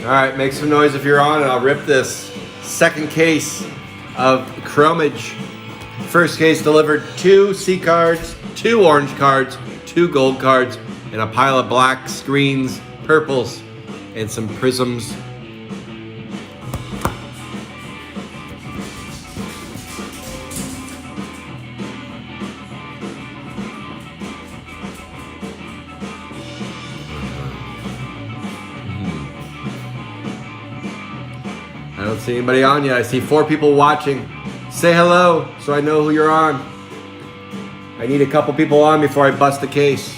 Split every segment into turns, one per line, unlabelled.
All right, make some noise if you're on, and I'll rip this second case of Chromage. First case delivered 2 C cards, 2 orange cards, 2 gold cards, and a pile of black screens, purples, and some prisms. I don't see anybody on yet. I see 4 people watching. Say hello so I know who you're on. I need a couple people on before I bust the case.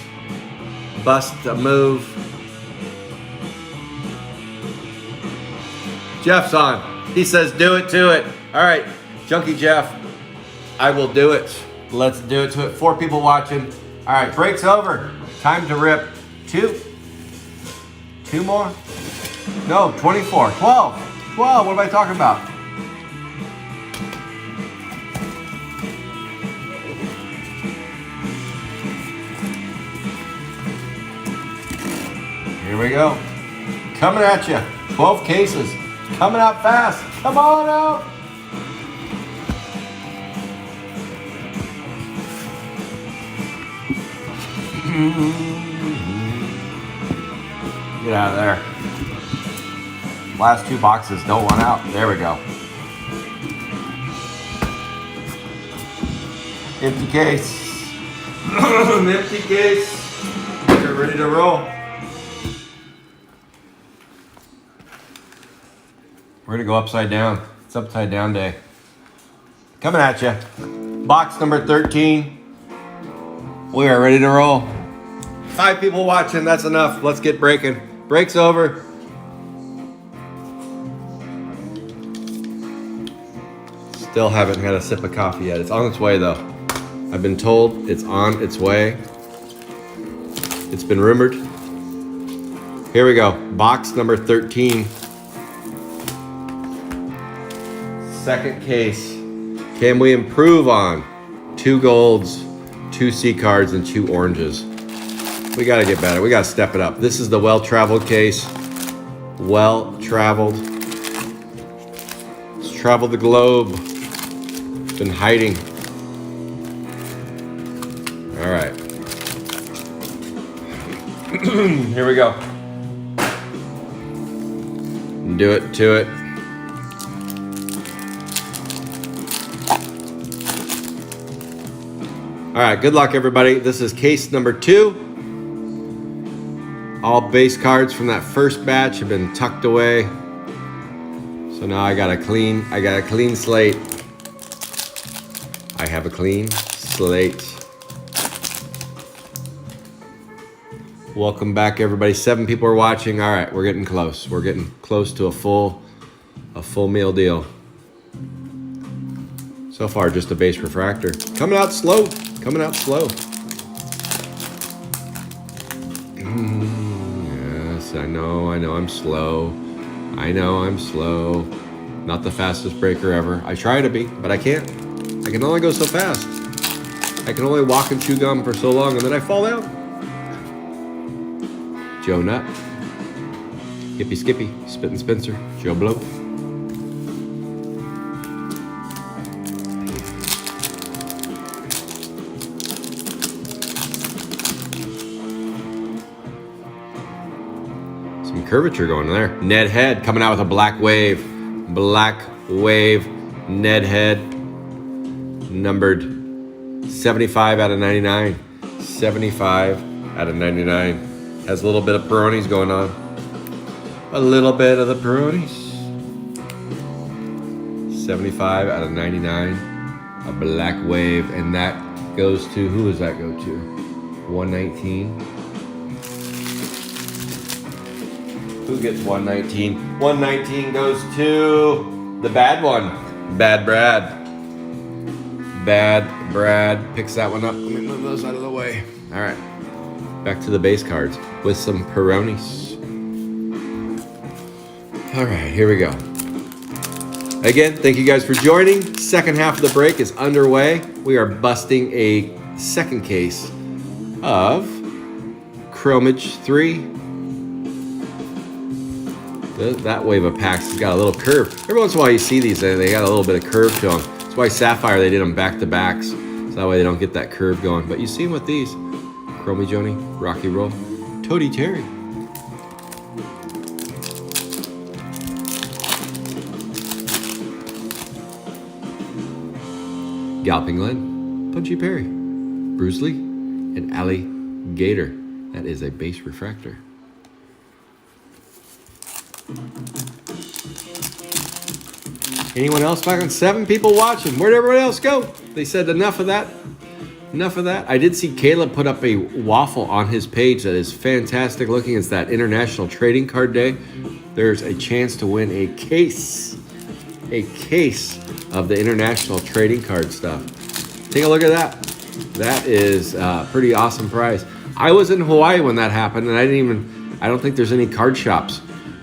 Bust a move. Jeff's on. He says do it to it. All right, Junkie Jeff, I will do it. Let's do it to it. 4 people watching. All right, break's over. Time to rip 2. 2 more. No, 24. 12. 12, what am I talking about? Here we go. Coming at you. 12 cases. Coming out fast. Come on out. Get out of there. Last 2 boxes don't want out. There we go. Empty case. Empty case. We're ready to roll. We're gonna go upside down. It's upside down day. Coming at you. Box number 13. We are ready to roll. 5 people watching, that's enough. Let's get breaking. Break's over. Still haven't had a sip of coffee yet. It's on its way though. I've been told it's on its way. It's been rumored. Here we go. Box number 13. Second case. Can we improve on 2 golds, 2 C cards, and 2 oranges? We gotta get better. We gotta step it up. This is the well-traveled case. Well-traveled. It's traveled the globe. Been hiding. All right. Here we go. Do it to it. All right, good luck everybody. This is case number 2. All base cards from that first batch have been tucked away. So now I got a clean slate. I have a clean slate. Welcome back everybody. 7 people are watching. All right, we're getting close. We're getting close to a full meal deal. So far, just a base refractor. Coming out slow. Coming out slow. Yes, I know I'm slow. I know I'm slow. Not the fastest breaker ever. I try to be, but I can't. I can only go so fast. I can only walk and chew gum for so long and then I fall down. Joe Nut. Hippy Skippy. Spit and Spencer. Joe Blow. Some curvature going there. Ned Head coming out with a black wave. Black wave. Ned Head. Numbered 75 out of 99. 75 out of 99. Has a little bit of Peronis going on. A little bit of the Peronis. 75 out of 99. A black wave. And that goes to, who does that go to? 119. Who gets 119? 119 goes to the bad one. Bad Brad. Bad Brad picks that one up. Let me move those out of the way. All right. Back to the base cards with some Peronis. All right, here we go. Again, thank you guys for joining. Second half of the break is underway. We are busting a second case of Chromage 3. That wave of packs has got a little curve. Every once in a while you see these, they got a little bit of curve to them. That's why Sapphire, they did them back-to-backs. So that way they don't get that curve going. But you see them with these. Chromie Joni, Rocky Roll, Toady Terry. Galloping Glen, Punchy Perry, Bruce Lee, and Alligator. That is a base refractor. Anyone else back on 7 people watching? Where'd everybody else go? They said enough of that. Enough of that. I did see Caleb put up a waffle on his page that is fantastic looking. It's that International Trading Card Day. There's a chance to win a case of the International Trading Card stuff. Take a look at that. That is a pretty awesome prize. I was in Hawaii when that happened, and I don't think there's any card shops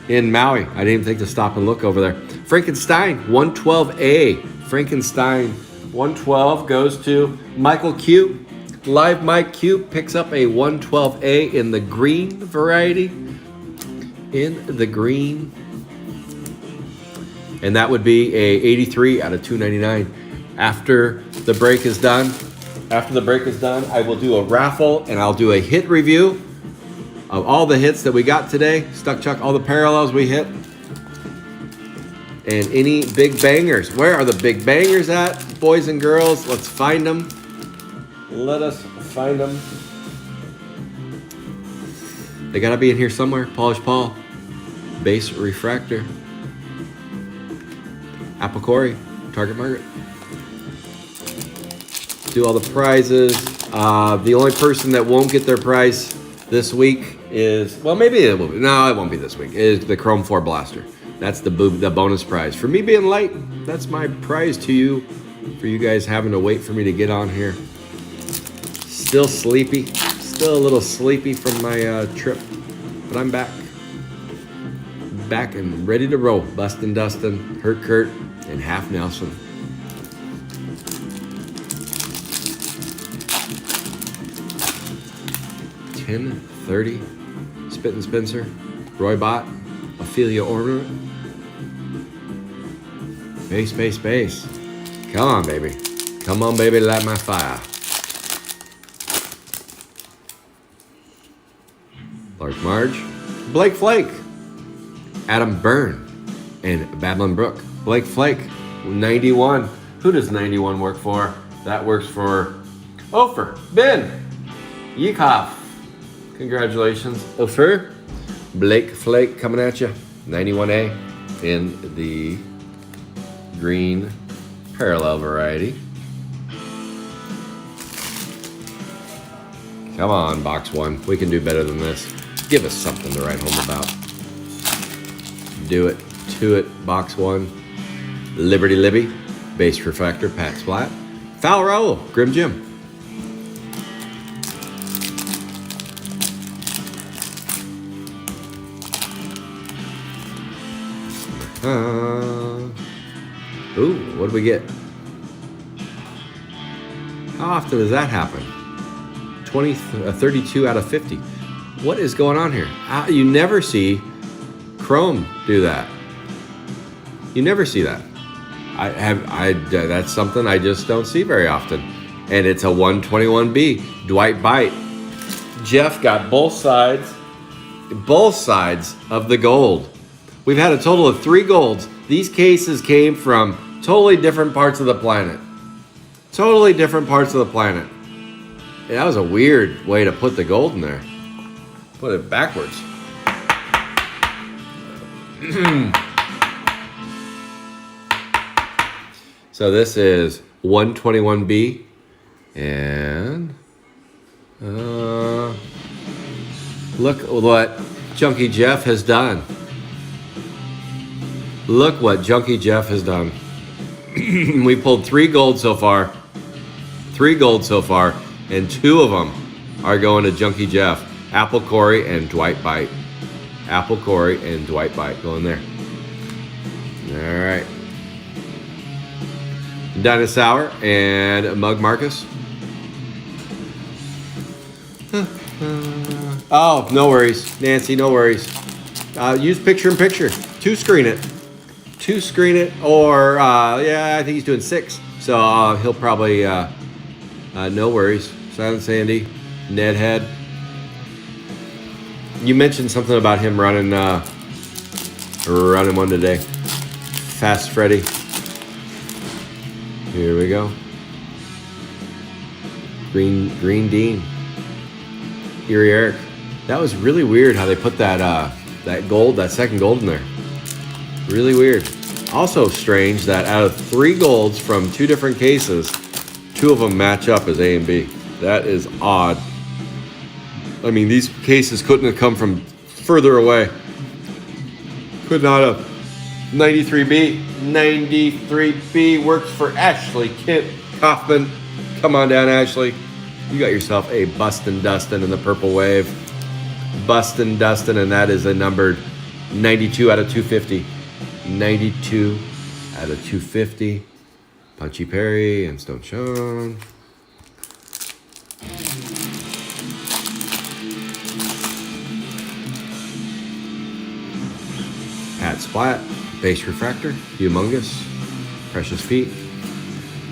in Maui. I didn't even think to stop and look over there. Frankenstein 112A. Frankenstein 112 goes to Michael Q. Live Mike Q picks up a 112A in the green variety. In the green. And that would be a 83 out of 299. After the break is done, I will do a raffle and I'll do a hit review of all the hits that we got today. Stuck Chuck, all the parallels we hit. And any big bangers. Where are the big bangers at, boys and girls? Let's find them. Let us find them. They gotta be in here somewhere. Polish Paul. Base refractor. Apple Corey. Target Margaret. Do all the prizes. The only person that won't get their prize this week is, well, maybe it will be. No, it won't be this week. Is the Chrome 4 Blaster. That's the bonus prize. For me being late, that's my prize to you. For you guys having to wait for me to get on here. Still sleepy. Still a little sleepy from my trip. But I'm back. Back and ready to roll. Bustin' Dustin, Hurt Kurt, and Half Nelson. $10.30. Spittin' Spencer, Roy Bott, Ophelia Ornament. Base. Come on, baby. Come on, baby, light my fire. Large Marge, Blake Flake, Adam Byrne, and Babylon Brook. Blake Flake, 91. Who does 91 work for? That works for Ofer, Ben, Yekov. Congratulations, Ofer. Blake Flake coming at you. 91A in the green parallel variety. Come on, box one. We can do better than this. Give us something to write home about. Do it. To it. Box one. Liberty Libby. Base refractor. Pat Splat. Foul Raoul. Grim Jim. Ooh, what do we get? How often does that happen? 32 out of 50. What is going on here? You never see Chrome do that. You never see that. That's something I just don't see very often. And it's a 121B. Dwight Bite. Jeff got both sides of the gold. We've had a total of 3 golds. These cases came from totally different parts of the planet. Totally different parts of the planet. Yeah, that was a weird way to put the gold in there. Put it backwards. So this is 121B. And look what Junkie Jeff has done. Look what Junkie Jeff has done. We pulled 3 gold so far. 3 gold so far. And 2 of them are going to Junkie Jeff. Apple Corey and Dwight Bite. Apple Corey and Dwight Bite going there. All right. Dinosaur and Mug Marcus. Oh, no worries. Nancy, no worries. Use picture-in-picture. screen it. 2 screen it, or yeah, I think he's doing 6. So he'll probably no worries. Silent Sandy, Ned Head. You mentioned something about him running one today. Fast Freddy. Here we go. Green Dean. Erie Eric. That was really weird how they put that second gold in there. Really weird. Also strange that out of 3 golds from 2 different cases, 2 of them match up as A and B. That is odd. I mean, these cases couldn't have come from further away. Could not have. 93B. 93B works for Ashley Kent Kaufman. Come on down, Ashley. You got yourself a Bustin' Dustin in the Purple Wave. Bustin' Dustin, and that is a numbered 92 out of 250. 92 out of 250. Punchy Perry and Stone Sean. At Splat. Base Refractor. Humongous. Precious Feet.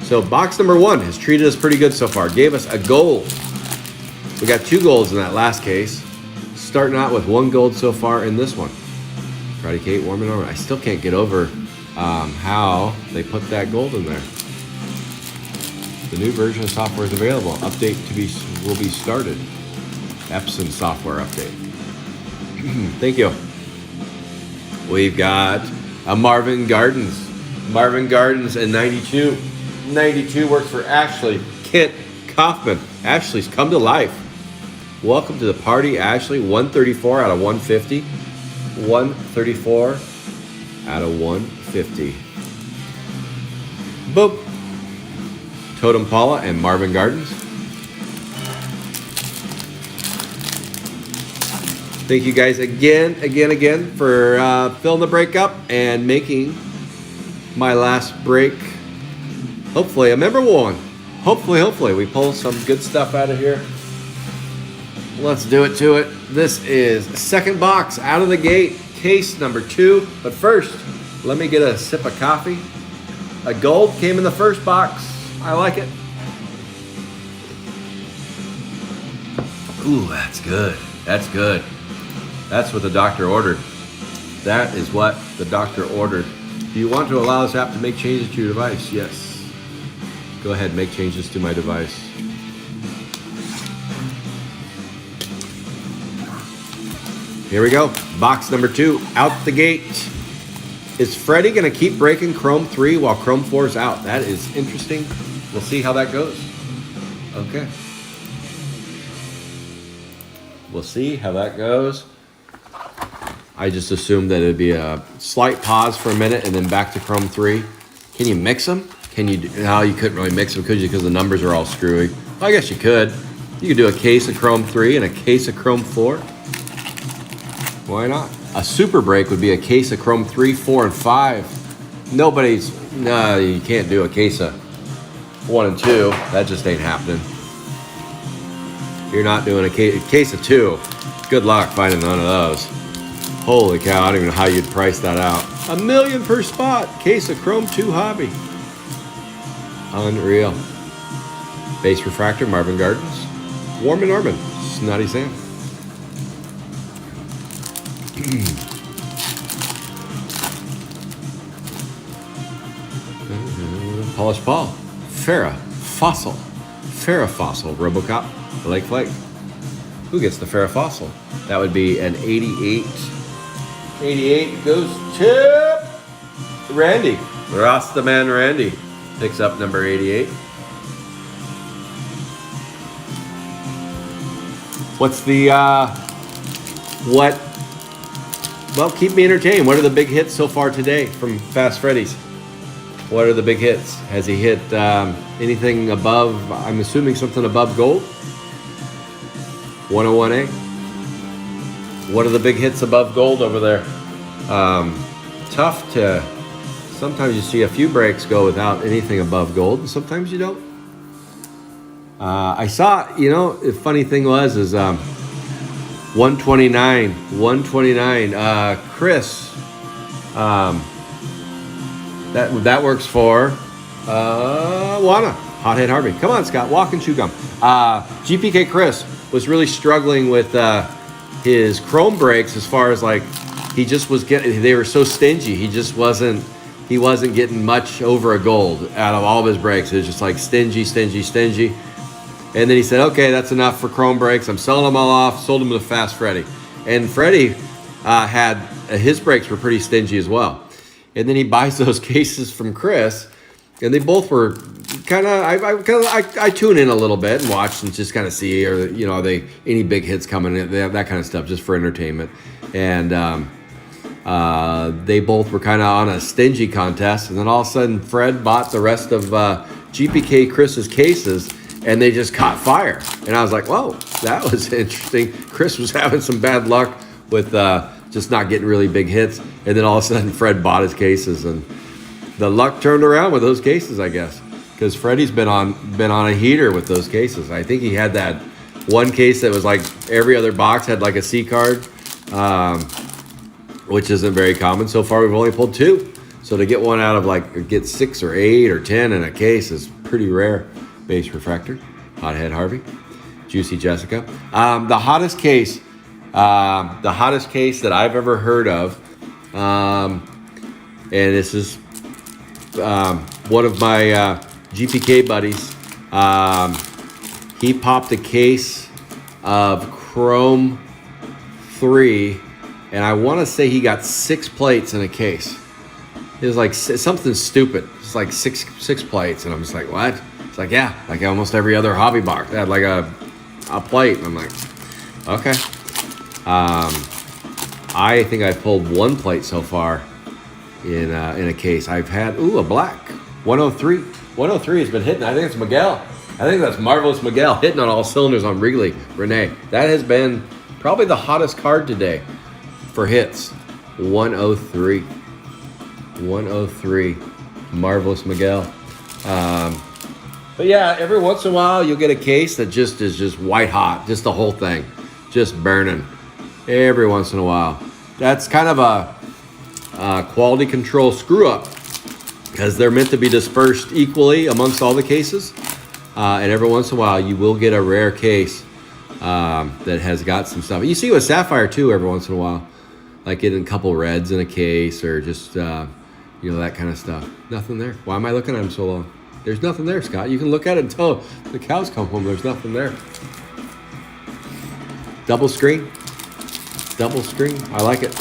So box number 1 has treated us pretty good so far. Gave us a gold. We got 2 golds in that last case. Starting out with 1 gold so far in this one. Karate Kate, Warm and Armor. I still can't get over how they put that gold in there. The new version of software is available. Update will be started. Epson software update. Thank you. We've got a Marvin Gardens. Marvin Gardens and 92. 92 works for Ashley Kent Kaufman. Ashley's come to life. Welcome to the party, Ashley. 134 out of 150. 134 out of 150. Boop. Totem Paula and Marvin Gardens. Thank you guys again for filling the break up and making my last break hopefully a memorable one. Hopefully we pull some good stuff out of here. Let's do it to it. This is second box out of the gate, case number 2. But first, let me get a sip of coffee. A gold came in the first box. I like it. Ooh, that's good. That's good. That's what the doctor ordered. That is what the doctor ordered. Do you want to allow this app to make changes to your device? Yes. Go ahead, make changes to my device. Here we go. Box number 2 out the gate. Is Freddy going to keep breaking Chrome 3 while Chrome 4 is out? That is interesting. We'll see how that goes. Okay. We'll see how that goes. I just assumed that it'd be a slight pause for a minute and then back to Chrome 3. Can you mix them? Can you? No, you couldn't really mix them, could you? Because the numbers are all screwy. Well, I guess you could. You could do a case of Chrome 3 and a case of Chrome 4. Why not? A super break would be a case of Chrome 3, 4, and 5. No, you can't do a case of 1 and 2. That just ain't happening. You're not doing a case of 2. Good luck finding none of those. Holy cow, I don't even know how you'd price that out. $1 million per spot. Case of Chrome 2 Hobby. Unreal. Base Refractor, Marvin Gardens. Warm and Orman, Snotty Sam. Polish Paul. Farrah Fossil. Robocop. Blake Flake. Who gets the Farrah Fossil? That would be an 88. 88 goes to Randy. Ross the Man Randy picks up number 88. What's the, well, keep me entertained. What are the big hits so far today from Fast Freddy's? What are the big hits? Has he hit anything above, I'm assuming something above gold? 101A? What are the big hits above gold over there? Tough to, sometimes you see a few breaks go without anything above gold, and sometimes you don't. I saw, the funny thing was, 129, Chris That works for Wana. Hothead Harvey. Come on, Scott. Walk and chew gum. GPK Chris was really struggling with his chrome brakes as far as like he just was getting. They were so stingy. He wasn't getting much over a gold out of all of his brakes. It was just like stingy. And then he said, okay, that's enough for chrome brakes. I'm selling them all off. Sold them to Fast Freddy. And Freddy had his brakes were pretty stingy as well. And then he buys those cases from Chris, and they both were kind of. I tune in a little bit and watch and just kind of see, or are they any big hits coming in, that kind of stuff, just for entertainment. And they both were kind of on a stingy contest, and then all of a sudden Fred bought the rest of GPK Chris's cases, and they just caught fire. And I was like, whoa, that was interesting. Chris was having some bad luck with just not getting really big hits, and then all of a sudden Fred bought his cases, and the luck turned around with those cases, I guess, because Freddie's been on a heater with those cases. I think he had that one case that was like every other box had like a C card, which isn't very common. So far we've only pulled 2, so to get one out of like get 6 or 8 or 10 in a case is pretty rare. Base Refractor, Hothead Harvey, Juicy Jessica. The hottest case that I've ever heard of, and this is one of my GPK buddies. He popped a case of Chrome 3, and I want to say he got 6 plates in a case. It was like something stupid. It's like six plates, and I'm just like, what? It's like, yeah, like almost every other hobby box. They had like a plate, and I'm like, okay. I think I've pulled 1 plate so far in a case. I've had a black 103. 103 has been hitting. I think it's Miguel. I think that's Marvelous Miguel hitting on all cylinders on Wrigley. Renee, that has been probably the hottest card today for hits. 103. 103. Marvelous Miguel. But yeah, every once in a while you'll get a case that just is just white hot, just the whole thing, just burning. Every once in a while. That's kind of a quality control screw up, because they're meant to be dispersed equally amongst all the cases. And every once in a while you will get a rare case that has got some stuff. You see with Sapphire too every once in a while, like getting a couple reds in a case, or just that kind of stuff. Nothing there. Why am I looking at him so long? There's nothing there, Scott. You can look at it until the cows come home. There's nothing there. Double screen. I like it.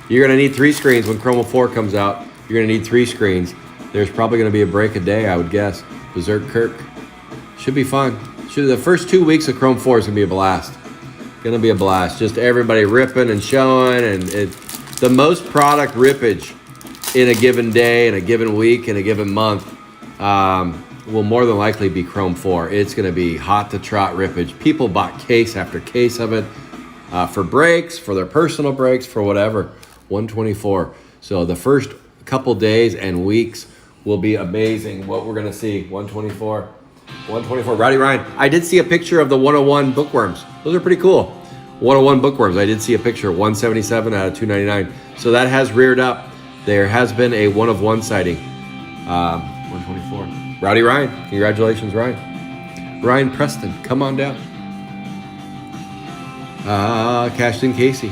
You're going to need 3 screens when Chroma 4 comes out. You're going to need 3 screens. There's probably going to be a break a day, I would guess. Berserk Kirk. Should be fun. The first 2 weeks of Chrome 4 is going to be a blast. Going to be a blast. Just everybody ripping and showing. And the most product rippage in a given day, in a given week, in a given month will more than likely be Chrome 4. It's going to be hot to trot rippage. People bought case after case of it for brakes, for their personal brakes, for whatever. 124. So the first couple days and weeks will be amazing what we're going to see. 124. Rowdy Ryan. I did see a picture of the 101 bookworms. Those are pretty cool. 101 bookworms. I did see a picture. 177 out of 299. So that has reared up. There has been a 1-of-1 sighting. 124. Rowdy Ryan. Congratulations, Ryan. Ryan Preston. Come on down. Cashton Casey.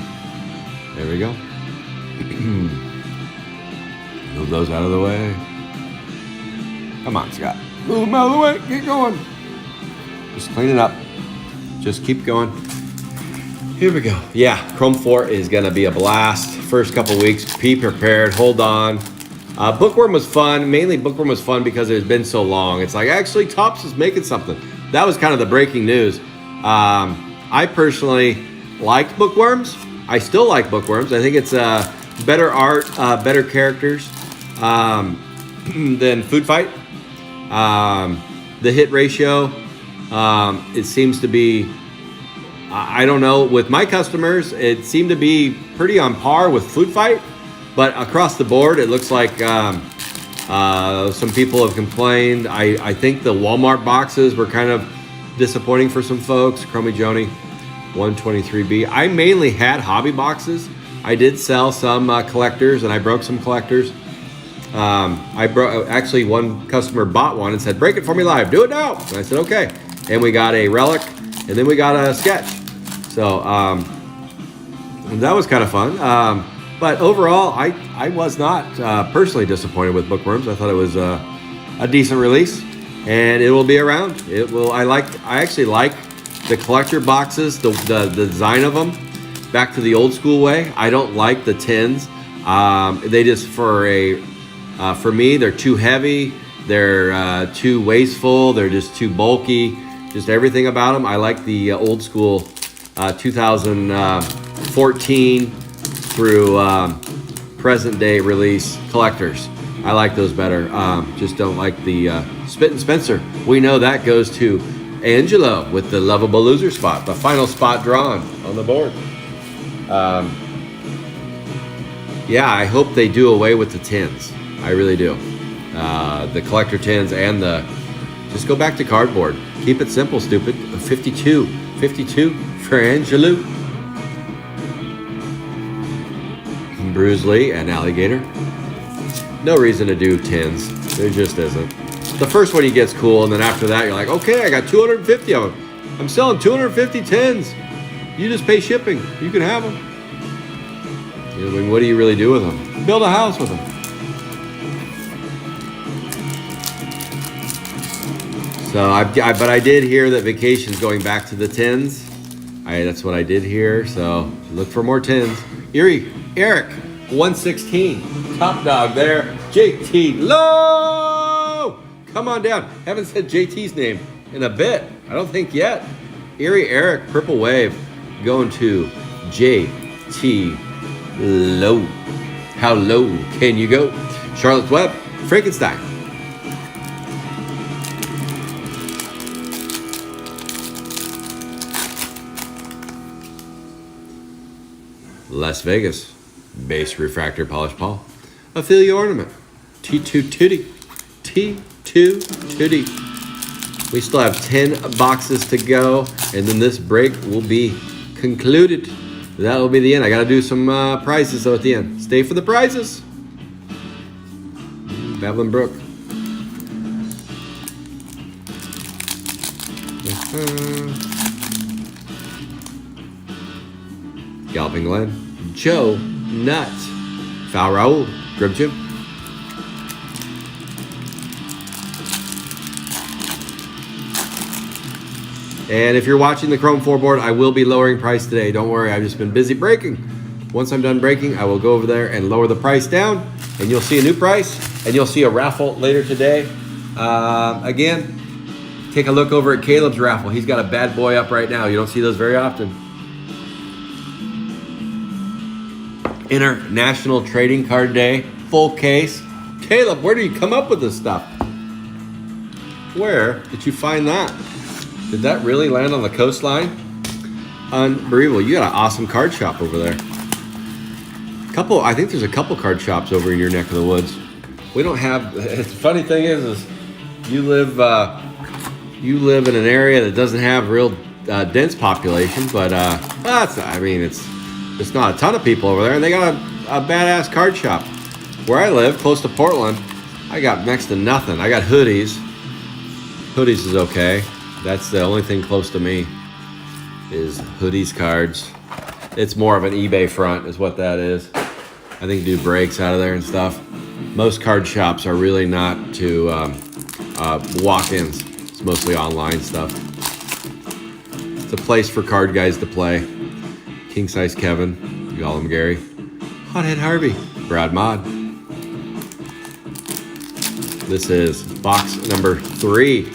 There we go. Move those out of the way. Come on, Scott. Move them out of the way. Keep going. Just clean it up. Just keep going. Here we go. Yeah, Chrome 4 is going to be a blast. First couple weeks, be prepared. Hold on. Bookworm was fun. Mainly Bookworm was fun because it has been so long. It's like, actually, Topps is making something. That was kind of the breaking news. I personally liked Bookworms. I still like Bookworms. I think it's better art, better characters than Food Fight. The hit ratio, it seems to be, I don't know, with my customers, it seemed to be pretty on par with Food Fight, but across the board, it looks like some people have complained. I think the Walmart boxes were kind of disappointing for some folks. Chromie Joni, 123B. I mainly had hobby boxes I did sell some collectors, and I broke some collectors. Actually, one customer bought one and said, "Break it for me live. Do it now." And I said, "Okay." And we got a relic, and then we got a sketch. So that was kind of fun. But overall, I was not personally disappointed with Bookworms. I thought it was a decent release, and it will be around. It will. I actually like the collector boxes, the design of them, back to the old school way. I don't like the tins. They just for me, they're too heavy. They're too wasteful. They're just too bulky. Just everything about them. I like the old school 2014 through present day release collectors. I like those better. Just don't like the Spit and Spencer. We know that goes to Angelo with the Lovable Loser spot, the final spot drawn on the board. Yeah, I hope they do away with the tins. I really do. The collector tins and just go back to cardboard. Keep it simple, stupid. 52 for Angelo. Bruce Lee and Alligator. No reason to do tins. There just isn't. The first one he gets cool, and then after that you're like, okay, I got 250 of them. I'm selling 250 tins. You just pay shipping. You can have them. I mean, what do you really do with them? Build a house with them. So but I did hear that Vacation's going back to the tins. That's what I did hear. So look for more tins. Eric, 116, top dog there. JT Low, come on down. Haven't said JT's name in a bit. I don't think yet. Eric, Purple Wave, going to JT Low. How low can you go? Charlotte's Web, Frankenstein. Las Vegas, Base Refractor Polish Paul. Ophelia Ornament, T2 Tootie. We still have 10 boxes to go, and then this break will be concluded. That will be the end. I got to do some prizes though at the end. Stay for the prizes. Babylon Brook. Galloping Glen. Joe Nut. Fal Raul. Grib Jim. And if you're watching the Chrome 4 board, I will be lowering price today. Don't worry, I've just been busy breaking. Once I'm done breaking, I will go over there and lower the price down, and you'll see a new price, and you'll see a raffle later today. Again, take a look over at Caleb's raffle. He's got a bad boy up right now. You don't see those very often. International Trading Card Day, full case. Caleb, where do you come up with this stuff? Where did you find that? Did that really land on the coastline? Unbelievable. You got an awesome card shop over there. I think there's a couple card shops over in your neck of the woods. We don't have, the funny thing is you live in an area that doesn't have real dense population, but it's not a ton of people over there, and they got a badass card shop. Where I live, close to Portland, I got next to nothing. I got hoodies. Hoodies is okay. That's the only thing close to me is hoodies cards. It's more of an eBay front is what that is. I think do breaks out of there and stuff. Most card shops are really not to walk-ins. It's mostly online stuff. It's a place for card guys to play. King Size Kevin, you call him Gary. Hothead Harvey, Brad Mod. This is box number 3.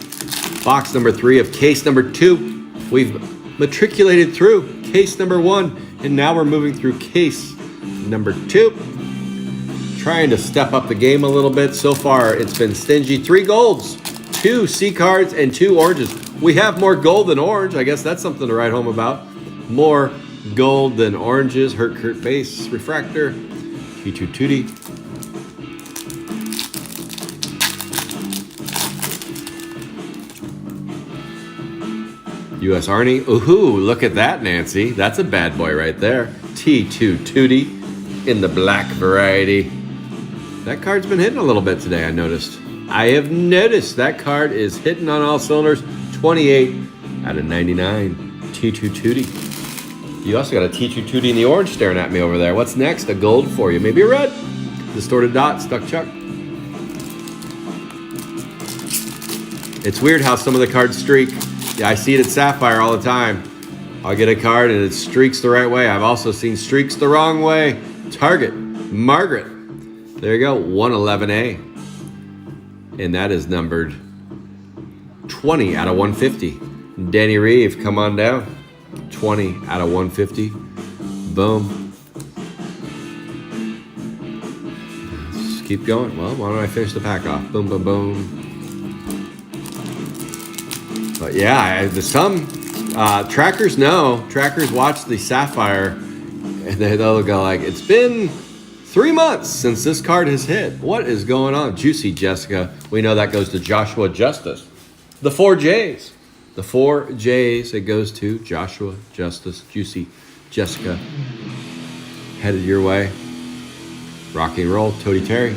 Box number 3 of case number 2. We've matriculated through case number 1, and now we're moving through case number 2. Trying to step up the game a little bit. So far, it's been stingy. 3 golds, 2 C cards, and 2 oranges. We have more gold than orange. I guess that's something to write home about. More gold than oranges. Kurt Base Refractor. T2 Tootie. U.S. Arnie. Ooh, look at that, Nancy. That's a bad boy right there. T2 Tootie in the black variety. That card's been hitting a little bit today, I noticed. I have noticed that card is hitting on all cylinders. 28 out of 99. T2 Tootie. You also got a T2 Tootie in the orange staring at me over there. What's next? A gold for you. Maybe a red. Distorted Dot, Stuck Chuck. It's weird how some of the cards streak. Yeah, I see it at Sapphire all the time. I'll get a card and it streaks the right way. I've also seen streaks the wrong way. Target, Margaret. There you go, 111A. And that is numbered 20 out of 150. Danny Reeve, come on down. 20 out of 150. Boom. Let's keep going. Well, why don't I finish the pack off? Boom, boom, boom. But yeah, some trackers know. Trackers watch the Sapphire, and they'll go like, it's been 3 months since this card has hit. What is going on? Juicy Jessica. We know that goes to Joshua Justice. The 4 J's. The 4 J's, it goes to Joshua Justice. Juicy Jessica. Headed your way. Rocky and roll. Toady Terry.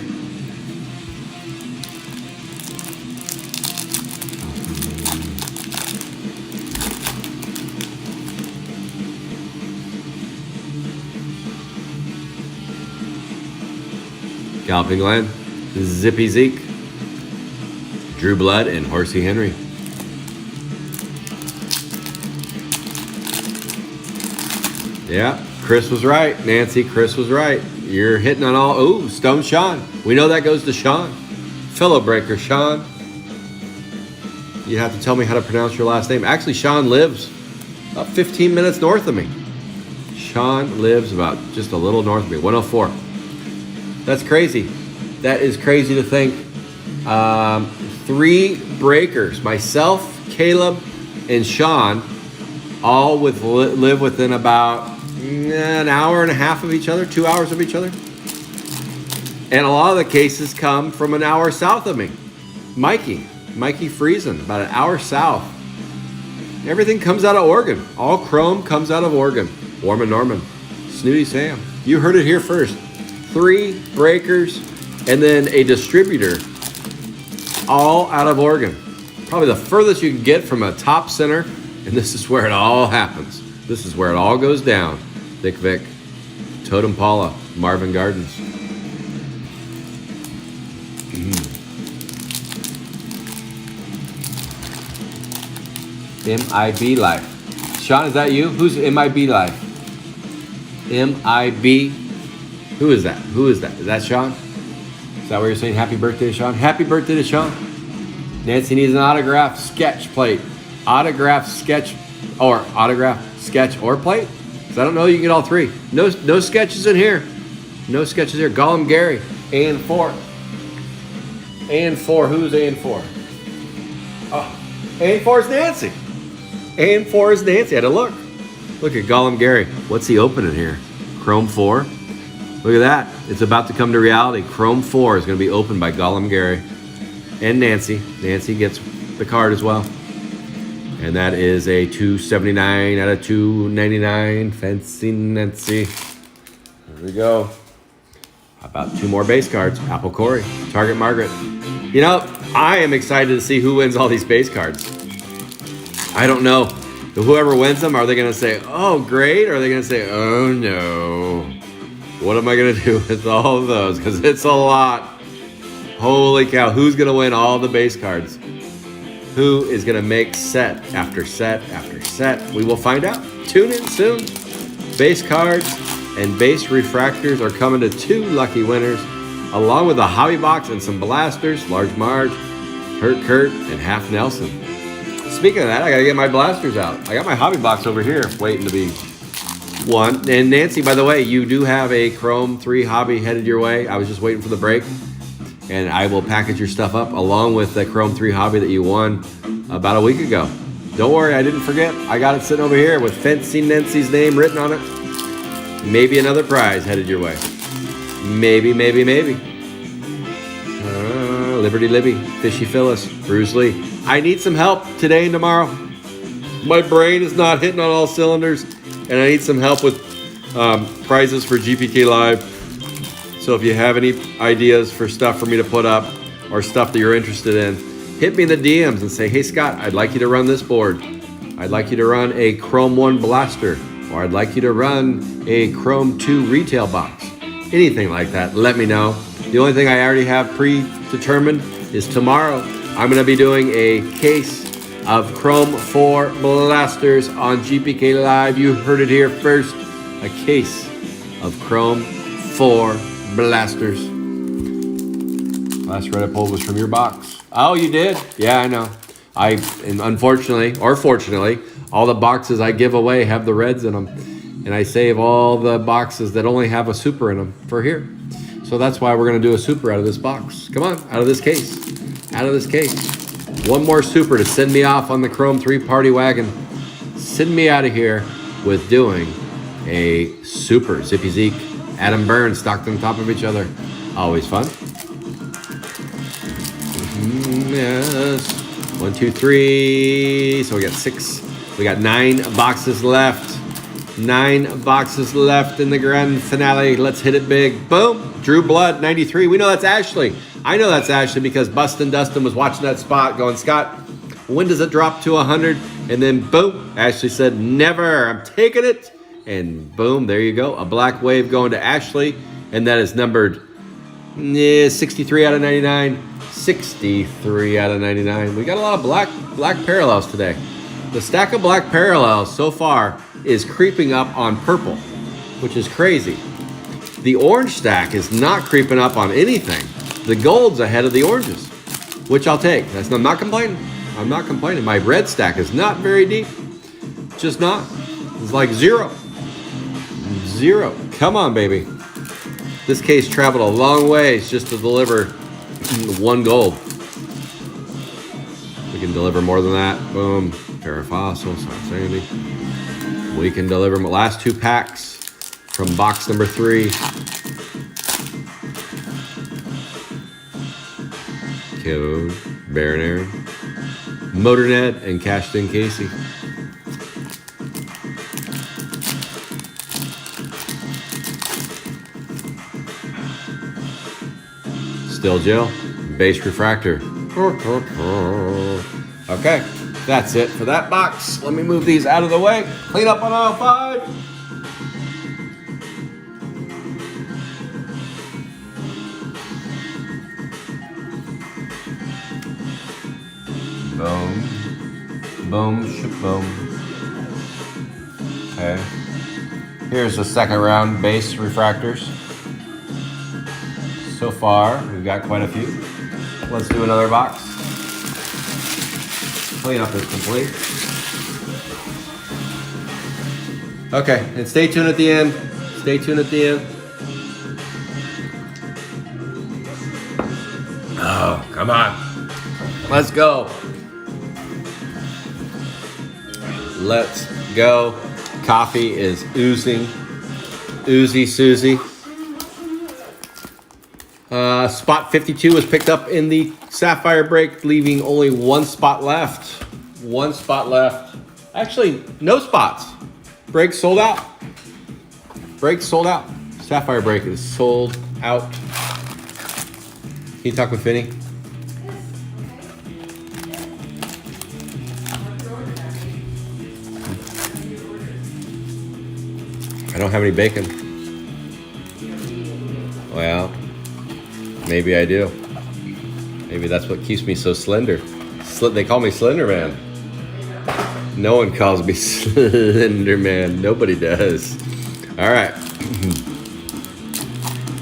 Galloping Glenn, Zippy Zeke, Drew Blood, and Horsey Henry. Yeah, Chris was right. Nancy, Chris was right. You're hitting on all. Ooh, Stone Sean. We know that goes to Sean. Fellow breaker, Sean. You have to tell me how to pronounce your last name. Actually, Sean lives about 15 minutes north of me. Sean lives about just a little north of me, 104. That's crazy. That is crazy to think. 3 breakers, myself, Caleb, and Sean, all live within about an hour and a half of each other, 2 hours of each other. And a lot of the cases come from an hour south of me. Mikey Friesen, about an hour south. Everything comes out of Oregon. All chrome comes out of Oregon. Warman Norman, Snooty Sam. You heard it here first. 3 breakers, and then a distributor, all out of Oregon. Probably the furthest you can get from a top center, and this is where it all happens. This is where it all goes down. Dick Vic, Totem Paula, Marvin Gardens. MIB Life. Sean, is that you? Who's MIB Life? MIB. Who is that? Who is that? Is that Sean? Is that what you're saying? Happy birthday to Sean? Happy birthday to Sean. Nancy needs an autograph sketch plate. Autograph sketch or plate? Because I don't know you can get all 3. No sketches in here. No sketches here. Gollum Gary. A and 4. A and 4. Who's A and 4? Oh, A and 4 is Nancy. A and 4 is Nancy. I had to look. Look at Gollum Gary. What's he opening here? Chrome 4. Look at that. It's about to come to reality. Chrome 4 is going to be opened by Gollum Gary and Nancy. Nancy gets the card as well. And that is a 279 out of 299. Fancy Nancy. There we go. How about 2 more base cards? Apple Corey, Target Margaret. You know, I am excited to see who wins all these base cards. I don't know. Whoever wins them, are they going to say, oh, great? Or are they going to say, oh, no? What am I going to do with all of those? Because it's a lot. Holy cow. Who's going to win all the base cards? Who is going to make set after set after set? We will find out. Tune in soon. Base cards and base refractors are coming to 2 lucky winners, along with a hobby box and some blasters. Large Marge, Kurt, and Half Nelson. Speaking of that, I got to get my blasters out. I got my hobby box over here waiting to be won. And Nancy, by the way, you do have a Chrome 3 hobby headed your way. I was just waiting for the break. And I will package your stuff up along with the Chrome 3 hobby that you won about a week ago. Don't worry, I didn't forget. I got it sitting over here with Fancy Nancy's name written on it. Maybe another prize headed your way. Maybe. Liberty Libby, Fishy Phyllis, Bruce Lee. I need some help today and tomorrow. My brain is not hitting on all cylinders, and I need some help with prizes for GPK Live. So if you have any ideas for stuff for me to put up or stuff that you're interested in, hit me in the DMs and say, hey Scott, I'd like you to run this board. I'd like you to run a Chrome 1 blaster, or I'd like you to run a Chrome 2 retail box. Anything like that, let me know. The only thing I already have predetermined is tomorrow I'm gonna be doing a case of Chrome 4 blasters on GPK Live. You heard it here first, a case of Chrome 4 blasters. Last red I pulled was from your box. Oh, you did? Yeah, I know. And unfortunately, or fortunately, all the boxes I give away have the reds in them. And I save all the boxes that only have a super in them for here. So that's why we're gonna do a super out of this box. Come on, out of this case. Out of this case. One more super to send me off on the Chrome 3 party wagon. Send me out of here with doing a super. Zippy Zeke, Adam Burns stacked on top of each other. Always fun. Yes. 1, 2, 3. So we got 6. We got 9 boxes left. 9 boxes left in the grand finale. Let's hit it big. Boom. Drew Blood, 93. We know that's Ashley. I know that's Ashley because Bustin' Dustin was watching that spot going, Scott, when does it drop to 100? And then boom, Ashley said, never. I'm taking it. And boom, there you go. A black wave going to Ashley. And that is numbered 63 out of 99. 63 out of 99. We got a lot of black parallels today. The stack of black parallels so far is creeping up on purple, which is crazy. The orange stack is not creeping up on anything. The gold's ahead of the oranges, which I'll take. I'm not complaining. I'm not complaining. My red stack is not very deep. Just not. It's like 0. 0. Come on, baby. This case traveled a long ways just to deliver 1 gold. We can deliver more than that. Boom. Pair of fossils. Sandy. We can deliver my last 2 packs from box number 3. Code, Baron Aaron, Motornet, and Cashed In Casey. Still Jill, Base Refractor. Okay, that's it for that box. Let me move these out of the way. Clean up on aisle 5. Boom, boom, shaboom. Okay. Here's the second round base refractors. So far, we've got quite a few. Let's do another box. Cleanup is complete. Okay, and stay tuned at the end. Stay tuned at the end. Oh, come on. Let's go. Let's go. Coffee is oozing. Oozy Susie. Spot 52 was picked up in the Sapphire break, leaving only 1 spot left. 1 spot left. Actually, no spots. Break sold out. Break sold out. Sapphire break is sold out. Can you talk with Finny? I don't have any bacon. Well, maybe I do. Maybe that's what keeps me so slender. They call me Slender Man. No one calls me Slender Man. Nobody does. All right.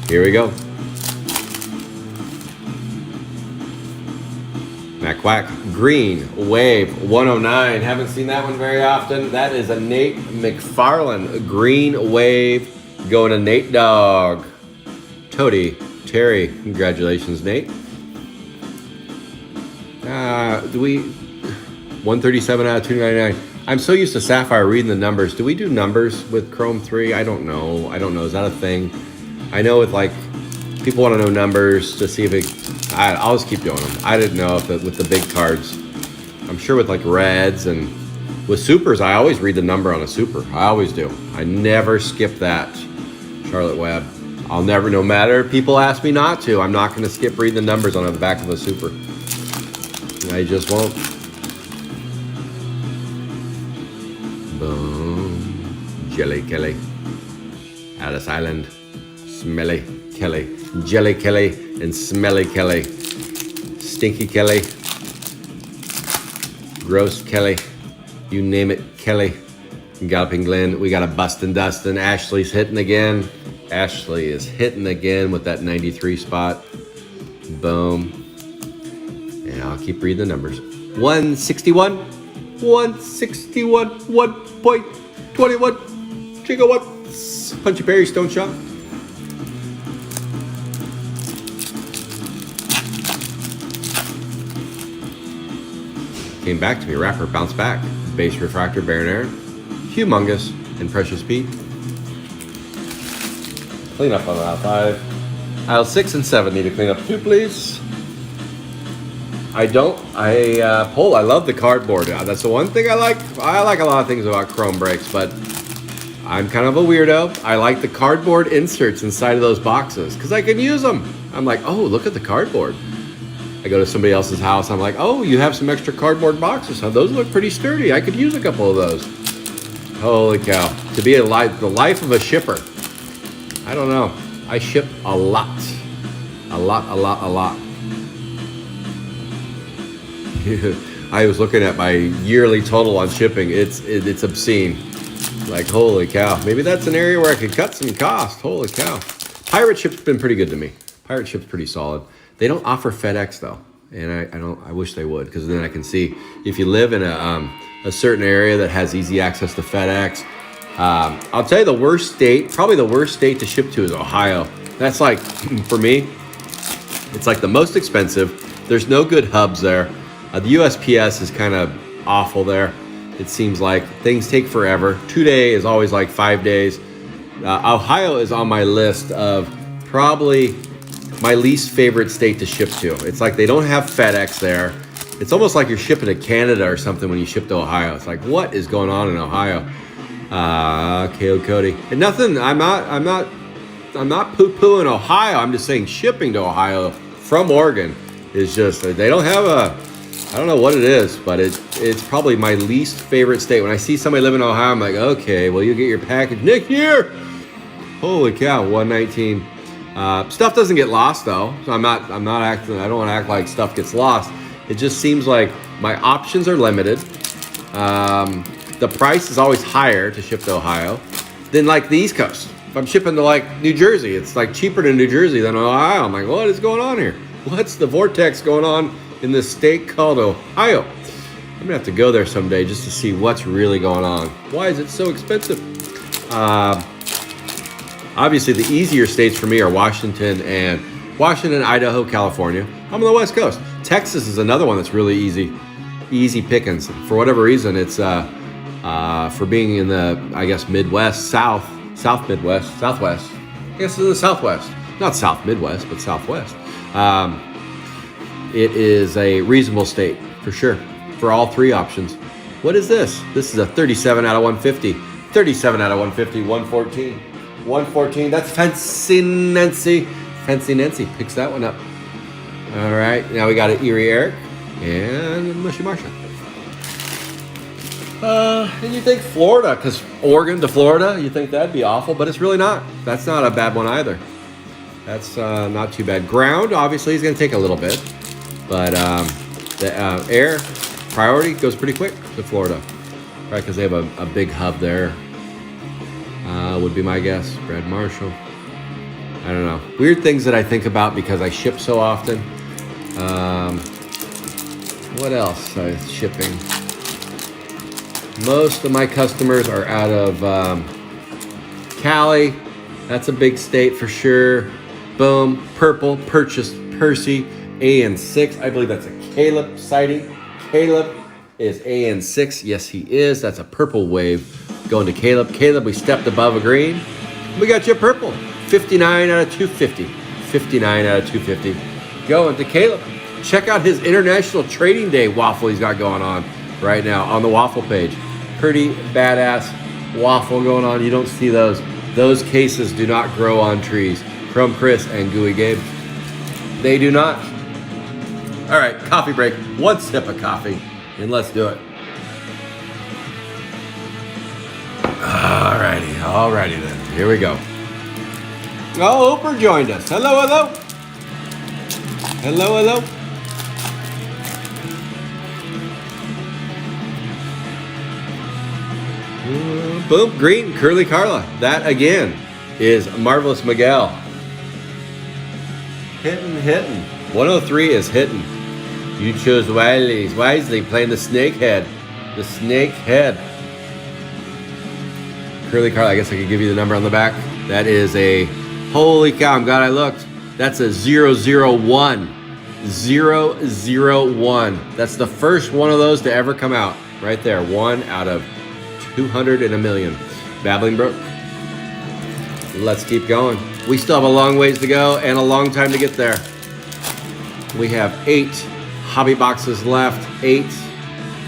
Here we go. Mac Quack, Green Wave 109. Haven't seen that one very often. That is a Nate McFarlane Green Wave going to Nate Dog. Toady Terry, congratulations, Nate. 137 out of 299. I'm so used to Sapphire reading the numbers. Do we do numbers with Chrome 3? I don't know. Is that a thing? I know with like, people want to know numbers to see if it, I'll just keep doing them. I didn't know if it, with the big cards. I'm sure with like reds and With supers, I always read the number on a super. I always do. I never skip that. Charlotte Webb. I'll never, no matter if people ask me not to, I'm not going to skip reading the numbers on the back of a super. I just won't. Boom. Jelly Kelly. Alice Island. Smelly Kelly. Jelly Kelly and Smelly Kelly. Stinky Kelly. Gross Kelly. You name it, Kelly. Galloping Glen. We got a Bustin' Dustin. Ashley's hitting again. Ashley is hitting again with that 93 spot. Boom. And I'll keep reading the numbers. 161. 161. 1.21 gigawatts. Punchy Perry Stone Shot. Came back to me. Rapper bounced back. Base Refractor, Baron Aaron. Humongous and Precious Pete. Clean up on aisle 5. Aisle 6 and 7 need to clean up too, please. I love the cardboard. That's the one thing I like. I like a lot of things about chrome brakes, but I'm kind of a weirdo. I like the cardboard inserts inside of those boxes because I can use them. I'm like, oh, look at the cardboard. I go to somebody else's house. I'm like, oh, you have some extra cardboard boxes. Huh? Those look pretty sturdy. I could use a couple of those. Holy cow. To be the life of a shipper. I don't know. I ship a lot. A lot. I was looking at my yearly total on shipping. It's obscene. Like, holy cow. Maybe that's an area where I could cut some cost. Holy cow. Pirate Ship's been pretty good to me. Pirate Ship's pretty solid. They don't offer FedEx though, and I wish they would, because then I can see if you live in a certain area that has easy access to FedEx. I'll tell you, the worst state, probably the worst state to ship to is Ohio. That's like, for me, it's like the most expensive. There's no good hubs there. The USPS is kind of awful there. It seems like things take forever. 2 days is always like 5 days. Ohio is on my list of probably my least favorite state to ship to. It's like they don't have FedEx there. It's almost like you're shipping to Canada or something when you ship to Ohio. It's like, what is going on in Ohio? KO Cody. And nothing, I'm not poo-pooing Ohio. I'm just saying shipping to Ohio from Oregon is just, they don't have I don't know what it is, but it's probably my least favorite state. When I see somebody live in Ohio, I'm like, okay, well, you get your package next year. Holy cow, 119. Stuff doesn't get lost though, so I don't want to act like stuff gets lost. It just seems like my options are limited. The price is always higher to ship to Ohio than like the East Coast. If I'm shipping to like New Jersey, it's like cheaper to New Jersey than Ohio. I'm like, what is going on here? What's the vortex going on in this state called Ohio? I'm gonna have to go there someday just to see what's really going on. Why is it so expensive? Obviously, the easier states for me are Washington, Idaho, California. I'm on the West Coast. Texas is another one that's really easy pickings. For whatever reason, it's for being in the, I guess, Midwest, South Midwest, Southwest. I guess it's the Southwest. Not South Midwest, but Southwest. It is a reasonable state, for sure, for all three options. What is this? This is a 37 out of 150. 37 out of 150, 114. 114, that's Fancy Nancy. Fancy Nancy picks that one up. All right, now we got an Erie Eric and Mushy Marsha. And you think Florida, because Oregon to Florida, you think that'd be awful, but it's really not. That's not a bad one either. That's not too bad. Ground, obviously, is going to take a little bit, but the air priority goes pretty quick to Florida, right? Because they have a big hub there. Would be my guess. Brad Marshall. I don't know. Weird things that I think about because I ship so often. What else? Shipping. Most of my customers are out of Cali. That's a big state for sure. Boom. Purple. Purchased Percy. AN6. I believe that's a Caleb sighting. Caleb is AN6. Yes, he is. That's a purple wave. Going to Caleb. Caleb, we stepped above a green. We got you a purple. 59 out of 250. 59 out of 250. Going to Caleb. Check out his International Trading Day waffle he's got going on right now on the waffle page. pretty badass waffle going on. You don't see those. Those cases do not grow on trees. Chrome Chris and Gooey Gabe, they do not. All right, coffee break. One sip of coffee, and let's do it. All righty then. Here we go. Oh, Oprah joined us. Hello, hello. Hello, hello. Boom, green, Curly Carla. That again is Marvelous Miguel. Hitting. 103 is hitting. You chose wisely playing the snakehead. The snakehead. Curly Carla, I guess I could give you the number on the back. That is a, holy cow, I'm glad I looked. That's a 001. 001. That's the first one of those to ever come out. Right there, 1 out of 200 in a million. Babbling Brook. Let's keep going. We still have a long ways to go and a long time to get there. We have 8 hobby boxes left, 8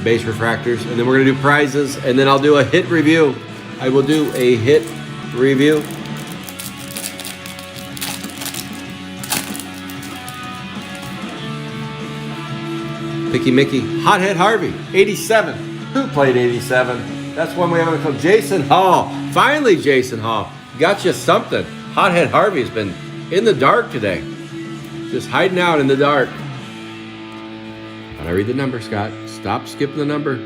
base refractors, and then we're gonna do prizes, and then I'll do a hit review. I will do a hit review. Picky Mickey, Hothead Harvey, 87. Who played 87? That's one we haven't called. Jason Hall. Finally, Jason Hall. Got you something. Hothead Harvey has been in the dark today. Just hiding out in the dark. Gotta read the number, Scott. Stop skipping the number.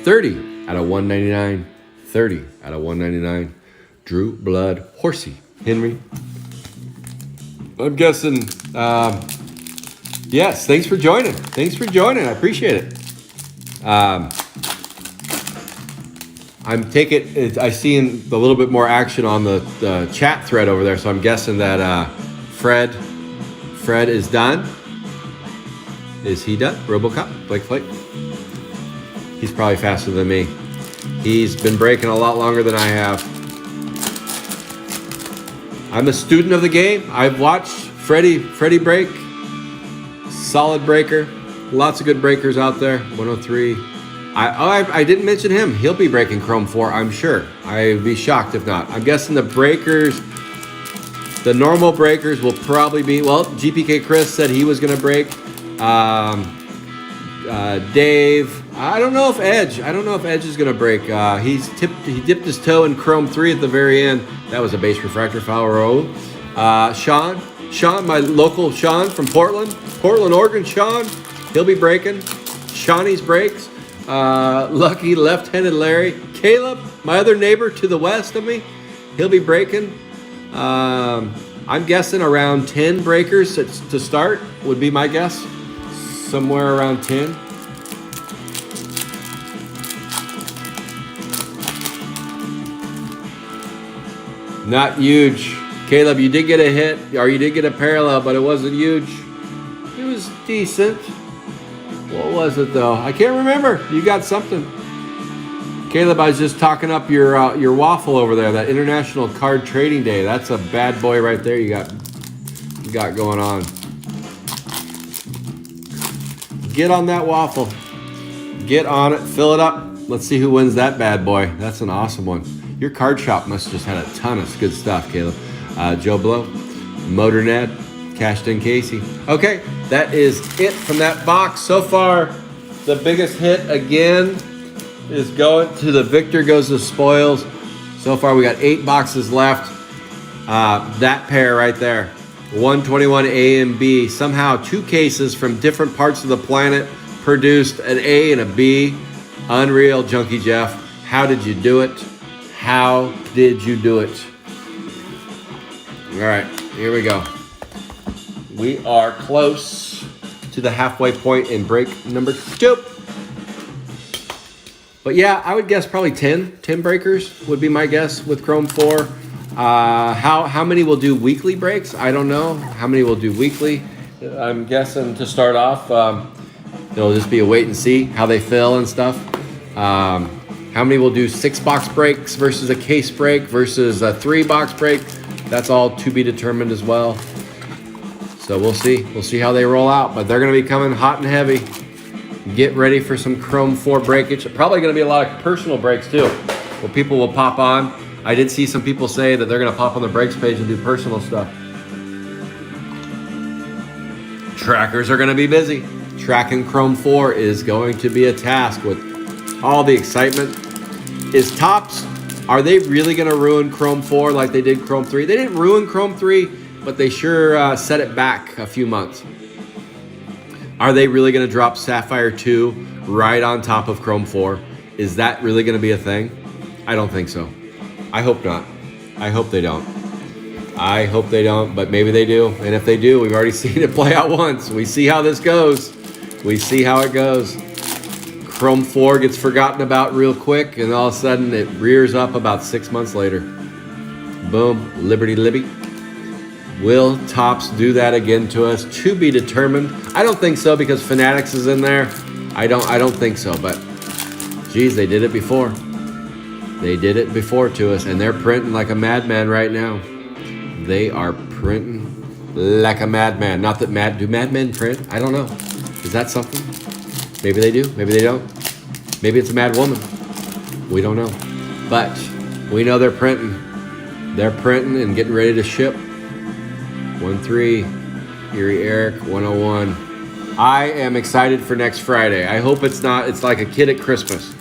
30 out of 199. 30 out of 199. Drew Blood Horsey Henry. I'm guessing, yes, thanks for joining. Thanks for joining. I appreciate it. I'm taking, I seen a little bit more action on the chat thread over there, so I'm guessing that Fred is done. Is he done? RoboCop, Blake Flake. He's probably faster than me. He's been breaking a lot longer than I have. I'm a student of the game. I've watched Freddie break. Solid breaker. Lots of good breakers out there. 103. I didn't mention him. He'll be breaking Chrome 4, I'm sure. I'd be shocked if not. I'm guessing the breakers, the normal breakers will probably be, well, GPK Chris said he was going to break. Dave. I don't know if Edge is going to break. He dipped his toe in Chrome 3 at the very end. That was a base refractor foul roll. Sean, my local Sean from Portland, Oregon. Sean, he'll be breaking. Shawnee's breaks. Lucky left-handed Larry. Caleb, my other neighbor to the west of me, he'll be breaking. I'm guessing around 10 breakers to start would be my guess. Somewhere around 10. Not huge. Caleb, you did get a hit, or you did get a parallel, but it wasn't huge. It was decent. What was it though? I can't remember. You got something. Caleb, I was just talking up your waffle over there, that International Card Trading Day. That's a bad boy right there you got going on. Get on that waffle. Get on it, fill it up. Let's see who wins that bad boy. That's an awesome one. Your card shop must have just had a ton of good stuff, Caleb. Joe Blow, Motor Ned, Cashed In Casey. Okay, that is it from that box. So far, the biggest hit again is going to the Victor Goes to Spoils. So far, we got 8 boxes left. That pair right there, 121 A and B. Somehow 2 cases from different parts of the planet produced an A and a B. Unreal, Junkie Jeff. How did you do it? How did you do it? All right, here we go. We are close to the halfway point in break number 2. But yeah, I would guess probably 10 breakers would be my guess with Chrome 4. How many will do weekly breaks? I don't know. How many will do weekly? I'm guessing to start off, it'll just be a wait and see how they fill and stuff. How many will do 6-box breaks versus a case break versus a 3-box break? That's all to be determined as well. So we'll see. We'll see how they roll out, but they're going to be coming hot and heavy. Get ready for some Chrome 4 breakage. Probably going to be a lot of personal breaks too, where people will pop on. I did see some people say that they're going to pop on the breaks page and do personal stuff. Trackers are going to be busy. Tracking Chrome 4 is going to be a task with all the excitement. Is Topps, are they really going to ruin Chrome 4 like they did Chrome 3? They didn't ruin Chrome 3, but they sure set it back a few months. Are they really going to drop Sapphire 2 right on top of Chrome 4? Is that really going to be a thing? I don't think so. I hope not. I hope they don't. I hope they don't, but maybe they do. And if they do, we've already seen it play out once. We see how this goes. We see how it goes. Chrome 4 gets forgotten about real quick, and all of a sudden it rears up about 6 months later. Boom, Liberty Libby. Will Topps do that again to us? To be determined. I don't think so because Fanatics is in there. I don't think so, but geez, they did it before. They did it before to us, and they're printing like a madman right now. They are printing like a madman. Not that do madmen print? I don't know. Is that something? Maybe they do. Maybe they don't. Maybe it's a mad woman. We don't know. But we know they're printing. They're printing and getting ready to ship. 1-3, Erie Eric, 101. I am excited for next Friday. I hope it's like a kid at Christmas.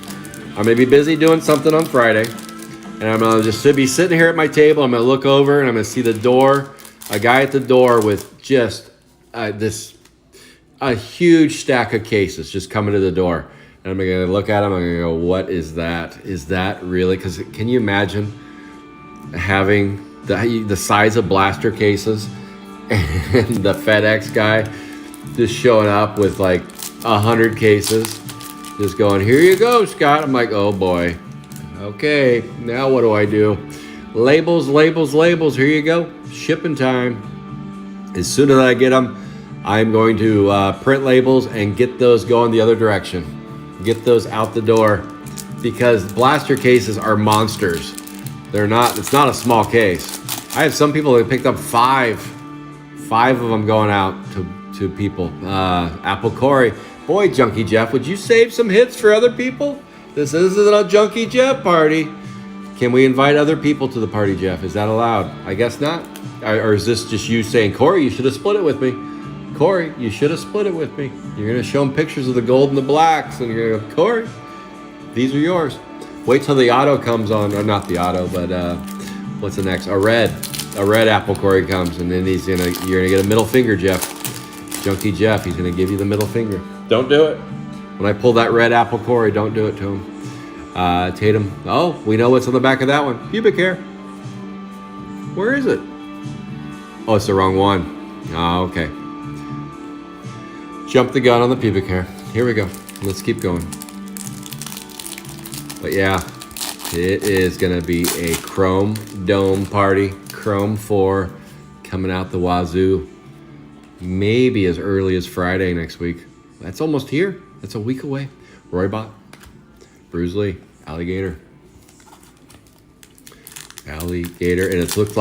I'm going to be busy doing something on Friday. And I'm going to just be sitting here at my table. I'm going to look over and I'm going to see the door, a guy at the door with just a huge stack of cases just coming to the door. And I'm going to look at him. I'm going to go, what is that? Is that really? Because can you imagine having the size of blaster cases and the FedEx guy just showing up with like 100 cases, just going, here you go, Scott. I'm like, oh boy. Okay, now what do I do? Labels, labels, labels. Here you go. Shipping time. As soon as I get them, I'm going to print labels and get those going the other direction. Get those out the door because blaster cases are monsters. It's not a small case. I have some people that picked up five of them going out to people. Apple Corey. Boy, Junkie Jeff, would you save some hits for other people? This isn't a Junkie Jeff party. Can we invite other people to the party, Jeff? Is that allowed? I guess not. Or is this just you saying, Corey, you should have split it with me? Corey, you should have split it with me. You're going to show them pictures of the gold and the blacks, and you're going to go, Corey, these are yours. Wait till the auto comes on, or not the auto, but what's the next? A red Apple Corey comes, and then you're gonna get a middle finger, Jeff. Junkie Jeff, he's gonna give you the middle finger. Don't do it. When I pull that red Apple Corey, don't do it to him. Tatum. Oh, we know what's on the back of that one. Pubic hair. Where is it? Oh, it's the wrong one. Oh, okay. Jump the gun on the pubic hair. Here we go. Let's keep going. But yeah, it is going to be a Chrome Dome party. Chrome 4 coming out the wazoo. Maybe as early as Friday next week. That's almost here. That's a week away. Roybot, Bruce Lee, Alligator. And it looks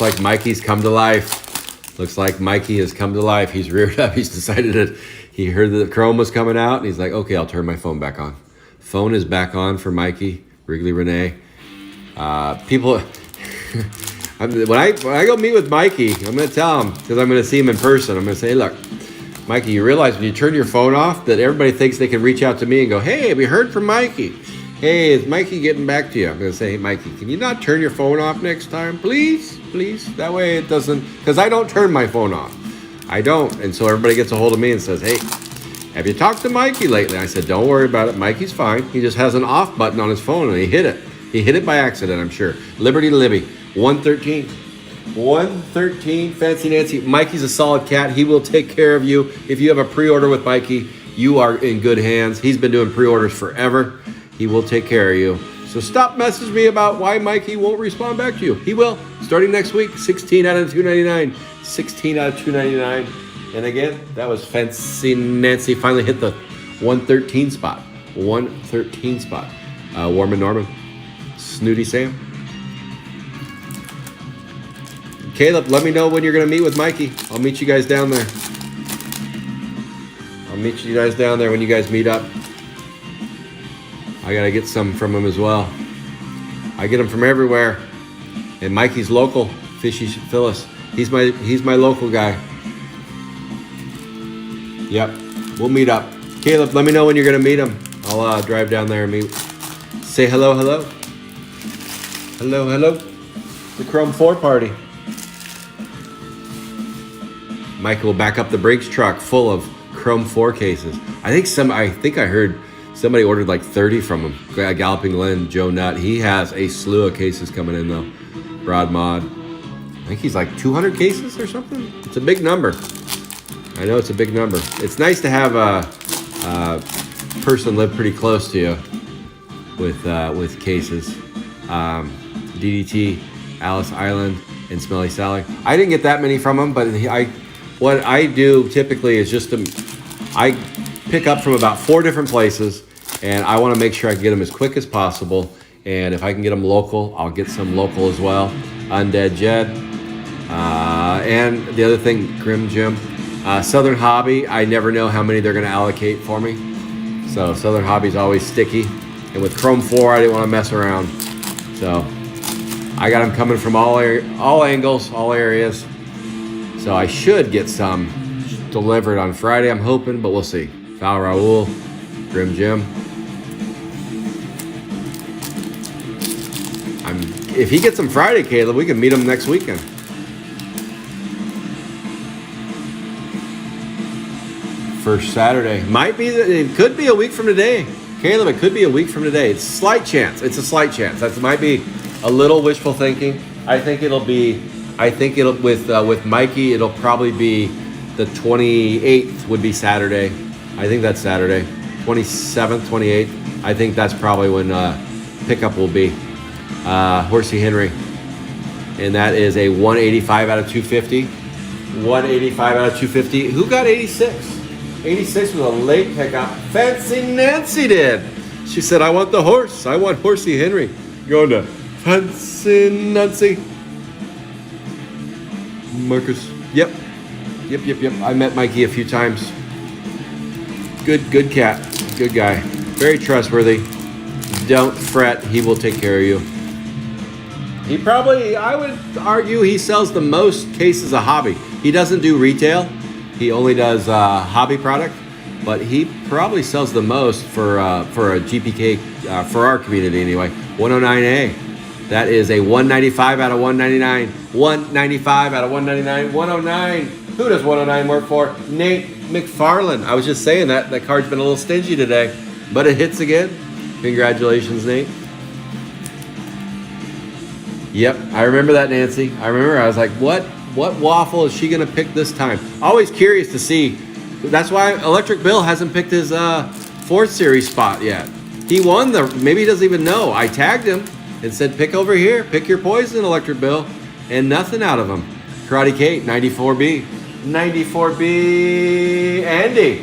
like Mikey's come to life. Looks like Mikey has come to life. He's reared up. He's decided that he heard that Chrome was coming out, and he's like, okay, I'll turn my phone back on. Phone is back on for Mikey, Wrigley Renee. People, when I go meet with Mikey, I'm going to tell him, because I'm going to see him in person. I'm going to say, hey, look, Mikey, you realize when you turn your phone off that everybody thinks they can reach out to me and go, hey, we heard from Mikey. Hey, is Mikey getting back to you? I'm going to say, hey, Mikey, can you not turn your phone off next time? Please, please. That way it doesn't, because I don't turn my phone off. I don't. And so everybody gets a hold of me and says, hey, have you talked to Mikey lately? I said, don't worry about it. Mikey's fine. He just has an off button on his phone and he hit it. He hit it by accident, I'm sure. Liberty Libby, 113. 113, Fancy Nancy. Mikey's a solid cat. He will take care of you. If you have a pre-order with Mikey, you are in good hands. He's been doing pre-orders forever. He will take care of you. So stop messaging me about why Mikey won't respond back to you. He will. Starting next week, 16 out of $2.99. 16 out of $2.99. And again, that was Fancy Nancy. Finally hit the 113 spot. 113 spot. Warman Norman. Snooty Sam. Caleb, let me know when you're going to meet with Mikey. I'll meet you guys down there. I'll meet you guys down there when you guys meet up. I gotta get some from him as well. I get them from everywhere. And Mikey's local, Fishy Phyllis. He's my local guy. Yep, we'll meet up. Caleb, let me know when you're gonna meet him. I'll drive down there and meet. Say hello, hello. Hello, hello. The Chrome 4 party. Mikey will back up the Brinks truck full of Chrome 4 cases. I think I heard somebody ordered like 30 from him. Galloping Glen, Joe Nutt. He has a slew of cases coming in though. Broad Mod. I think he's like 200 cases or something. It's a big number. I know it's a big number. It's nice to have a person live pretty close to you with cases. DDT, Alice Island, and Smelly Sally. I didn't get that many from him, but what I do typically is I pick up from about 4 different places, and I want to make sure I can get them as quick as possible. And if I can get them local, I'll get some local as well. Undead Jed. And the other thing, Grim Jim. Southern Hobby, I never know how many they're going to allocate for me. So Southern Hobby's always sticky. And with Chrome 4, I didn't want to mess around. So I got them coming from all angles, all areas. So I should get some delivered on Friday, I'm hoping, but we'll see. Val Raul, Grim Jim. If he gets them Friday, Caleb, we can meet him next weekend. First Saturday. It could be a week from today. Caleb, it could be a week from today. It's a slight chance. It's a slight chance. That might be a little wishful thinking. I think with Mikey, it'll probably be the 28th would be Saturday. I think that's Saturday. 27th, 28th. I think that's probably when pickup will be. Horsey Henry. And that is a 185 out of 250. 185 out of 250. Who got 86? 86 was a late pickup. Fancy Nancy did. She said, I want the horse. I want Horsey Henry. Going to Fancy Nancy. Marcus. Yep. I met Mikey a few times. Good cat. Good guy. Very trustworthy. Don't fret. He will take care of you. He probably, I would argue, he sells the most cases of hobby. He doesn't do retail. He only does hobby product, but he probably sells the most for a GPK, for our community anyway. 109A. That is a 195 out of 199. 195 out of 199. 109. Who does 109 work for? Nate McFarland. I was just saying that card's been a little stingy today, but it hits again. Congratulations, Nate. Yep, I remember that, Nancy. I was like, what waffle is she going to pick this time? Always curious to see. That's why Electric Bill hasn't picked his 4th series spot yet. He won maybe he doesn't even know. I tagged him and said, pick over here. Pick your poison, Electric Bill. And nothing out of him. Karate Kate, 94B. 94B, Andy.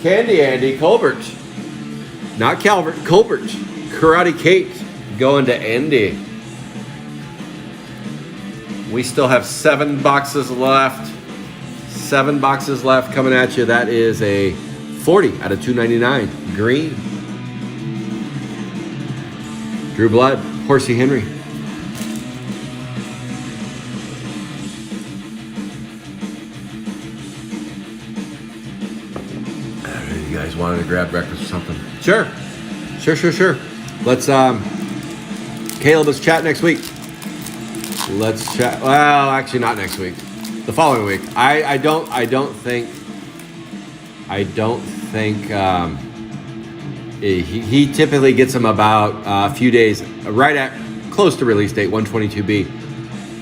Candy Andy Colbert. Not Calvert, Colbert. Karate Kate going to Andy. We still have 7 boxes left. 7 boxes left coming at you. That is a 40 out of 299. Green. Drew Blood. Horsey Henry. You guys wanted to grab breakfast or something? Sure. Let's Caleb, let's chat next week. Let's chat. Well, actually, not next week. The following week. I don't think. He typically gets them about a few days, right at close to release date. 122B,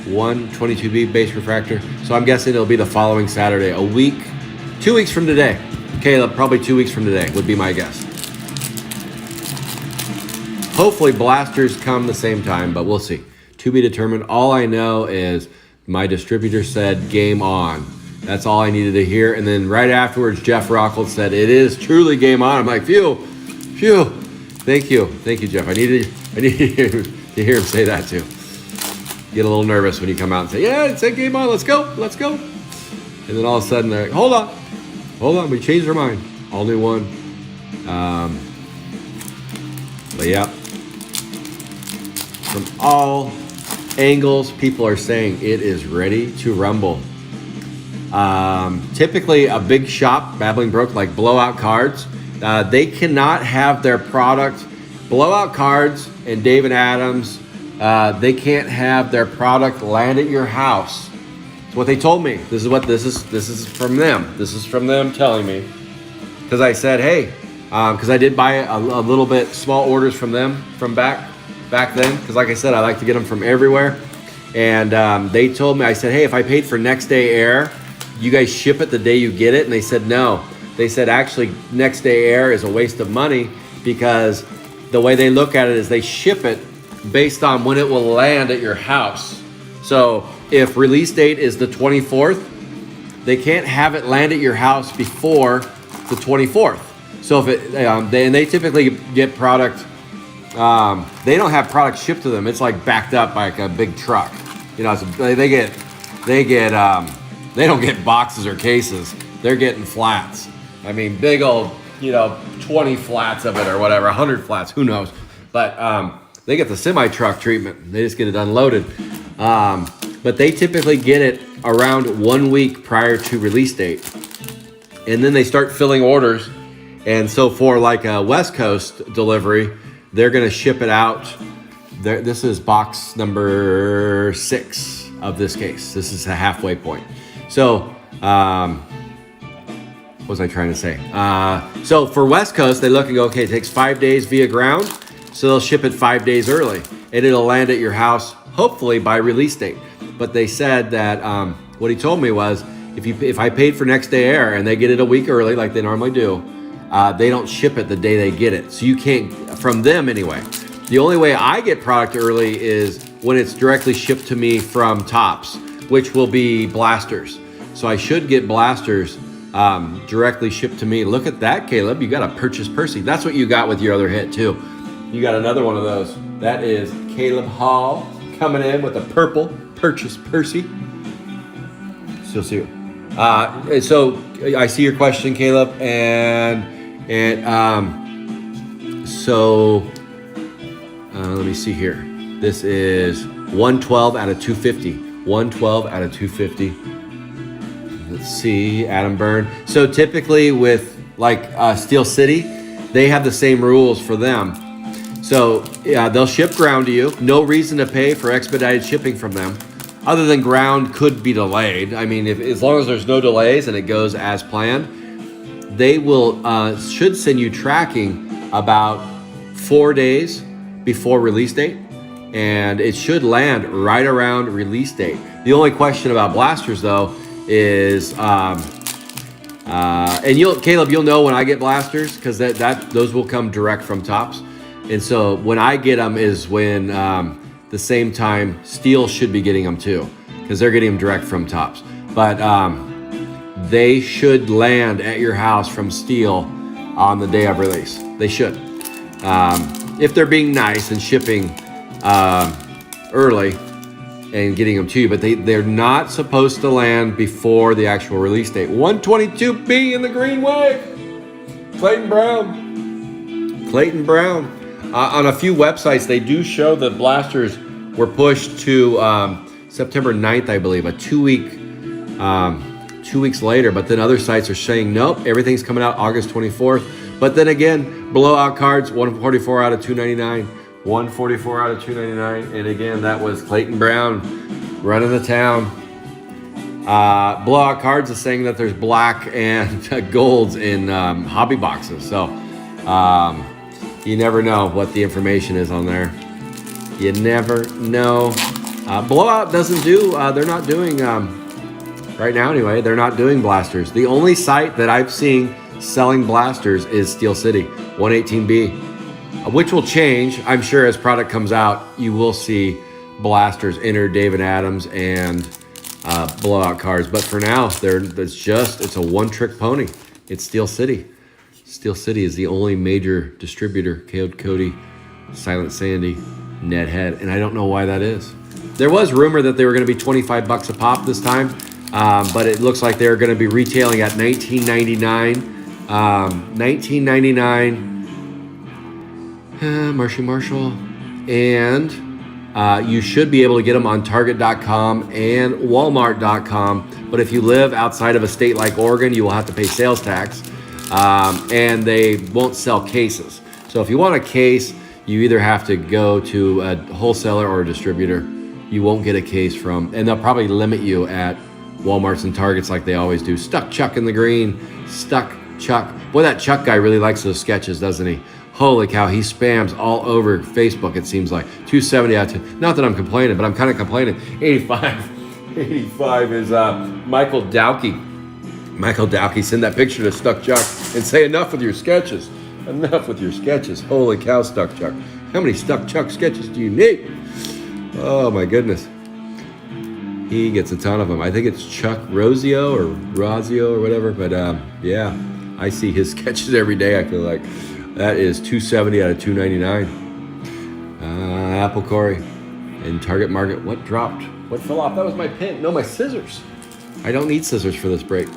122B base refractor. So I'm guessing it'll be the following Saturday, a week, 2 weeks from today. Caleb, probably 2 weeks from today would be my guess. Hopefully blasters come the same time, but we'll see. To be determined. All I know is my distributor said game on. That's all I needed to hear. And then right afterwards, Jeff Rockhold said, it is truly game on. I'm like, phew. Thank you, Jeff. I needed to hear him say that too. Get a little nervous when you come out and say, yeah, it said game on. Let's go. And then all of a sudden they're like, hold on. Hold on, we changed our mind. All new one. But yeah, from all angles, people are saying it is ready to rumble. Typically, a big shop, Babbling Brook, like Blowout Cards, they cannot have their product. Blowout Cards and Dave & Adams, they can't have their product land at your house. It's what they told me. This is from them. This is from them telling me. Because I said, hey, because I did buy a little bit small orders from them from back then. Because like I said, I like to get them from everywhere. And they told me, I said, hey, if I paid for next day air, you guys ship it the day you get it? And they said, no. They said, actually, next day air is a waste of money because the way they look at it is they ship it based on when it will land at your house. So if release date is the 24th, they can't have it land at your house before the 24th. So if it, they typically get product, they don't have product shipped to them. It's like backed up by like a big truck. You know, they don't get boxes or cases. They're getting flats. I mean, big old, 20 flats of it or whatever, 100 flats, who knows. But they get the semi-truck treatment. They just get it unloaded. But they typically get it around 1 week prior to release date. And then they start filling orders. And so for like a West Coast delivery, they're going to ship it out. This is box number 6 of this case. This is a halfway point. So, what was I trying to say? So for West Coast, they look and go, okay, it takes 5 days via ground. So they'll ship it 5 days early. And it'll land at your house, hopefully by release date. But they said that what he told me was, if I paid for next day air and they get it a week early, like they normally do, they don't ship it the day they get it. So you can't, from them anyway. The only way I get product early is when it's directly shipped to me from Tops, which will be blasters. So I should get blasters directly shipped to me. Look at that, Caleb. You got a Purchase Percy. That's what you got with your other hit too. You got another one of those. That is Caleb Hall coming in with a purple Purchase Percy. Still see it. So I see your question, Caleb, so let me see here. This is 112 out of 250. 112 out of 250. Let's see, Adam Byrne. So typically with like Steel City, they have the same rules for them. So yeah, they'll ship ground to you. No reason to pay for expedited shipping from them. Other than ground could be delayed. I mean, as long as there's no delays and it goes as planned, they will should send you tracking about 4 days before release date, and it should land right around release date. The only question about blasters though is, and Caleb, you'll know when I get blasters because those will come direct from Tops, and so when I get them is when. The same time Steel should be getting them too, because they're getting them direct from Tops. But they should land at your house from Steel on the day of release. They should, if they're being nice and shipping early and getting them to you. But they're not supposed to land before the actual release date. 122B in the green wave. Clayton Brown. On a few websites, they do show that blasters were pushed to September 9th, I believe, 2 weeks later. But then other sites are saying, nope, everything's coming out August 24th. But then again, Blowout Cards, 144 out of 299. 144 out of 299. And again, that was Clayton Brown running the town. Blowout Cards is saying that there's black and golds in hobby boxes. So, you never know what the information is on there. You never know. Blowout doesn't do, they're not doing, right now anyway, they're not doing blasters. The only site that I've seen selling blasters is Steel City, 118B, which will change. I'm sure as product comes out, you will see blasters enter Dave & Adams and Blowout Cards. But for now, it's a one-trick pony. It's Steel City. Steel City is the only major distributor. Cody, Silent Sandy, Ned Head, and I don't know why that is. There was rumor that they were going to be $25 a pop this time. but it looks like they're going to be retailing at $19.99. $19.99. Marshall. And you should be able to get them on Target.com and Walmart.com. But if you live outside of a state like Oregon, you will have to pay sales tax. And they won't sell cases. So if you want a case, you either have to go to a wholesaler or a distributor. You won't get a case from, and they'll probably limit you at Walmarts and Targets like they always do. Stuck Chuck in the green. Stuck Chuck. Boy, that Chuck guy really likes those sketches, doesn't he? Holy cow, he spams all over Facebook, it seems like. 270 out of 10. Not that I'm complaining, but I'm kind of complaining. 85 is Michael Dowkey. Michael Dowkey, send that picture to Stuck Chuck and say enough with your sketches. Enough with your sketches. Holy cow, Stuck Chuck. How many Stuck Chuck sketches do you need? Oh my goodness. He gets a ton of them. I think it's Chuck Rosio or whatever. But yeah, I see his sketches every day, I feel like. That is 270 out of 299. Apple Corey and Target Market. What dropped? What fell off? That was my pen. No, my scissors. I don't need scissors for this break.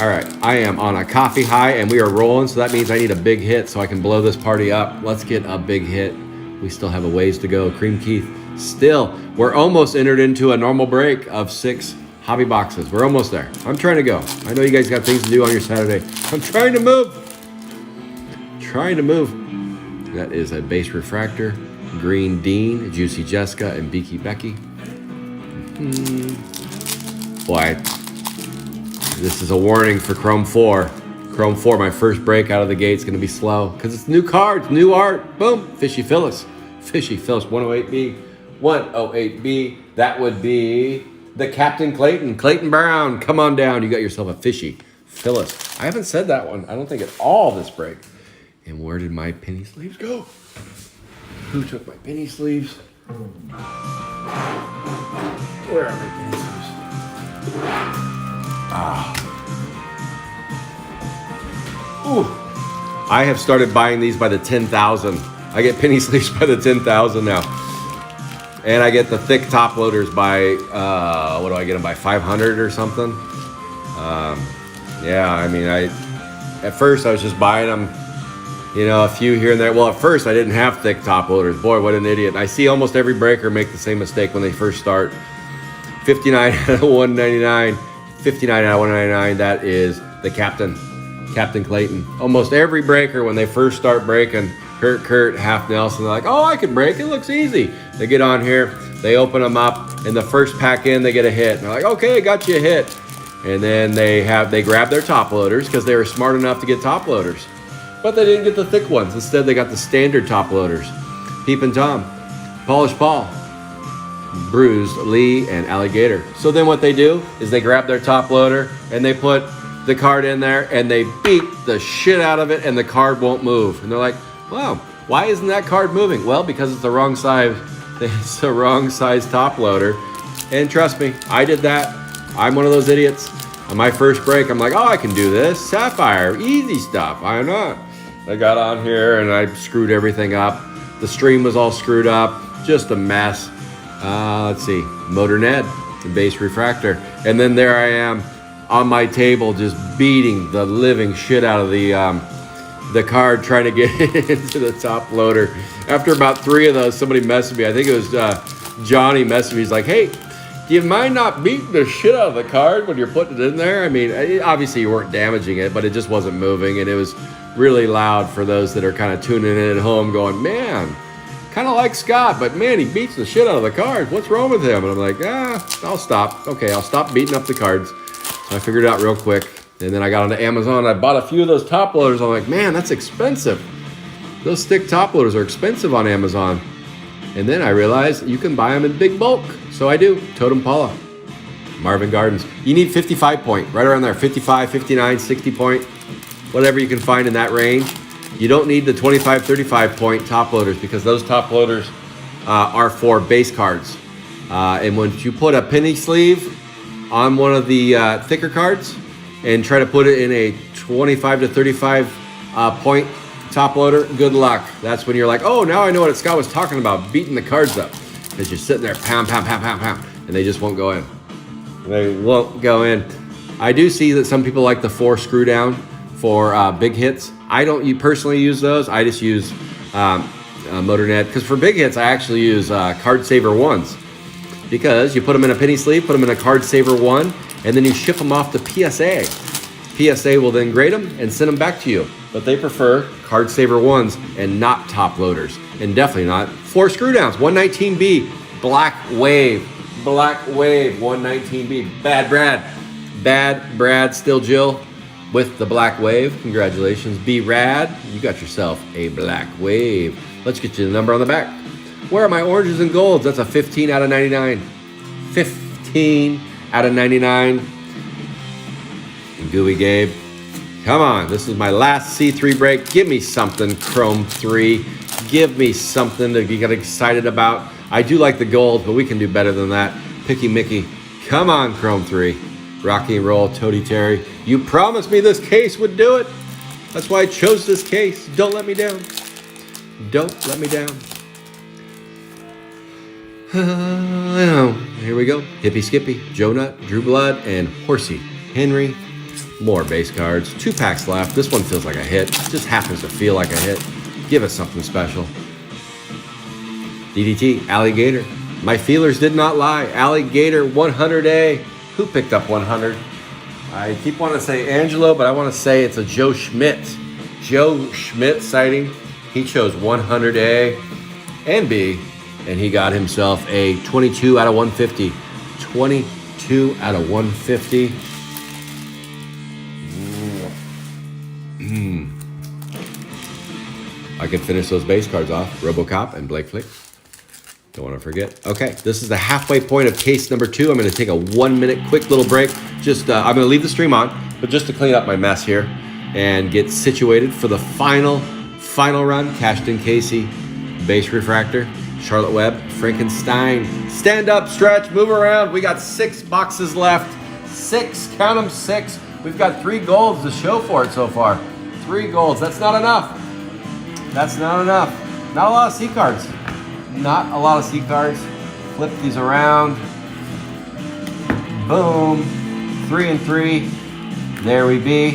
All right, I am on a coffee high and we are rolling, so that means I need a big hit so I can blow this party up. Let's get a big hit. We still have a ways to go. Cream Keith, still, we're almost entered into a normal break of 6 hobby boxes. We're almost there. I'm trying to go. I know you guys got things to do on your Saturday. I'm trying to move. That is a base refractor, Green Dean, Juicy Jessica, and Beaky Becky. Boy, this is a warning for Chrome 4. Chrome 4, my first break out of the gate is going to be slow because it's new cards, new art. Boom, Fishy Phyllis. Fishy Phyllis, 108B. 108B, that would be the Captain Clayton. Clayton Brown, come on down. You got yourself a Fishy Phyllis. I haven't said that one, I don't think, at all this break. And where did my penny sleeves go? Who took my penny sleeves? Where are my penny sleeves? Ooh. I have started buying these by the 10,000. I get penny sleeves by the 10,000 now. And I get the thick top loaders by, what do I get them by, 500 or something? Yeah, I mean, at first I was just buying them, you know, a few here and there. Well, at first I didn't have thick top loaders. Boy, what an idiot. I see almost every breaker make the same mistake when they first start. 59 out of 199, 59 out of 199, that is the Captain Clayton. Almost every breaker when they first start breaking, Kurt, Half Nelson, they're like, oh, I can break, it looks easy. They get on here, they open them up, and the first pack in, they get a hit. And they're like, okay, got you a hit. And then they grab their top loaders because they were smart enough to get top loaders. But they didn't get the thick ones. Instead, they got the standard top loaders. Peep and Tom, Polish Paul, Bruised, Lee, and Alligator. So then what they do is they grab their top loader and they put the card in there and they beat the shit out of it and the card won't move. And they're like, wow, why isn't that card moving? Well, because it's the wrong size. It's the wrong size top loader. And trust me, I did that. I'm one of those idiots. On my first break, I'm like, oh, I can do this. Sapphire, easy stuff. Why not? I got on here and I screwed everything up. The stream was all screwed up. Just a mess. Let's see. Motor Ned, the base refractor. And then there I am on my table just beating the living shit out of the card trying to get into the top loader. After about 3 of those, somebody messaged me. I think it was Johnny messaged me. He's like, hey, do you mind not beating the shit out of the card when you're putting it in there? I mean, obviously you weren't damaging it, but it just wasn't moving. And it was really loud for those that are kind of tuning in at home going, man, kind of like Scott, but man, he beats the shit out of the cards. What's wrong with him? And I'm like, I'll stop. Okay, I'll stop beating up the cards. So I figured it out real quick. And then I got onto Amazon. I bought a few of those top loaders. I'm like, man, that's expensive. Those thick top loaders are expensive on Amazon. And then I realized you can buy them in big bulk. So I do. Totem Paula, Marvin Gardens. You need 55 point, right around there. 55, 59, 60 point, whatever you can find in that range. You don't need the 25, 35 point top loaders because those top loaders are for base cards. And when you put a penny sleeve on one of the thicker cards and try to put it in a 25 to 35 point top loader, good luck. That's when you're like, oh, now I know what Scott was talking about, beating the cards up. Because you're sitting there, pound, pound, pound, pound, pound, and they just won't go in. They won't go in. I do see that some people like the 4 screw down for big hits. I don't personally use those. I just use MotorNet, because for big hits I actually use Card Saver 1s, because you put them in a penny sleeve, put them in a Card Saver 1, and then you ship them off to PSA. PSA will then grade them and send them back to you, but they prefer Card Saver 1s and not top loaders, and definitely not 4 screw downs. 119B Black Wave 119B. Bad Brad Still Jill with the Black Wave. Congratulations, B Rad. You got yourself a Black Wave. Let's get you the number on the back. Where are my oranges and golds? That's a 15 out of 99. 15 out of 99. And Gooey Gabe. Come on, this is my last C3 break. Give me something, Chrome 3. Give me something to get excited about. I do like the gold, but we can do better than that. Picky Mickey. Come on, Chrome 3. Rocky and Roll, Toady Terry. You promised me this case would do it. That's why I chose this case. Don't let me down. Don't let me down. Here we go. Hippie Skippy, Joe Nut, Drew Blood, and Horsey Henry. More base cards. 2 packs left. This one feels like a hit. Just happens to feel like a hit. Give us something special. DDT, Alligator. My feelers did not lie. Alligator 100A. Who picked up 100? I keep wanting to say Angelo, but I want to say it's a Joe Schmidt. Joe Schmidt sighting. He chose 100A and B, and he got himself a 22 out of 150. 22 out of 150. I can finish those base cards off. RoboCop and Blake Flick. Don't want to forget. Okay, this is the halfway point of case number 2. I'm going to take a 1-minute quick little break. Just I'm going to leave the stream on, but just to clean up my mess here and get situated for the final run. Cashton Casey, base refractor, Charlotte Webb, Frankenstein. Stand up, stretch, move around. We got 6 boxes left. 6, count them, 6. We've got 3 golds to show for it so far. 3 golds. That's not enough. That's not enough. Not a lot of C cards. Not a lot of C cards. Flip these around. Boom. 3 and 3. There we be.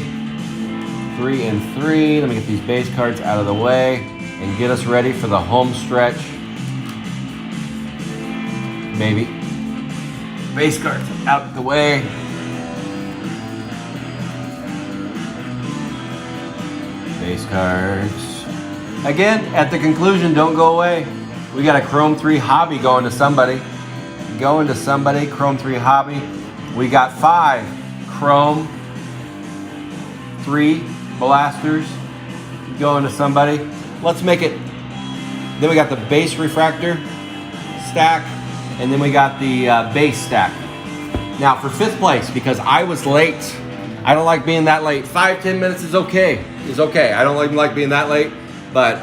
3 and 3. Let me get these base cards out of the way and get us ready for the home stretch. Maybe. Base cards out the way. Base cards. Again, at the conclusion, don't go away. We got a Chrome 3 hobby going to somebody. Chrome 3 hobby. We got 5 Chrome 3 blasters going to somebody. Let's make it. Then we got the base refractor stack, and then we got the base stack. Now for 5th place, because I was late. I don't like being that late. 5-10 minutes is okay. It's okay. I don't like being that late, but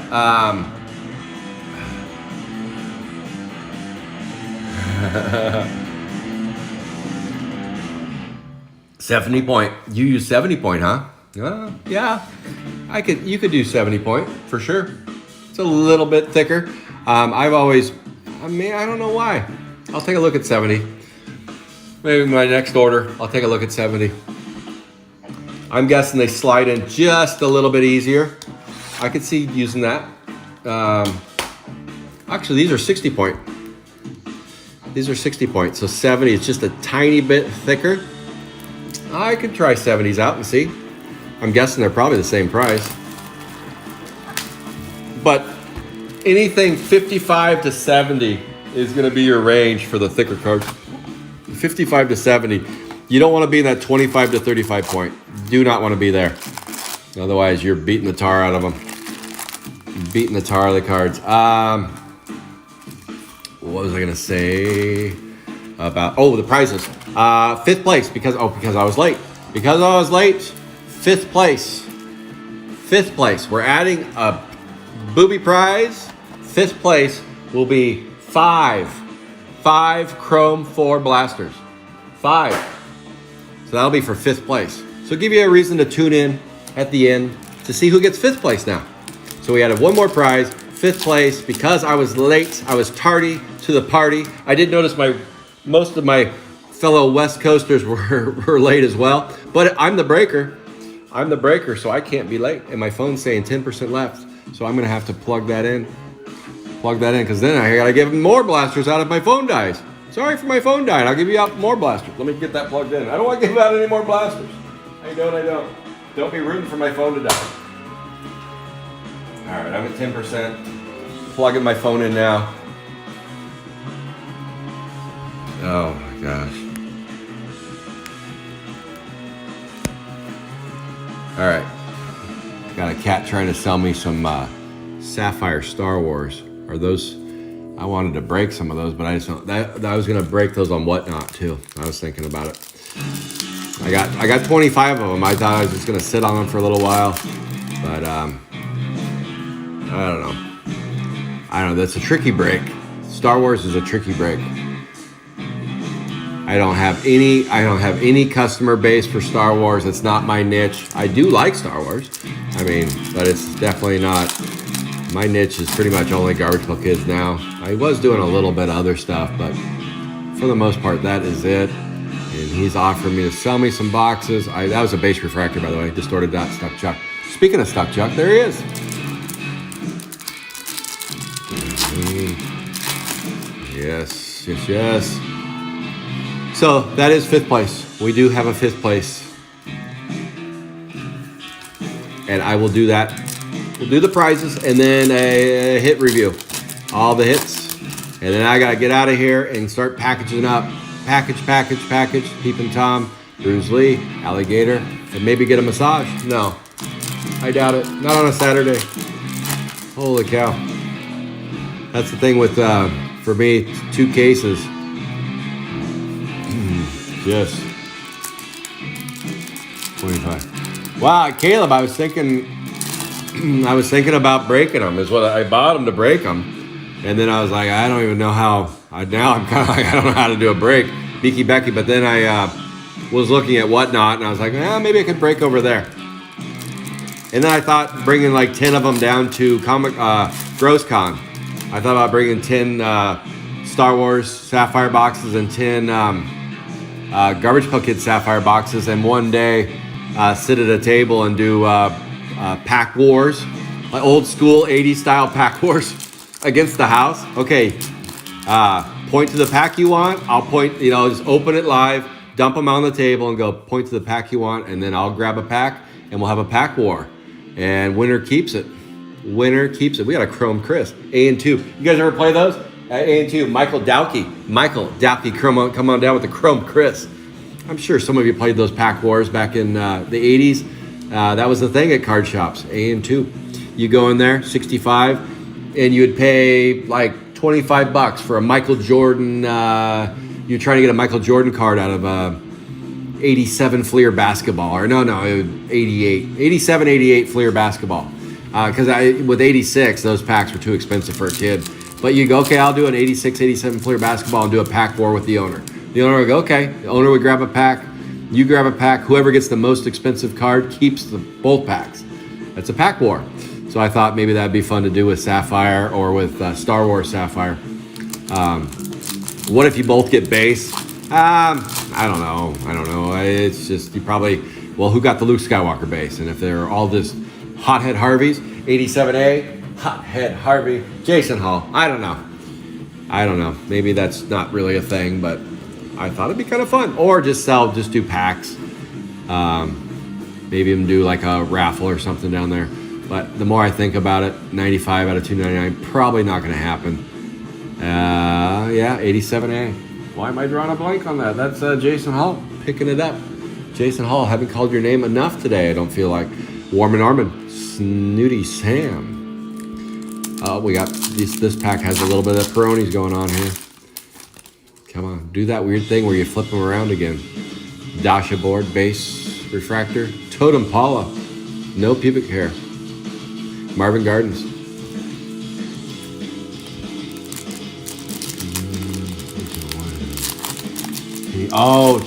70 point. You use 70 point, huh? Yeah. You could do 70 point for sure. It's a little bit thicker. I don't know why. I'll take a look at 70. Maybe my next order, I'll take a look at 70. I'm guessing they slide in just a little bit easier. I could see using that. Actually, these are 60 point. These are 60 points, so 70 is just a tiny bit thicker. I could try 70s out and see. I'm guessing they're probably the same price. But anything 55 to 70 is going to be your range for the thicker cards. 55 to 70. You don't want to be in that 25 to 35 point. Do not want to be there. Otherwise, you're beating the tar out of them. Beating the tar out of the cards. What was I gonna say about? Oh, the prizes. 5th place because I was late. 5th place. 5th place. We're adding a booby prize. 5th place will be 5 Chrome 4 blasters. 5. So that'll be for 5th place. So give you a reason to tune in at the end to see who gets 5th place now. So we added one more prize, 5th place, because I was late. I was tardy to the party. I did notice most of my fellow West Coasters were late as well. But I'm the breaker. So I can't be late. And my phone's saying 10% left. So I'm going to have to plug that in. Because then I got to give more blasters out if my phone dies. Sorry for my phone dying. I'll give you out more blasters. Let me get that plugged in. I don't want to give out any more blasters. I don't. Don't be rooting for my phone to die. All right, I'm at 10%. Plugging my phone in now. Oh my gosh. All right. Got a cat trying to sell me some Sapphire Star Wars. Are those? I wanted to break some of those, but I just don't. I was gonna break those on Whatnot too. I was thinking about it. I got 25 of them. I thought I was just gonna sit on them for a little while, but I don't know. That's a tricky break. Star Wars is a tricky break. I don't have any customer base for Star Wars. It's not my niche. I do like Star Wars. But it's definitely not. My niche is pretty much only Garbage Pail Kids now. I was doing a little bit of other stuff, but for the most part, that is it. And he's offering me to sell me some boxes. That was a base refractor, by the way. Distorted dot Stuck Chuck. Speaking of Stuck Chuck, there he is. Yes. So that is 5th place. We do have a 5th place. And I will do that. We'll do the prizes and then a hit review. All the hits. And then I got to get out of here and start packaging up. Package. Peepin' Tom, Bruce Lee, Alligator, and maybe get a massage. No, I doubt it. Not on a Saturday. Holy cow. That's the thing with, for me, 2 cases. Yes. 25. Wow, Caleb, I was thinking about breaking them. Is what I bought them to break them, and then I was like, I don't even know how. Now I'm kind of like, I don't know how to do a break, Beaky Becky. But then I was looking at Whatnot, and I was like, maybe I could break over there. And then I thought bringing like 10 of them down to GrossCon. I thought about bringing 10 Star Wars Sapphire boxes and 10 Garbage Pail Kids Sapphire boxes, and one day sit at a table and do pack wars, like old school 80s style pack wars against the house. Okay, point to the pack you want. I'll point, just open it live, dump them on the table and go point to the pack you want, and then I'll grab a pack and we'll have a pack war. And winner keeps it. We got a Chrome Chris, A&2. You guys ever play those? A&2, Michael Dowkey, come on down with the Chrome Chris. I'm sure some of you played those pack wars back in the 80s. That was the thing at card shops, A&2. You go in there, 65, and you would pay like $25 for a Michael Jordan. You're trying to get a Michael Jordan card out of 87 Fleer basketball, or no, 87, 88 Fleer basketball. Because with 86, those packs were too expensive for a kid. But you go, okay, I'll do an 86, 87 Fleer basketball and do a pack war with the owner. The owner would go, okay. The owner would grab a pack. You grab a pack. Whoever gets the most expensive card keeps both packs. That's a pack war. So I thought maybe that'd be fun to do with Sapphire or with Star Wars Sapphire. What if you both get base? I don't know. It's just, you probably, who got the Luke Skywalker base? And if they're all just Hothead Harveys, 87A, Hothead Harvey, Jason Hall. I don't know. Maybe that's not really a thing, but I thought it'd be kind of fun. Or just do packs. Maybe even do like a raffle or something down there. But the more I think about it, 95 out of 299, probably not going to happen. 87A. Why am I drawing a blank on that? That's Jason Hall picking it up. Jason Hall, haven't called your name enough today, I don't feel like. Warm and Armin, Snooty Sam. We got this pack has a little bit of Peronis going on here. Come on, do that weird thing where you flip them around again. Dasha board, base, refractor, Totem Paula, no pubic hair. Marvin Gardens.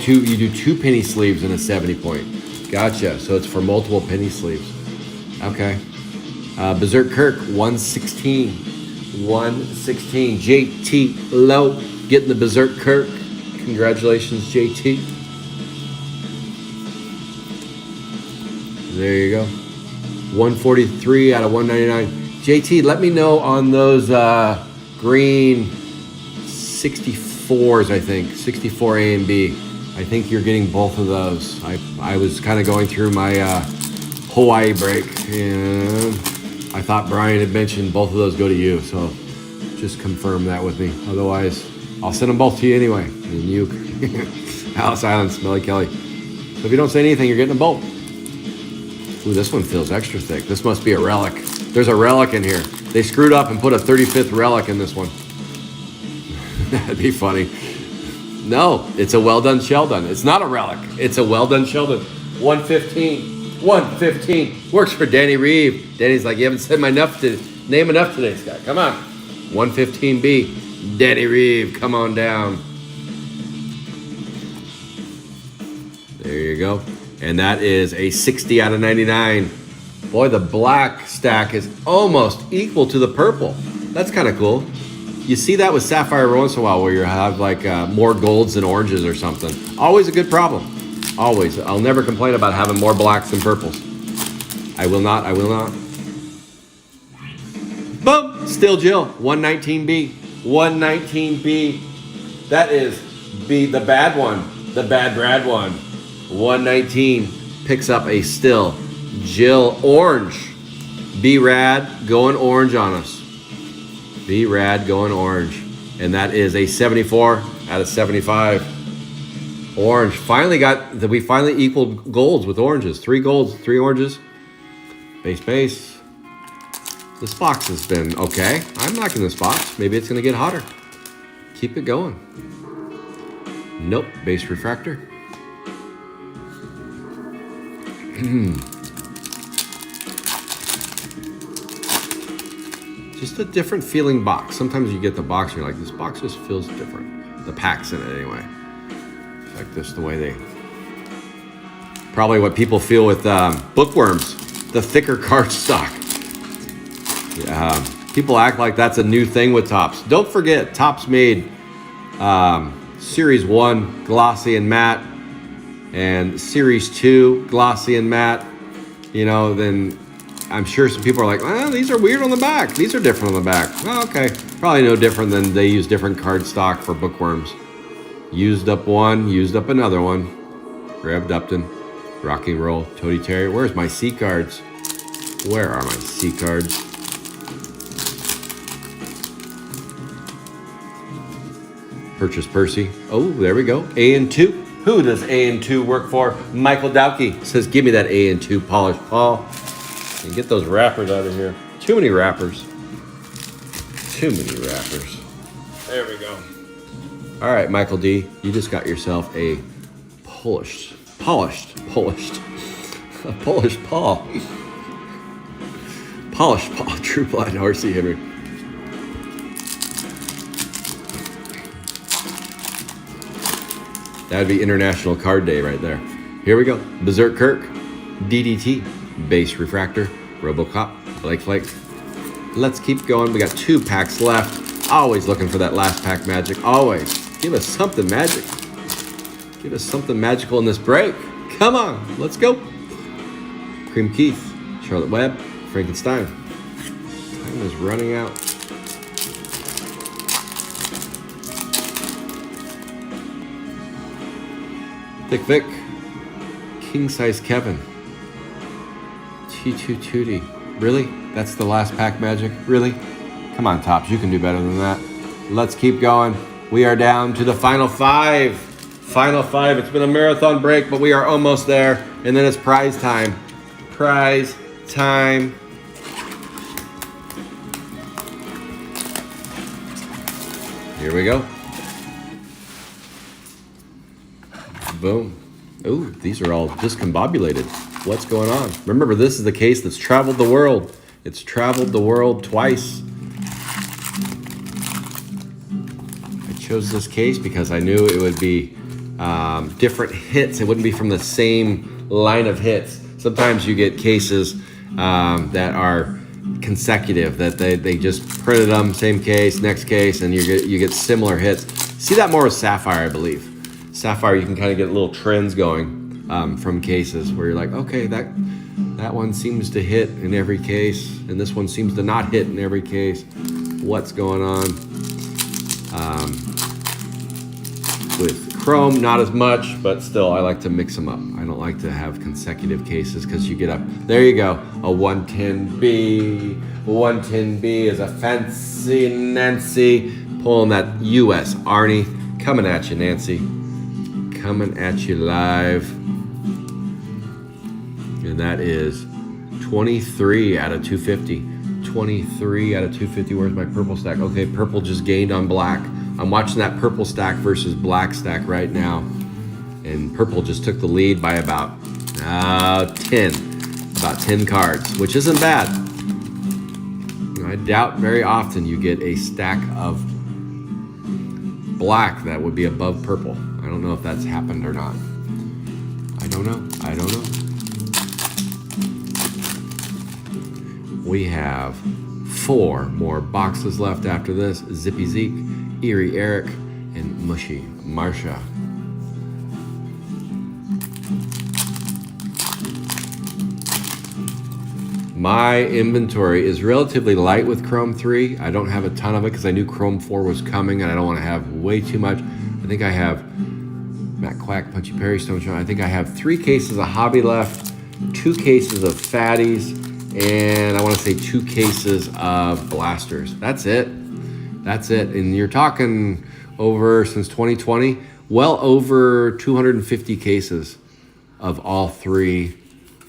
You do 2 penny sleeves in a 70 point. Gotcha. So it's for multiple penny sleeves. Okay. Berserk Kirk, 116. JT Low getting the Berserk Kirk. Congratulations, JT. There you go. 143 out of 199. JT, let me know on those green 64s, I think. 64 A and B. I think you're getting both of those. I was kind of going through my Hawaii break, and I thought Brian had mentioned both of those go to you, so just confirm that with me. Otherwise, I'll send them both to you anyway. And you, Alice Island, Smelly Kelly. So if you don't say anything, you're getting them both. Ooh, this one feels extra thick. This must be a relic. There's a relic in here. They screwed up and put a 35th relic in this one. That'd be funny. No, it's a well done Sheldon. It's not a relic. It's a well done Sheldon. 115. 115. Works for Danny Reeve. Danny's like, you haven't said my name enough today, Scott. Come on. 115B. Danny Reeve, come on down. There you go. And that is a 60 out of 99. Boy, the black stack is almost equal to the purple. That's kind of cool. You see that with Sapphire once in a while where you have like more golds than oranges or something. Always a good problem. Always. I'll never complain about having more blacks than purples. I will not. I will not. Boom! Still Jill. 119B. 119B. That is B, the bad one. The bad Brad one. 119 picks up a still Jill orange. B-Rad going orange on us. B-Rad going orange. And that is a 74 out of 75. Orange. We finally equaled golds with oranges. 3 golds, 3 oranges. Base. This box has been okay. I'm liking this box. Maybe it's going to get hotter. Keep it going. Nope. Base refractor. Just a different feeling box. Sometimes you get the box and you're like, this box just feels different. The pack's in it anyway. It's like this, the way they... Probably what people feel with bookworms. The thicker cardstock. People act like that's a new thing with Topps. Don't forget, Topps made Series 1 glossy and matte, and Series 2 glossy and matte. You know, then I'm sure some people are like, well, these are weird on the back. These are different on the back. Well, okay. Probably no different than they use different cardstock for bookworms. Used up one, used up another one. Rev Upton, Rocking Roll, Toady Terrier. Where's my C cards? Where are my C cards? Purchase Percy. Oh, there we go. AN2. Who does AN2 work for? Michael Dowkey says, give me that AN2 polish, Paul. And get those wrappers out of here. Too many wrappers. Too many wrappers. There we go. All right, Michael D. You just got yourself a polished Paul. Polished Paul, True Blind R.C. Henry. That would be International Card Day right there. Here we go. Berserk Kirk, DDT, Base Refractor, RoboCop, Blake Flake. Let's keep going. We got 2 packs left. Always looking for that last pack magic. Always. Give us something magic. Give us something magical in this break. Come on. Let's go. Cream Keith, Charlotte Webb, Frankenstein. Time is running out. Thick Vic, King Size Kevin, T2 Tootie. Really? That's the last pack magic? Really? Come on, Topps, you can do better than that. Let's keep going. We are down to the final 5. Final 5. It's been a marathon break, but we are almost there. And then it's prize time. Prize time. Here we go. Boom. Ooh, these are all discombobulated. What's going on? Remember, this is the case that's traveled the world. It's traveled the world twice. I chose this case because I knew it would be different hits. It wouldn't be from the same line of hits. Sometimes you get cases that are consecutive, that they just printed them, same case, next case, and you get similar hits. See that more with Sapphire, I believe. Sapphire, you can kind of get little trends going from cases where you're like, okay, that one seems to hit in every case, and this one seems to not hit in every case. What's going on? With chrome, not as much, but still, I like to mix them up. I don't like to have consecutive cases because you get up. There you go, a 110B. 110B is a fancy Nancy pulling that US Arnie. Coming at you, Nancy. Coming at you live. And that is 23 out of 250. 23 out of 250. Where's my purple stack? Okay, purple just gained on black. I'm watching that purple stack versus black stack right now. And purple just took the lead by about 10 cards, which isn't bad. I doubt very often you get a stack of black that would be above purple. I don't know if that's happened or not. I don't know. We have 4 more boxes left after this. Zippy Zeke, Eerie Eric, and Mushy Marsha. My inventory is relatively light with Chrome 3. I don't have a ton of it because I knew Chrome 4 was coming and I don't want to have way too much. I think I have Matt Quack, Punchy Perry, Stone Sean. I think I have 3 cases of Hobby left, 2 cases of Fatties, and I want to say 2 cases of Blasters. That's it. And you're talking over, since 2020, well over 250 cases of all 3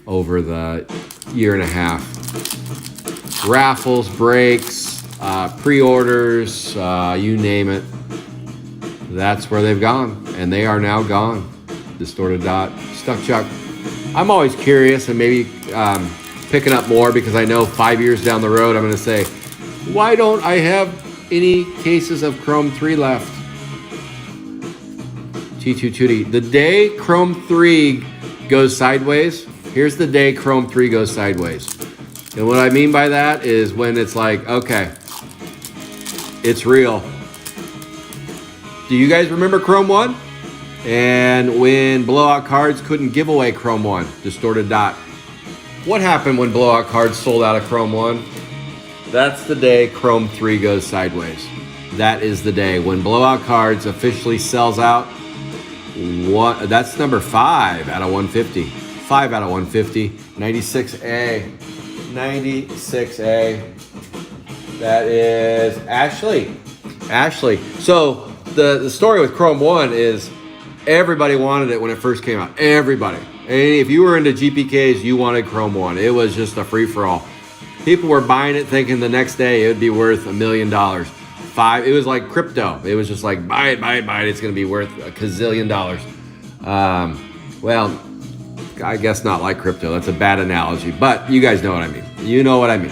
over the year and a half. Raffles, breaks, pre-orders, you name it. That's where they've gone, and they are now gone. Distorted Dot, Stuck Chuck. I'm always curious, and maybe picking up more because I know 5 years down the road I'm going to say, why don't I have any cases of Chrome 3 left? T2 Tootie. The day Chrome 3 goes sideways, here's the day Chrome 3 goes sideways. And what I mean by that is when it's like, okay, it's real. Do you guys remember Chrome 1? And when Blowout Cards couldn't give away Chrome 1, Distorted Dot. What happened when Blowout Cards sold out of Chrome 1? That's the day Chrome 3 goes sideways. That is the day when Blowout Cards officially sells out. That's number 5 out of 150. 5 out of 150. 96A. 96A. That is Ashley. So the story with Chrome 1 is everybody wanted it when it first came out. Everybody. And if you were into GPKs, you wanted Chrome 1. It was just a free-for-all. People were buying it thinking the next day it would be worth $1 million. It was like crypto. It was just like, buy it. It's going to be worth $1 gazillion. Well, I guess not like crypto. That's a bad analogy. But you guys know what I mean. You know what I mean.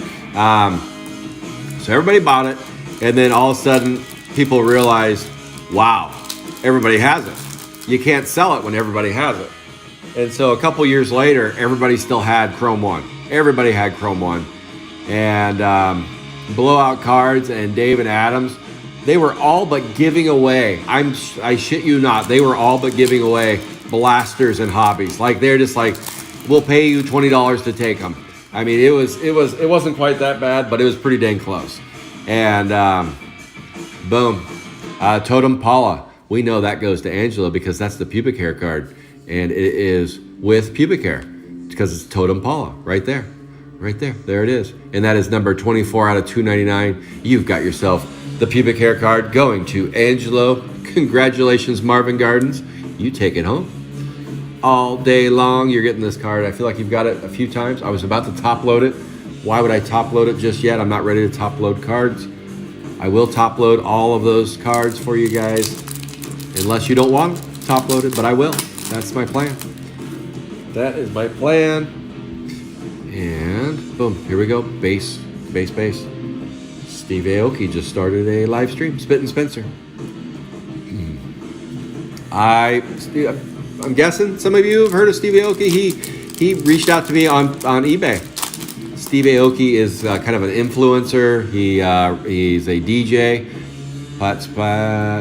So everybody bought it. And then all of a sudden, people realized, wow, everybody has it. You can't sell it when everybody has it. And so a couple years later, everybody still had Chrome 1. Everybody had Chrome 1. And Blowout Cards and Dave and Adams, they were all but giving away. I shit you not. They were all but giving away Blasters and Hobbies. Like they're just like, we'll pay you $20 to take them. I mean, it wasn't quite that bad, but it was pretty dang close. And boom, Totem Paula. We know that goes to Angela because that's the pubic hair card. And it is with pubic hair because it's Totem Paula right there. Right there. There it is. And that is number 24 out of 299. You've got yourself the pubic hair card going to Angelo. Congratulations, Marvin Gardens. You take it home. All day long, you're getting this card. I feel like you've got it a few times. I was about to top load it. Why would I top load it just yet? I'm not ready to top load cards. I will top load all of those cards for you guys. Unless you don't want to top load it, but I will. That's my plan. That is my plan. And boom, here we go. Base. Steve Aoki just started a live stream. Spit and Spencer. I'm guessing some of you have heard of Steve Aoki. He reached out to me on eBay. Steve Aoki is kind of an influencer. He's a DJ.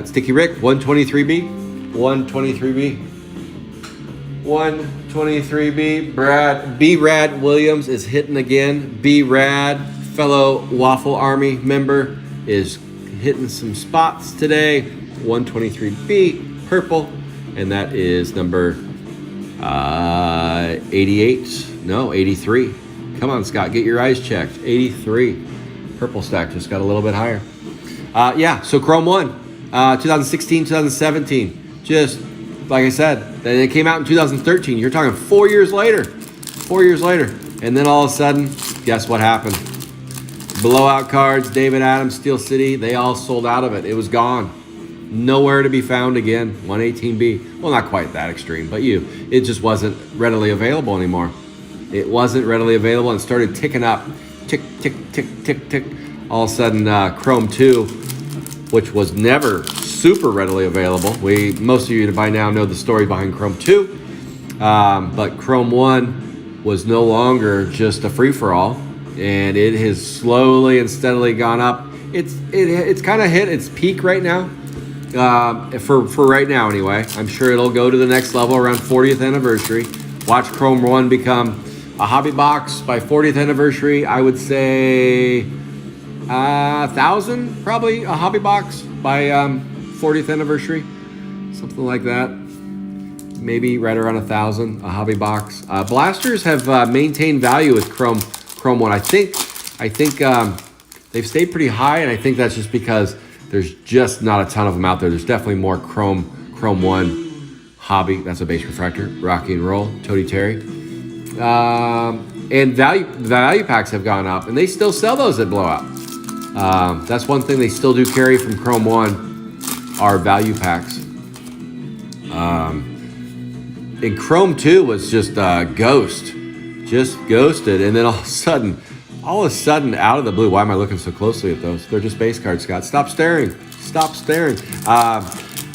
Sticky Rick 123B. 123B. 123B. B-Rad Williams is hitting again. B-Rad, fellow Waffle Army member, is hitting some spots today. 123B, purple, and that is number 88. No, 83. Come on, Scott, get your eyes checked. 83. Purple stack just got a little bit higher. Yeah, so Chrome 1, 2016, 2017. Just like I said, then it came out in 2013. You're talking 4 years later. 4 years later. And then all of a sudden, guess what happened? Blowout cards, David Adams, Steel City, they all sold out of it. It was gone. Nowhere to be found again. 118B. Well, not quite that extreme, but it just wasn't readily available anymore. It wasn't readily available and started ticking up. Tick, tick, tick, tick, tick. All of a sudden, Chrome 2, which was never super readily available. Most of you by now know the story behind Chrome 2. But Chrome 1 was no longer just a free-for-all. And it has slowly and steadily gone up. It's kind of hit its peak right now. For right now anyway. I'm sure it'll go to the next level around 40th anniversary. Watch Chrome 1 become a hobby box by 40th anniversary. I would say 1,000 probably a hobby box by 40th anniversary. Something like that. Maybe right around 1,000 a hobby box. Blasters have maintained value with Chrome 1. I think they've stayed pretty high, and I think that's just because there's just not a ton of them out there. There's definitely more Chrome 1 hobby. That's a base refractor. Rocky and Roll, Toady Terry. And value packs have gone up, and they still sell those at Blowout. That's one thing they still do carry from Chrome 1 are value packs. And Chrome 2 was just ghost. Just ghosted, and then all of a sudden, out of the blue, why am I looking so closely at those? They're just base cards, Scott. Stop staring. Stop staring.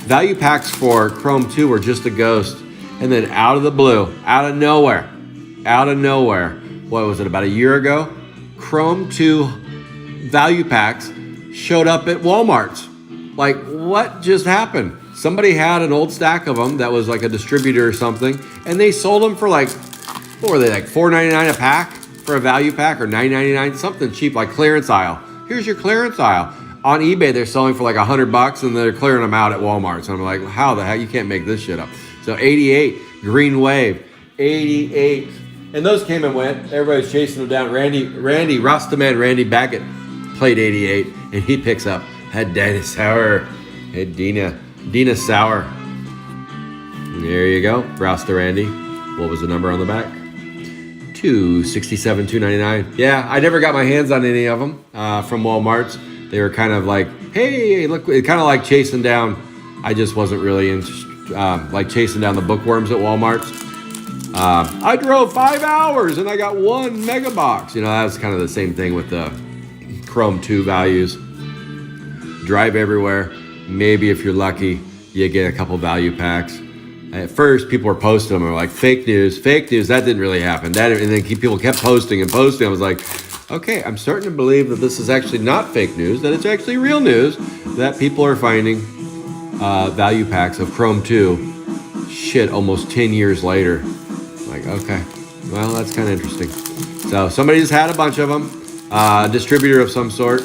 Value packs for Chrome 2 were just a ghost, and then out of the blue, out of nowhere, what was it, about a year ago? Chrome 2 value packs showed up at Walmart's. Like, what just happened? Somebody had an old stack of them that was like a distributor or something, and they sold them for like, what were they, like $4.99 a pack for a value pack, or $9.99, something cheap, like clearance aisle. Here's your clearance aisle. On eBay, they're selling for like $100, and they're clearing them out at Walmart. So I'm like, how the heck? You can't make this shit up. So 88, Green Wave, 88. And those came and went. Everybody's chasing them down. Randy Rastaman, Randy Baggett played 88, and he picks up had Dina Sauer. Had Dina Sauer. There you go. Rasta Randy. What was the number on the back? 267, 299. Yeah, I never got my hands on any of them from Walmart's. They were kind of like, hey, look, kind of like chasing down. I just wasn't really like chasing down the bookworms at Walmart's. I drove 5 hours and I got 1 mega box. You know, that's kind of the same thing with the Chrome 2 values. Drive everywhere. Maybe if you're lucky, you get a couple value packs. At first, people were posting them and were like, fake news. That didn't really happen. And then people kept posting and posting. I was like, okay, I'm starting to believe that this is actually not fake news, that it's actually real news, that people are finding value packs of Chrome 2, shit, almost 10 years later. Like, okay, well, that's kind of interesting. So somebody just had a bunch of them, a distributor of some sort,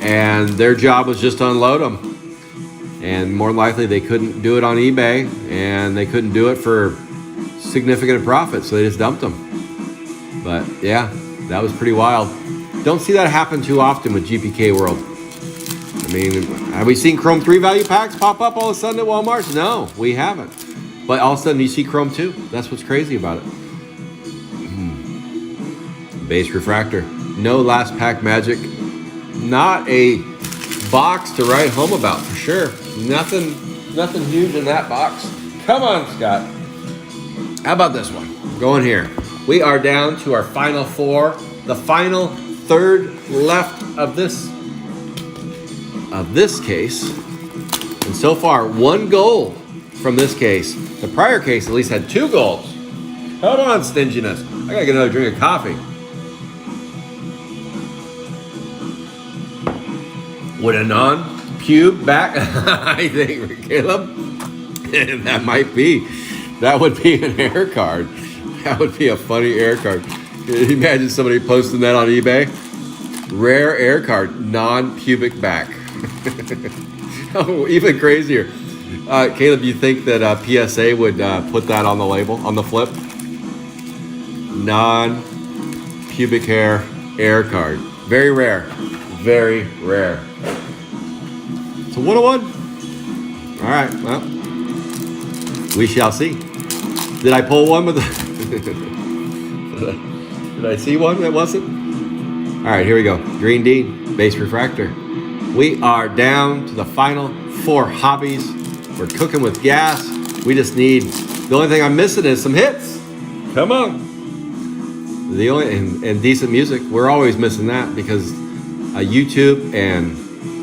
and their job was just to unload them. And more than likely, they couldn't do it on eBay, and they couldn't do it for significant profit, so they just dumped them. But yeah, that was pretty wild. Don't see that happen too often with GPK World. I mean, have we seen Chrome 3 value packs pop up all of a sudden at Walmart? No, we haven't. But all of a sudden, you see Chrome 2. That's what's crazy about it. Base refractor. No last pack magic. Not a box to write home about for sure. Nothing huge in that box. Come on, Scott. How about this one? Going here. We are down to our final 4. The final third left of this case. And so far, 1 gold from this case. The prior case at least had 2 golds. Hold on, stinginess. I gotta get another drink of coffee. Would a non-pube back? I think, Caleb. That might be. That would be an air card. That would be a funny air card. Can you imagine somebody posting that on eBay? Rare air card, non-pubic back. Oh, even crazier. Caleb, you think that PSA would put that on the label, on the flip? Non-pubic hair air card. Very rare. Very rare. So 101. All right, well, we shall see. Did I pull one with the... Did I see one that wasn't? All right, here we go. Green Dean, base refractor. We are down to the final 4 hobbies. We're cooking with gas. We just need, the only thing I'm missing is some hits. Come on. The only, and decent music. We're always missing that because YouTube and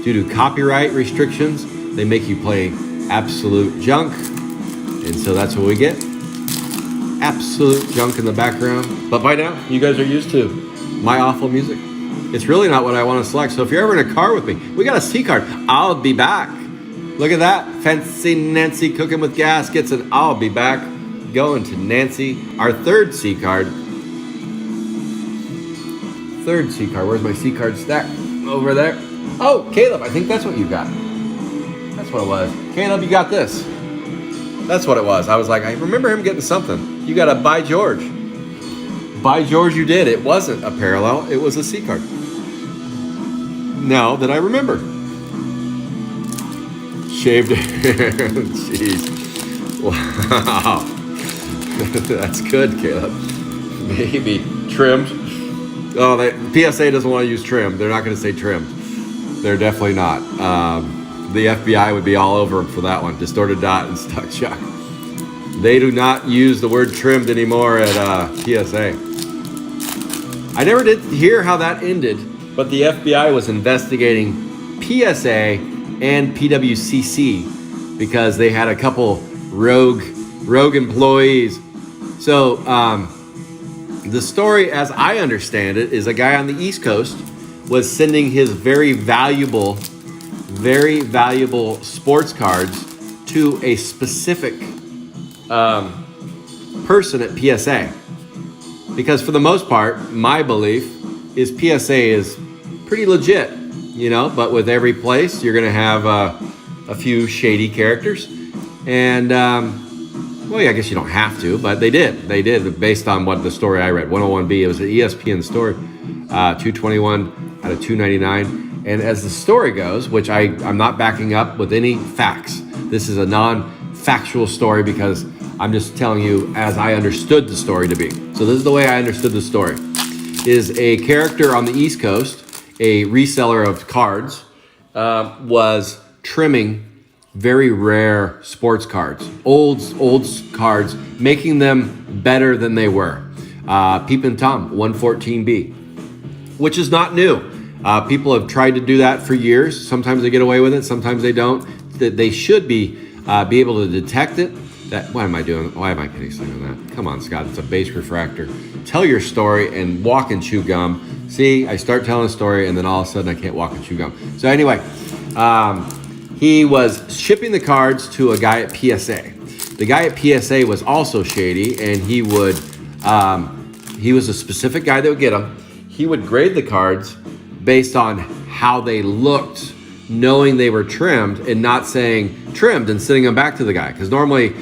due to copyright restrictions, they make you play absolute junk. And so that's what we get. Absolute junk in the background. But by now, you guys are used to my awful music. It's really not what I want to select. So if you're ever in a car with me, we got a C card. I'll be back. Look at that. Fancy Nancy cooking with gas gets an I'll be back. Going to Nancy. Our third C card. Third C card. Where's my C card stack? Over there. Oh, Caleb, I think that's what you got. That's what it was. Caleb, you got this. That's what it was. I was like, I remember him getting something. You got a By George. By George you did. It wasn't a parallel. It was a C card. Now that I remember. Shaved hair. Jeez. Wow. That's good, Caleb. Maybe trimmed. Oh, PSA doesn't want to use trim. They're not going to say trimmed. They're definitely not. The FBI would be all over them for that one. Distorted dot and stuck shock. They do not use the word trimmed anymore at PSA. I never did hear how that ended, but the FBI was investigating PSA and PWCC because they had a couple rogue employees. So the story, as I understand it, is a guy on the East Coast was sending his very valuable sports cards to a specific person at PSA. Because for the most part, my belief is PSA is pretty legit, you know, but with every place, you're going to have a few shady characters. And, well, yeah, I guess you don't have to, but they did based on what the story I read. 101B, it was an ESPN story, 221 out of 299. And as the story goes, which I'm not backing up with any facts, this is a non-factual story because I'm just telling you as I understood the story to be. So this is the way I understood the story. Is a character on the East Coast, a reseller of cards, was trimming very rare sports cards, old cards, making them better than they were. Peep and Tom, 114B, which is not new. People have tried to do that for years. Sometimes they get away with it, sometimes they don't. They should be able to detect it. Why am I getting stuck on that? Come on, Scott, it's a base refractor. Tell your story and walk and chew gum. See, I start telling a story and then all of a sudden I can't walk and chew gum. So anyway, he was shipping the cards to a guy at PSA. The guy at PSA was also shady, and he was a specific guy that would get them. He would grade the cards based on how they looked, knowing they were trimmed and not saying trimmed and sending them back to the guy. Because normally,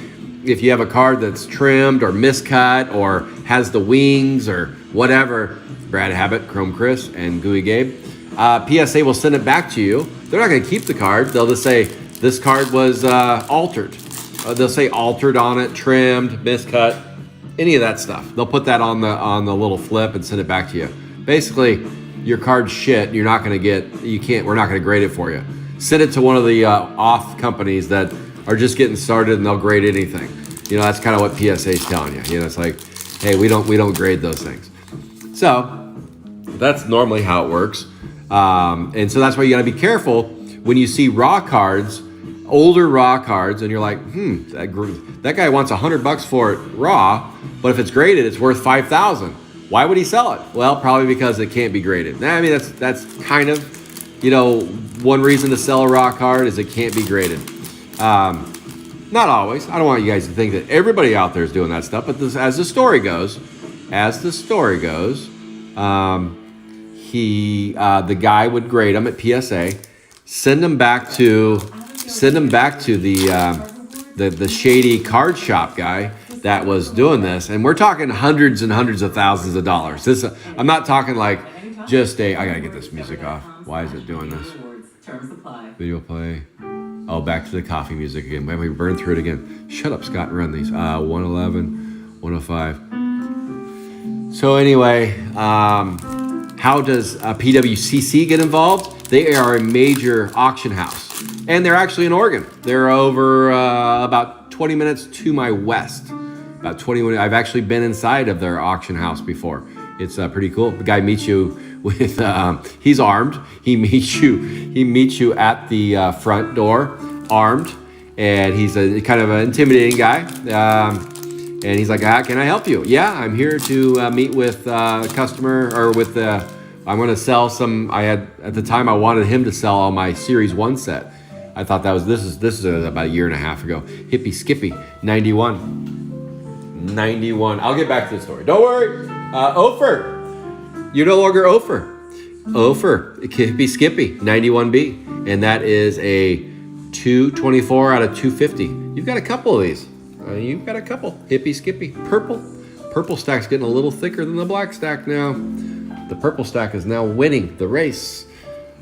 if you have a card that's trimmed or miscut or has the wings or whatever, Brad Habit, Chrome Chris, and Gooey Gabe, PSA will send it back to you. They're not going to keep the card. They'll just say, this card was altered. They'll say altered on it, trimmed, miscut, any of that stuff. They'll put that on the little flip and send it back to you. Basically, your card's shit. We're not going to grade it for you. Send it to one of the off companies that are just getting started and they'll grade anything. You know, that's kind of what PSA is telling you. You know, it's like, hey, we don't grade those things. So that's normally how it works. And so that's why you got to be careful when you see raw cards, older raw cards, and you're like, that guy wants $100 for it raw, but if it's graded, it's worth $5,000. Why would he sell it? Well, probably because it can't be graded. I mean, that's kind of, you know, one reason to sell a raw card is it can't be graded. Not always. I don't want you guys to think that everybody out there is doing that stuff. But as the story goes, the guy would grade them at PSA, send them back to the shady card shop guy that was doing this, and we're talking hundreds and hundreds of thousands of dollars. I'm not talking like just I gotta get this music off. Why is it doing this? Video play. Oh, back to the coffee music again. Why we burn through it again? Shut up, Scott, and run these. 111, 105. So anyway, how does PWCC get involved? They are a major auction house, and they're actually in Oregon. They're over about 20 minutes to my west. About 20 minutes. I've actually been inside of their auction house before. It's pretty cool. The guy meets you with, he's armed. He meets you at the front door, armed, and he's a kind of an intimidating guy. And he's like, "How can I help you?" "Yeah, I'm here to meet with a customer, or with I'm going to sell some." At the time I wanted him to sell all my Series 1 set. I thought this is about a year and a half ago. Hippie Skippy 91. I'll get back to the story. Don't worry. Ophir. You're no longer Ophir. Hippie Skippy 91B, and that is a 224 out of 250. You've got a couple of these. You've got a couple. Hippie Skippy. Purple stack's getting a little thicker than the black stack now. The purple stack is now winning the race.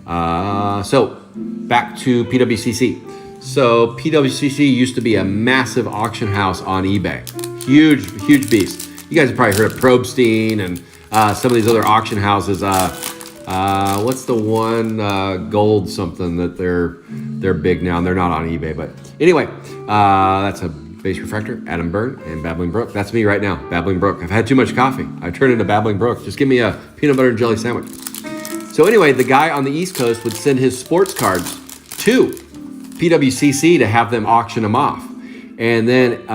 So back to PWCC. So PWCC used to be a massive auction house on eBay. Huge beast. You guys have probably heard of Probstein and some of these other auction houses. What's the one, Gold something, that they're big now, and they're not on eBay. But anyway, that's a Base Refractor, Adam Byrne, and Babbling Brook. That's me right now, Babbling Brook. I've had too much coffee. I turned into Babbling Brook. Just give me a peanut butter and jelly sandwich. So anyway, the guy on the East Coast would send his sports cards to PWCC to have them auction them off. And then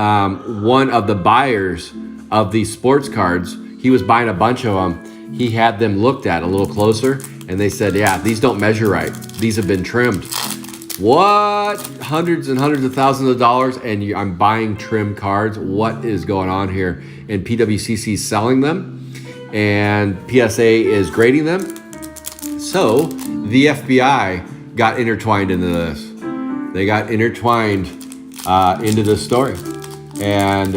one of the buyers of these sports cards, he was buying a bunch of them. He had them looked at a little closer, and they said, "Yeah, these don't measure right. These have been trimmed." What? Hundreds and hundreds of thousands of dollars, and I'm buying trim cards? What is going on here? And PWCC is selling them, and PSA is grading them. So the FBI got intertwined into this. They got intertwined into this story, and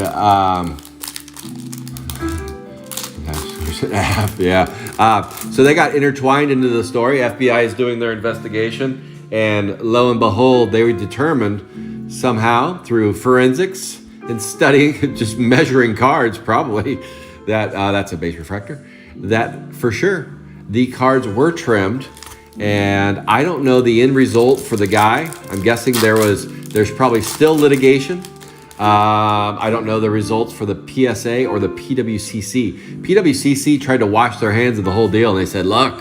so they got intertwined into the story. FBI is doing their investigation, and lo and behold, they were determined somehow through forensics and studying, just measuring cards, probably that that's a base refractor. That for sure, the cards were trimmed, and I don't know the end result for the guy. I'm guessing there's probably still litigation. I don't know the results for the PSA or the PWCC. PWCC tried to wash their hands of the whole deal, and they said, "Look,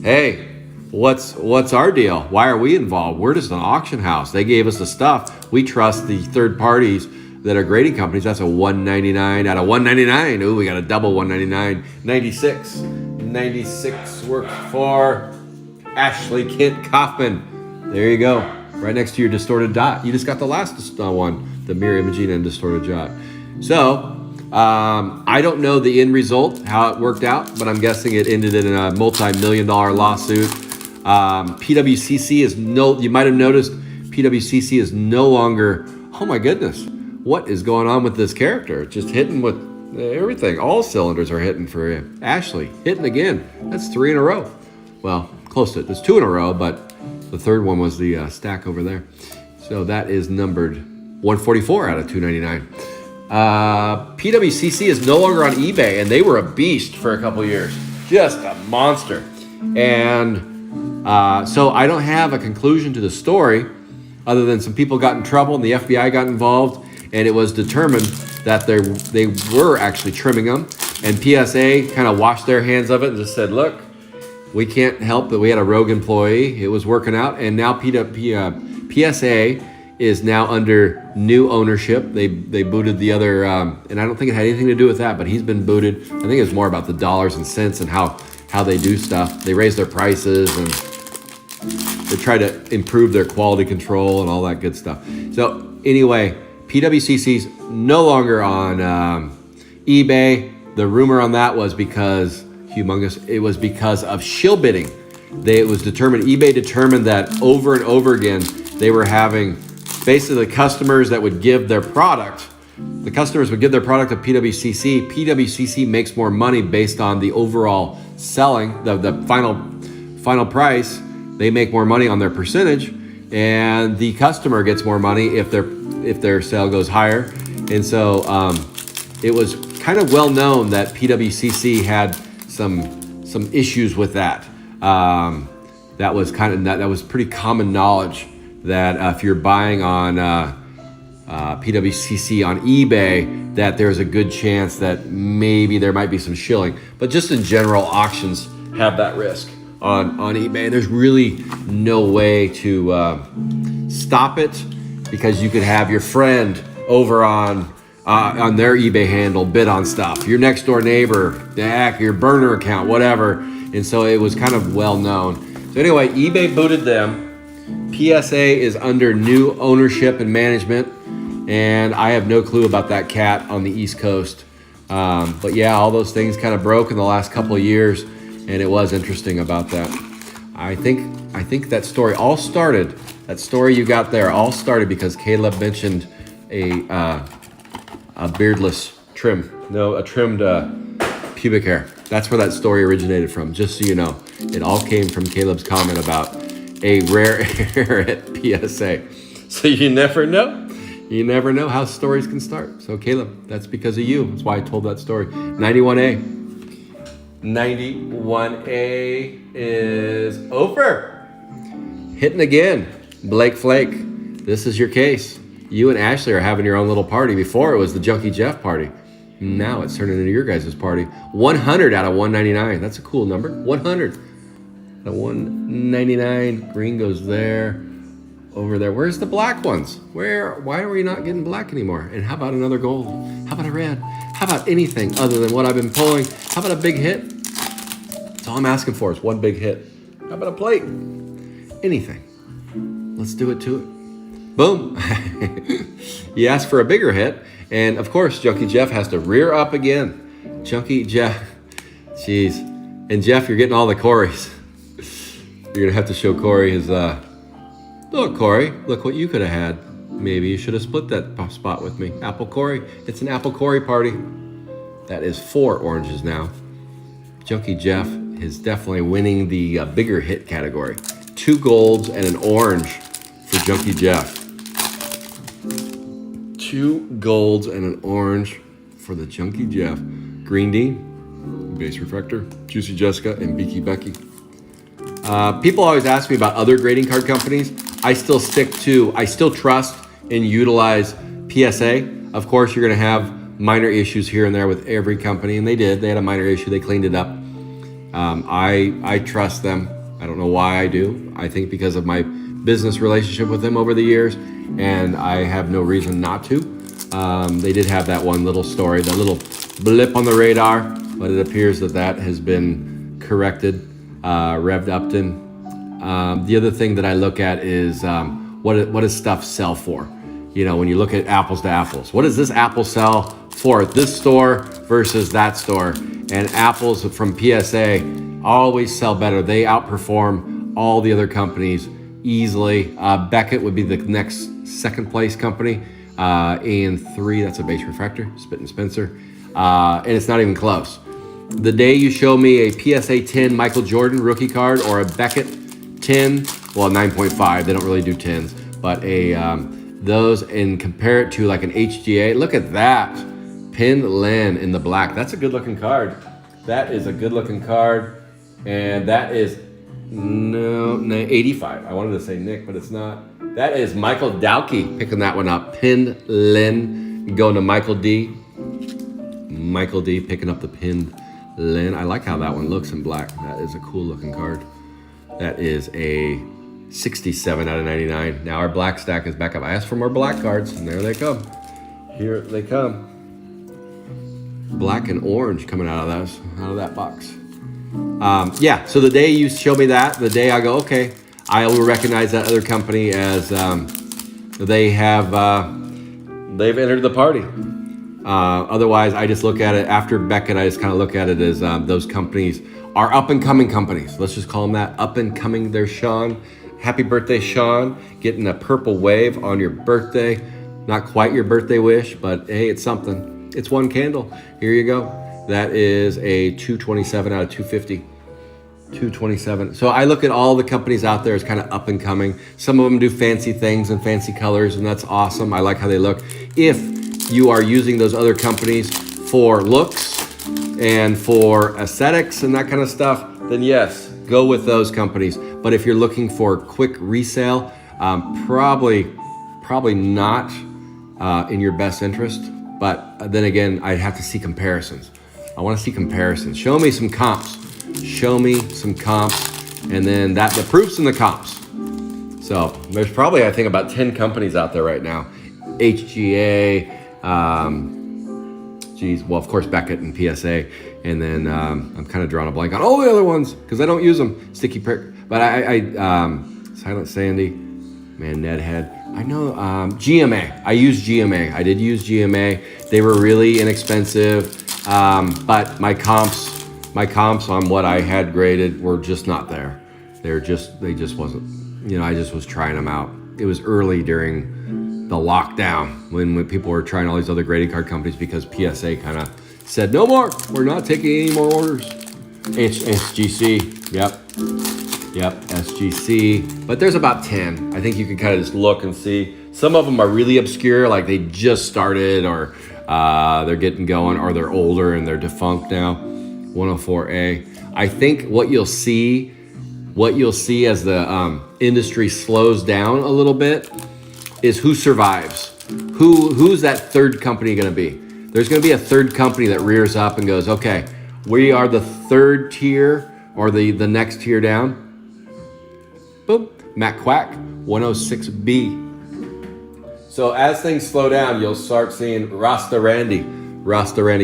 hey, what's our deal? Why are we involved? We're just an auction house. They gave us the stuff. We trust the third parties that are grading companies." That's a 199 out of 199. Ooh, we got a double 199. 96 works for Ashley Kent Kaufman. There you go. Right next to your distorted dot. You just got the last one, the mirror imaging and distorted dot. So I don't know the end result, how it worked out, but I'm guessing it ended in a multi-million-dollar lawsuit. PWCC you might have noticed, PWCC is no longer, oh my goodness, what is going on with this character? It's just hitting with everything. All cylinders are hitting for Ashley. Hitting again. That's 3 in a row. Well, close to it. There's 2 in a row, but the third one was the stack over there. So that is numbered 144 out of 299. PWCC is no longer on eBay, and they were a beast for a couple years. Just a monster. And so I don't have a conclusion to the story other than some people got in trouble and the FBI got involved, and it was determined that they were actually trimming them. And PSA kind of washed their hands of it and just said, "Look, we can't help that we had a rogue employee. It was working out." And now PSA is now under new ownership. They booted the other, and I don't think it had anything to do with that, but he's been booted. I think it's more about the dollars and cents and how they do stuff. They raise their prices, and they try to improve their quality control and all that good stuff. So anyway, PWCC's no longer on eBay. The rumor on that was because it was because of shill bidding. eBay determined that over and over again, they were having basically customers that would give their product. The customers would give their product to PWCC. PWCC makes more money based on the overall selling, the final price. They make more money on their percentage, and the customer gets more money if their sale goes higher. And so it was kind of well known that PWCC had some issues with that. That was pretty common knowledge that if you're buying on PWCC on eBay, that there's a good chance that maybe there might be some shilling. But just in general, auctions have that risk on eBay. There's really no way to stop it, because you could have your friend over on their eBay handle bid on stuff, your next door neighbor, your burner account, whatever. And so it was kind of well known. So anyway, eBay booted them. PSA is under new ownership and management, and I have no clue about that cat on the East Coast. But yeah, all those things kind of broke in the last couple of years, and it was interesting about that. I think that story you got there all started because Caleb mentioned a beardless trim, a trimmed pubic hair. That's where that story originated from, just so you know. It all came from Caleb's comment about a rare hair at PSA. So you never know. You never know how stories can start. So Caleb, that's because of you. That's why I told that story. 91A. 91A is over. Hitting again. Blake Flake. This is your case. You and Ashley are having your own little party. Before it was the Junkie Jeff party. Now it's turning into your guys' party. 100 out of 199. That's a cool number. 100. The 199. Green goes there. Over there. Where's the black ones? Why are we not getting black anymore? And how about another gold? How about a red? How about anything other than what I've been pulling? How about a big hit? That's all I'm asking for is one big hit. How about a plate? Anything. Let's do it to it. Boom. You asked for a bigger hit. And of course, Junkie Jeff has to rear up again. Junkie Jeff. Jeez. And Jeff, you're getting all the Corys. You're going to have to show Corey his... Look, Corey, look what you could have had. Maybe you should have split that spot with me. Apple Corey. It's an Apple Corey party. That is 4 oranges now. Junkie Jeff is definitely winning the bigger hit category. 2 golds and an orange for Junkie Jeff. 2 golds and an orange for the Junkie Jeff. Green Dean, Base Refractor, Juicy Jessica, and Beaky Becky. People always ask me about other grading card companies. I still trust and utilize PSA. Of course, you're going to have minor issues here and there with every company, and they did. They had a minor issue. They cleaned it up. I trust them. I don't know why I do. I think because of my business relationship with them over the years, and I have no reason not to. They did have that one little story, the little blip on the radar, but it appears that has been corrected. Rev'd Upton. The other thing that I look at is what does stuff sell for? You know, when you look at apples to apples, what does this apple sell for at this store versus that store? And apples from PSA always sell better. They outperform all the other companies easily. Beckett would be the next second place company. AN3, that's a base refractor, Spit and Spencer. And it's not even close. The day you show me a PSA 10 Michael Jordan rookie card or a Beckett 10, well, 9.5, they don't really do 10s, but those, and compare it to like an HGA, look at that. Pin Len in the black. That's a good looking card. That is a good looking card. And that is, no, 85. I wanted to say Nick, but it's not. That is Michael Dowkey picking that one up. Pin Len going to Michael D. Michael D picking up the Pin Len. I like how that one looks in black. That is a cool looking card. That is a 67 out of 99. Now our black stack is back up. I asked for more black cards, and there they come. Here they come. Black and orange coming out of that box. Yeah, so the day you show me that, the day I go, okay, I will recognize that other company as they've entered the party. Otherwise, I just look at it after Beckett. I just kind of look at it as those companies are up and coming companies. Let's just call them that, up and coming. There's Sean. Happy birthday, Sean. Getting a purple wave on your birthday. Not quite your birthday wish, but hey, it's something. It's one candle. Here you go. That is a 227 out of 250. 227. So I look at all the companies out there as kind of up and coming. Some of them do fancy things and fancy colors, and that's awesome. I like how they look. If you are using those other companies for looks and for aesthetics and that kind of stuff, then yes, go with those companies. But if you're looking for quick resale, probably not in your best interest. But then again, I'd have to see comparisons. I want to see comparisons. Show me some comps. Show me some comps, and then the proof's in the comps. So there's probably, I think, about 10 companies out there right now. HGA, well, of course, Beckett and PSA, and then I'm kind of drawing a blank on all the other ones because I don't use them. Sticky Prick, but I Silent Sandy, man, Ned Head. I know GMA. I use GMA. I did use GMA. They were really inexpensive, but my comps on what I had graded were just not there. They just wasn't. I just was trying them out. It was early during the lockdown when people were trying all these other grading card companies because PSA kind of said, no more, we're not taking any more orders. SGC, yep, SGC. But there's about 10. I think you can kind of just look and see. Some of them are really obscure, like they just started or they're getting going, or they're older and they're defunct now. 104A. I think what you'll see as the industry slows down a little bit is who survives. Who's that third company going to be? There's going to be a third company that rears up and goes, okay, we are the third tier or the next tier down. Boom, Matt Quack, 106B. So as things slow down, you'll start seeing Rasta Randy.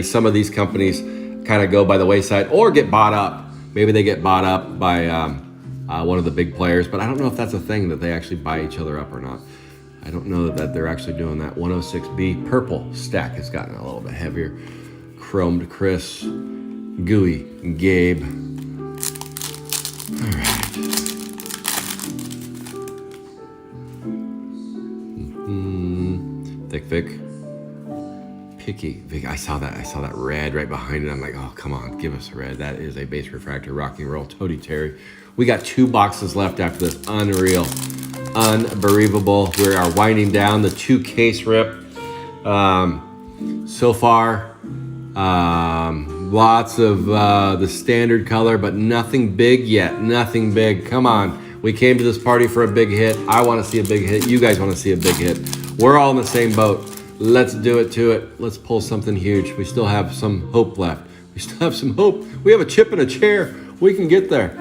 Some of these companies kind of go by the wayside or get bought up. Maybe they get bought up by one of the big players, but I don't know if that's a thing that they actually buy each other up or not. I don't know that they're actually doing that. 106B, purple stack has gotten a little bit heavier. Chromed Chris, Gooey, Gabe. All right. Thick Vic. Picky Vic. I saw that red right behind it. I'm like, oh, come on, give us a red. That is a base refractor rocking roll. Toady Terry. We got 2 boxes left after this. Unreal. Unbelievable. We are winding down the 2 case rip. So far, lots of the standard color, but nothing big yet. Nothing big. Come on. We came to this party for a big hit. I want to see a big hit. You guys want to see a big hit. We're all in the same boat. Let's do it to it. Let's pull something huge. We still have some hope left. We still have some hope. We have a chip and a chair. We can get there.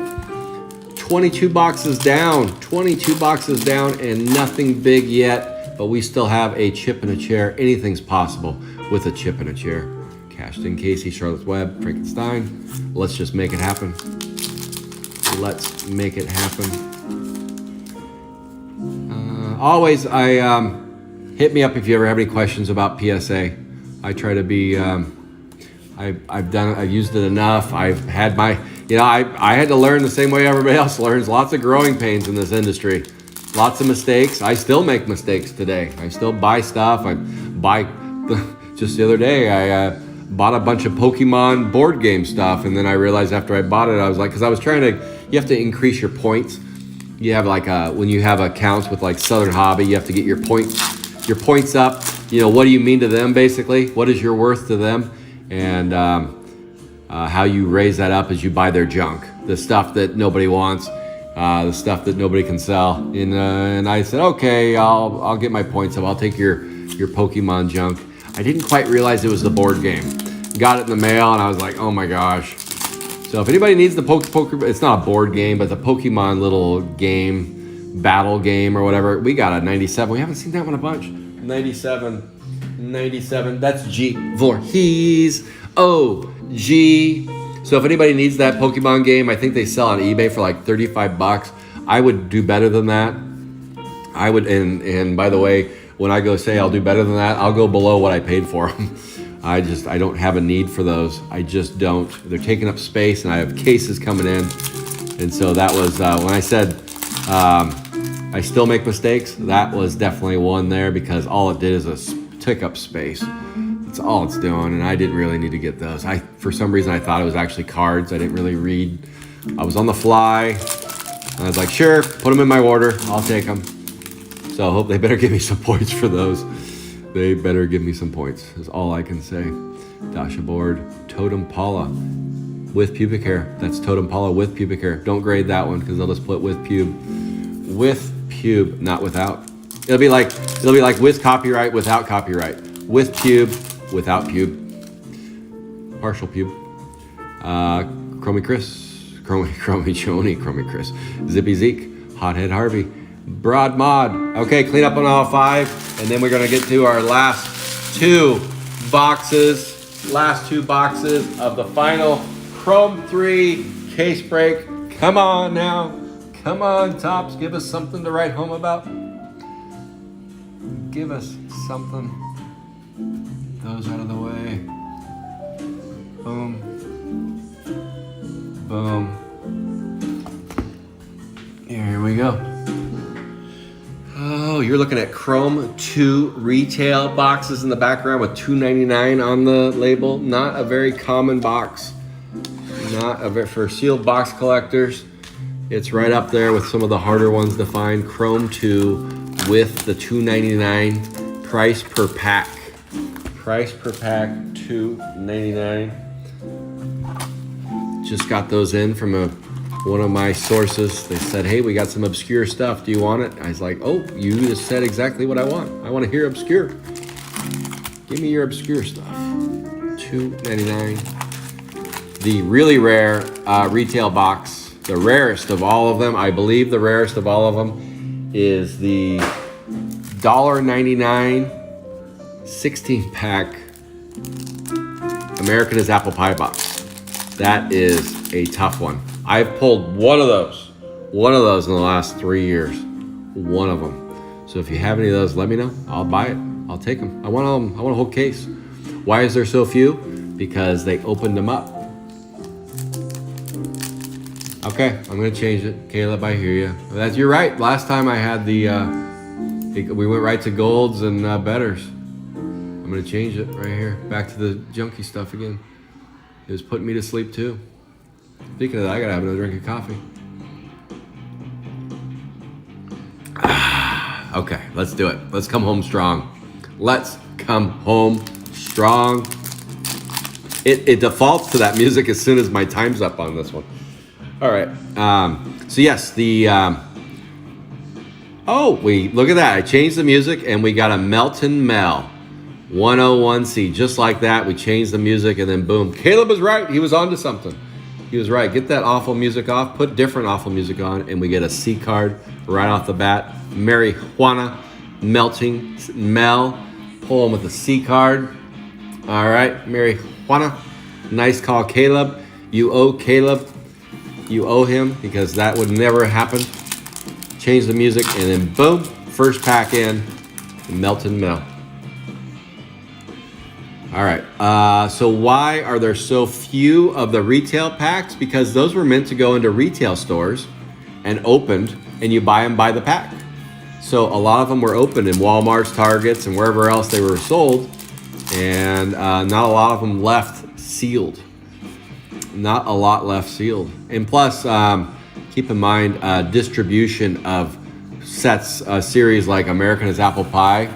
22 boxes down. 22 boxes down and nothing big yet. But we still have a chip and a chair. Anything's possible with a chip and a chair. Cashed in Casey, Charlotte's Web, Frankenstein. Let's just make it happen. Let's make it happen. Always, hit me up if you ever have any questions about PSA. I try to be, I've used it enough. I've had my, I had to learn the same way everybody else learns. Lots of growing pains in this industry. Lots of mistakes. I still make mistakes today. I still buy stuff. Just the other day, I bought a bunch of Pokemon board game stuff. And then I realized after I bought it, I was like, because I was you have to increase your points. You have when you have accounts with like Southern Hobby, you have to get your points up. What do you mean to them, basically? What is your worth to them? And how you raise that up is you buy their junk, the stuff that nobody wants, the stuff that nobody can sell. And I said, okay, I'll get my points up. I'll take your Pokemon junk. I didn't quite realize it was the board game. Got it in the mail, and I was like, oh my gosh. So if anybody needs the Pokemon, it's not a board game, but it's a Pokemon little game, battle game or whatever. We got a 97. We haven't seen that one a bunch. 97. That's G. Voorhees. Oh, G. So if anybody needs that Pokemon game, I think they sell on eBay for like $35. I would do better than that. I would, and by the way, when I go say I'll do better than that, I'll go below what I paid for them. I don't have a need for those. I just don't. They're taking up space, and I have cases coming in. And so that was, when I said I still make mistakes, that was definitely one there, because all it did is take up space. That's all it's doing, and I didn't really need to get those. For some reason, I thought it was actually cards. I didn't really read. I was on the fly, and I was like, sure, put them in my order. I'll take them. So I hope they better give me some points for those. They better give me some points, is all I can say. Dasha board, Totem Paula with pubic hair. That's Totem Paula with pubic hair. Don't grade that one, because they'll just put with pube. With pube, not without. It'll be like with copyright, without copyright. With pube, without pube. Partial pube. Chromie Chris, Chromie Joni, Chromie Chris, Zippy Zeke, Hothead Harvey, Broad Mod. Okay, clean up on all 5, and then we're gonna get to our last 2 boxes. Last 2 boxes of the final Chrome 3 case break. Come on now. Come on, Topps, give us something to write home about. Give us something. Those out of the way. Boom. Boom. Here we go. Oh, you're looking at Chrome 2 retail boxes in the background with $2.99 on the label. Not a very common box. For sealed box collectors. It's right up there with some of the harder ones to find. Chrome 2 with the $2.99 price per pack. Price per pack, $2.99. Just got those in from one of my sources. They said, hey, we got some obscure stuff. Do you want it? I was like, oh, you just said exactly what I want. I want to hear obscure. Give me your obscure stuff. $2.99. The really rare retail box. The rarest of all of them, I believe the rarest of all of them, is the $1.99 16-pack American is Apple Pie box. That is a tough one. I've pulled one of those in the last 3 years. One of them. So if you have any of those, let me know. I'll buy it. I'll take them. I want them. I want a whole case. Why is there so few? Because they opened them up. Okay, I'm gonna change it. Caleb, I hear you. You're right. Last time I had we went right to golds and betters. I'm gonna change it right here. Back to the junky stuff again. It was putting me to sleep too. Speaking of that, I gotta have another drink of coffee. Okay, let's do it. Let's come home strong. Let's come home strong. It defaults to that music as soon as my time's up on this one. All right. So yes, look at that. I changed the music and we got a Melton Mel 101C. Just like that, we changed the music and then boom. Caleb was right. He was onto something. He was right. Get that awful music off. Put different awful music on and we get a C card right off the bat. Marijuana Melting Mel. Pull him with a C card. All right. Marijuana. Nice call, Caleb. You owe Caleb. You owe him, because that would never happen. Change the music and then boom, first pack in, Melton Mel. All right, so why are there so few of the retail packs? Because those were meant to go into retail stores and opened, and you buy them by the pack. So a lot of them were opened in Walmart's, Targets, and wherever else they were sold, and not a lot of them left sealed. Not a lot left sealed. And plus, keep in mind, distribution of sets, series like American is Apple Pie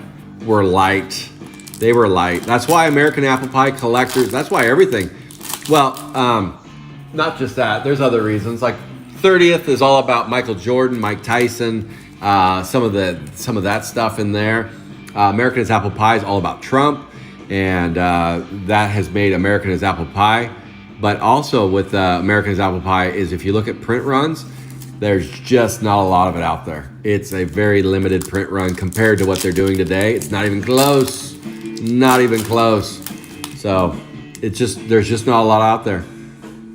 were light. They were light. That's why American Apple Pie collectors, that's why everything. Well, not just that. There's other reasons. Like 30th is all about Michael Jordan, Mike Tyson, some of that stuff in there. American is Apple Pie is all about Trump, and that has made American is Apple Pie. But also with American is Apple Pie is if you look at print runs, there's just not a lot of it out there. It's a very limited print run compared to what they're doing today. It's not even close. Not even close. So there's just not a lot out there.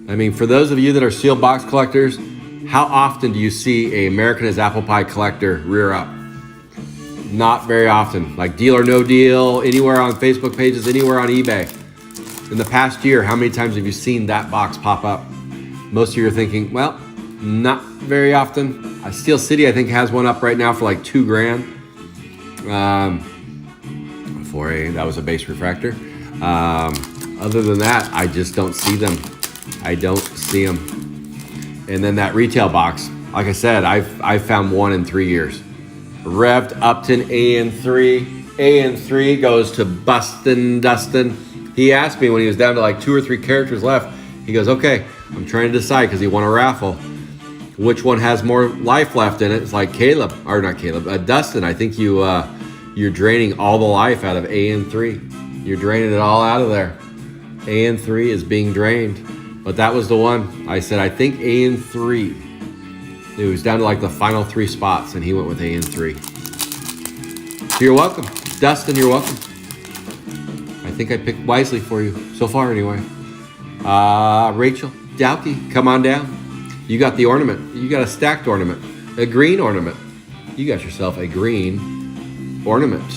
I mean, for those of you that are sealed box collectors, how often do you see a American is Apple Pie collector rear up? Not very often. Like Deal or No Deal, anywhere on Facebook pages, anywhere on eBay. In the past year, how many times have you seen that box pop up? Most of you are thinking, well, not very often. Steel City, I think, has one up right now for like $2,000. That was a base refractor. Other than that, I just don't see them. I don't see them. And then that retail box, like I said, I've found one in 3 years. Revved Upton AN3. AN3 goes to Bustin' Dustin. He asked me when he was down to like 2 or 3 characters left. He goes, okay, I'm trying to decide because he won a raffle. Which one has more life left in it? It's like Dustin. I think you're draining all the life out of AN3. You're draining it all out of there. AN3 is being drained. But that was the one. I said, I think AN3. It was down to like the final 3 spots, and he went with AN3. So you're welcome. Dustin, you're welcome. I think I picked wisely for you, so far anyway. Rachel Dowkey, come on down. You got the ornament. You got a stacked ornament. A green ornament. You got yourself a green ornament.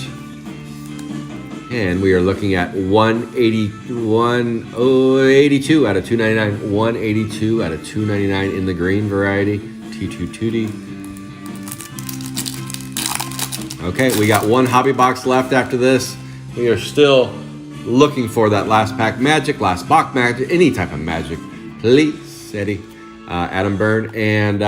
And we are looking at 182 out of 299. 182 out of 299 in the green variety. T2 Tootie. Okay, we got one hobby box left after this. We are still looking for that last pack magic, last box magic, any type of magic. Please, Eddie. Adam Byrne. And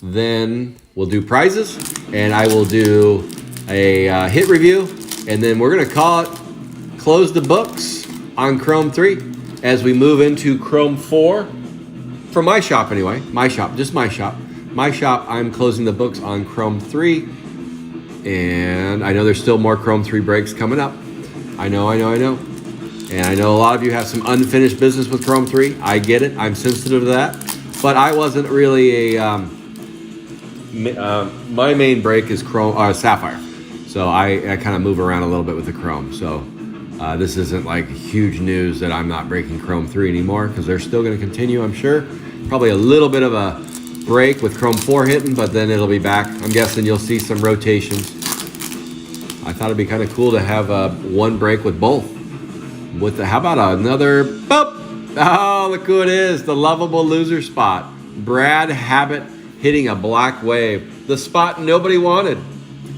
then we'll do prizes. And I will do a hit review. And then we're going to call it close the books on Chrome 3 as we move into Chrome 4. For my shop anyway. My shop, just my shop. My shop, I'm closing the books on Chrome 3. And I know there's still more Chrome 3 breaks coming up. I know. And I know a lot of you have some unfinished business with Chrome 3. I get it. I'm sensitive to that. But I wasn't really a... my main break is Chrome Sapphire. So I kind of move around a little bit with the Chrome. So this isn't like huge news that I'm not breaking Chrome 3 anymore, because they're still going to continue, I'm sure. Probably a little bit of a break with Chrome 4 hitting, but then it'll be back. I'm guessing you'll see some rotations. I thought it'd be kind of cool to have one break with both. How about another boop? Oh, look who it is, the lovable loser spot. Brad Habit hitting a black wave. The spot nobody wanted.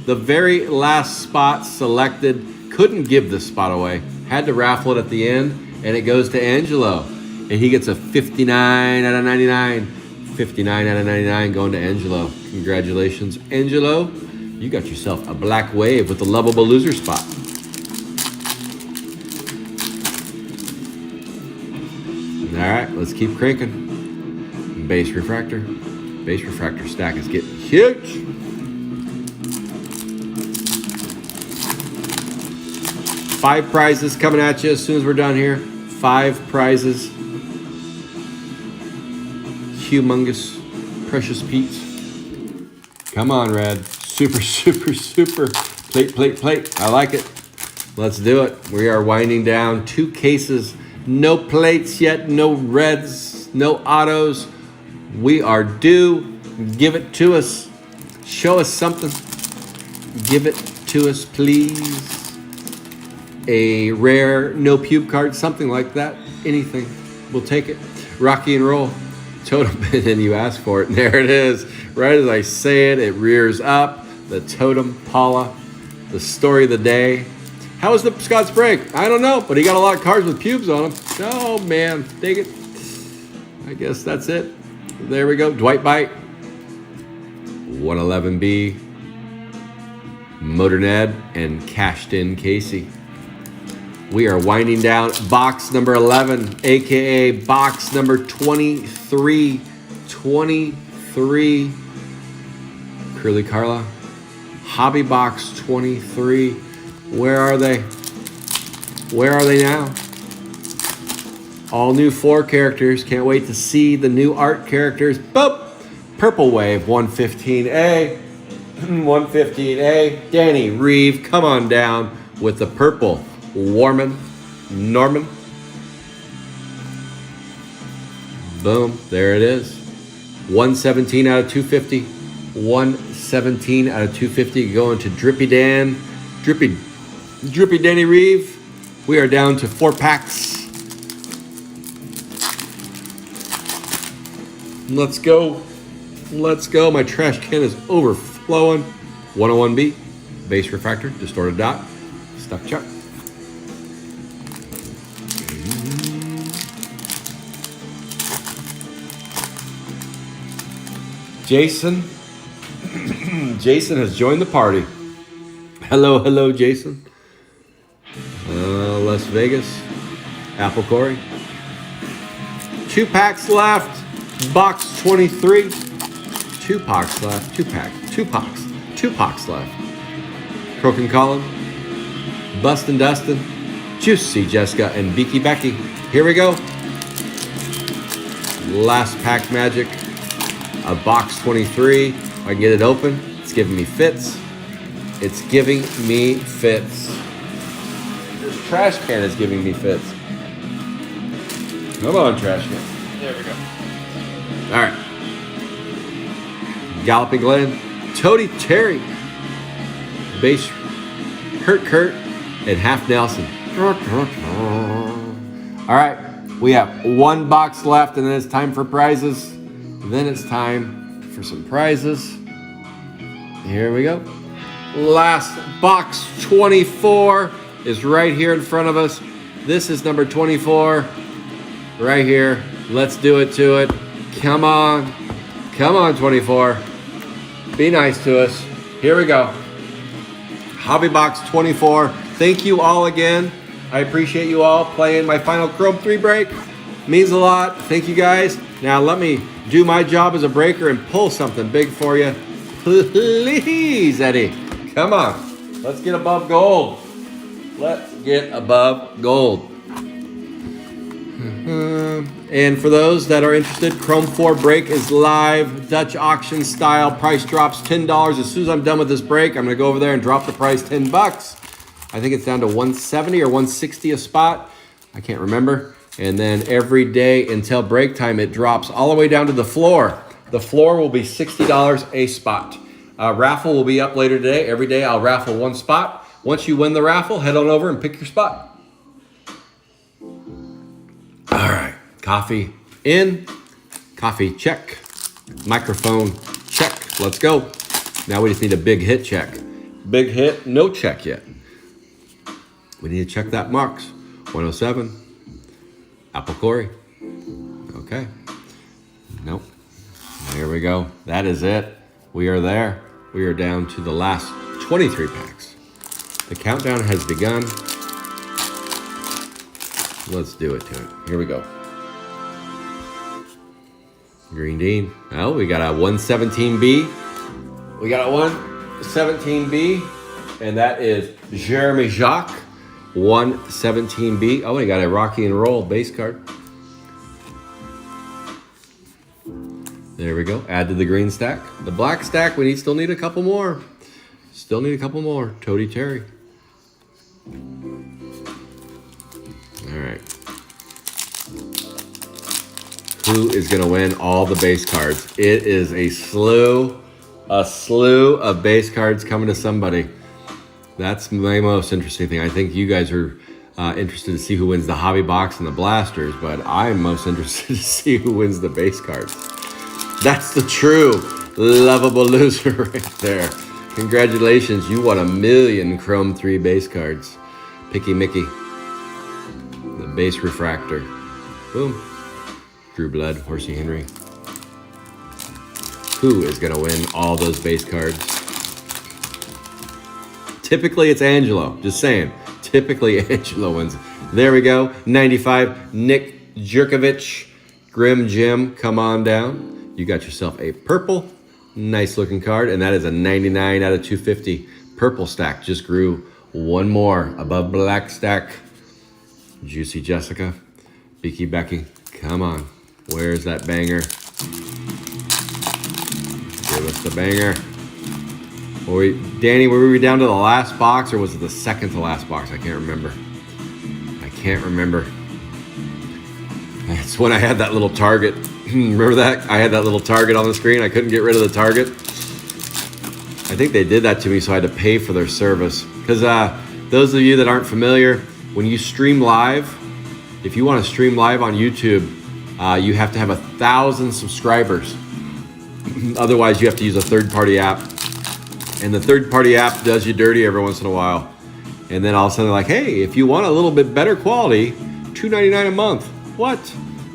The very last spot selected. Couldn't give this spot away. Had to raffle it at the end, and it goes to Angelo. And he gets a 59 out of 99. 59 out of 99 going to Angelo. Congratulations, Angelo. You got yourself a black wave with the lovable loser spot. All right, let's keep cranking. Base refractor. Base refractor stack is getting huge. Five prizes coming at you as soon as we're done here. 5 prizes. Humongous. Precious Pete's. Come on, Red. Super. Plate. I like it. Let's do it. We are winding down 2 cases. No plates yet. No reds. No autos. We are due. Give it to us. Show us something. Give it to us, please. A rare no pube card, something like that. Anything. We'll take it. Rocky and roll. Totem pin, and you ask for it. And there it is. Right as I say it, it rears up. The totem, Paula. The story of the day. How was the Scott's break? I don't know, but he got a lot of cards with pubes on them. Oh, man. Dig it. I guess that's it. There we go. Dwight Bite. 111B. Motor Ned and Cashed In Casey. We are winding down box number 11, a.k.a. box number 23. 23. Curly Carla. Hobby box 23. Where are they? Where are they now? All new 4 characters. Can't wait to see the new art characters. Boop! Purple Wave 115A. 115A. Danny Reeve, come on down with the purple. Norman. Boom. There it is. 117 out of 250. 117 117 out of 250 going to Drippy Dan. Drippy Danny Reeve. We are down to 4 packs. Let's go. Let's go. My trash can is overflowing. 101B. Base refractor. Distorted dot. Stuck chuck. Jason. Jason has joined the party. Hello, Jason. Las Vegas. Apple Corey. 2 packs left. Box 23. 2 packs left. 2 packs. 2 packs left. Croaking Colin. Bustin' Dustin. Juicy Jessica and Beaky Becky. Here we go. Last pack magic. A box 23. I can get it open. It's giving me fits. It's giving me fits. This trash can is giving me fits. Come on, trash can. There we go. All right. Galloping Glen. Toady Terry. Base Kurt and Half Nelson. All right. We have 1 box left, and then it's time for prizes. Then it's time for some prizes. Here we go. Last box 24 is right here in front of us. This is number 24 right here. Let's do it to it. Come on. Come on, 24. Be nice to us. Here we go. Hobby box 24. Thank you all again. I appreciate you all playing my final Chrome 3 break. Means a lot. Thank you guys. Now let me do my job as a breaker and pull something big for you. Please, Eddie. Come on. Let's get above gold. Let's get above gold. And for those that are interested, Chrome 4 break is live. Dutch auction style. Price drops $10. As soon as I'm done with this break, I'm going to go over there and drop the price $10. I think it's down to 170 or 160 a spot. I can't remember. And then every day until break time, it drops all the way down to the floor. The floor will be $60 a spot. Raffle will be up later today. Every day I'll raffle 1 spot. Once you win the raffle, head on over and pick your spot. All right. Coffee in. Coffee check. Microphone check. Let's go. Now we just need a big hit check. Big hit, no check yet. We need to check that marks. 107. Apple Corey. Okay. Nope. There we go. That is it. We are there. We are down to the last 23 packs. The countdown has begun. Let's do it to it. Here we go. Green Dean. Oh, we got a 117B. We got a 117B. And that is Jeremy Jacques. 117B. Oh, we got a Rocky and Roll base card. There we go. Add to the green stack. The black stack, we still need a couple more. Still need a couple more. Toady Terry. All right. Who is going to win all the base cards? It is a slew of base cards coming to somebody. That's my most interesting thing. I think you guys are interested to see who wins the hobby box and the blasters, but I'm most interested to see who wins the base cards. That's the true lovable loser right there. Congratulations, you won 1,000,000 Chrome 3 base cards. Picky Mickey. The base refractor. Boom. Drew Blood, Horsey Henry. Who is going to win all those base cards? Typically, it's Angelo. Just saying. Typically, Angelo wins. There we go. 95, Nick Jerkovich. Grim Jim, come on down. You got yourself a purple. Nice looking card. And that is a 99 out of 250. Purple stack just grew 1 more above black stack. Juicy Jessica. Beaky Becky. Come on. Where's that banger? Give us the banger. Danny, were we down to the last box or was it the second to last box? I can't remember. That's when I had that little target. Remember that? I had that little target on the screen. I couldn't get rid of the target. I think they did that to me, so I had to pay for their service. Because those of you that aren't familiar, when you stream live, if you want to stream live on YouTube, you have to have 1,000 subscribers. Otherwise, you have to use a third-party app. And the third-party app does you dirty every once in a while. And then all of a sudden they're like, hey, if you want a little bit better quality, $2.99 a month. What?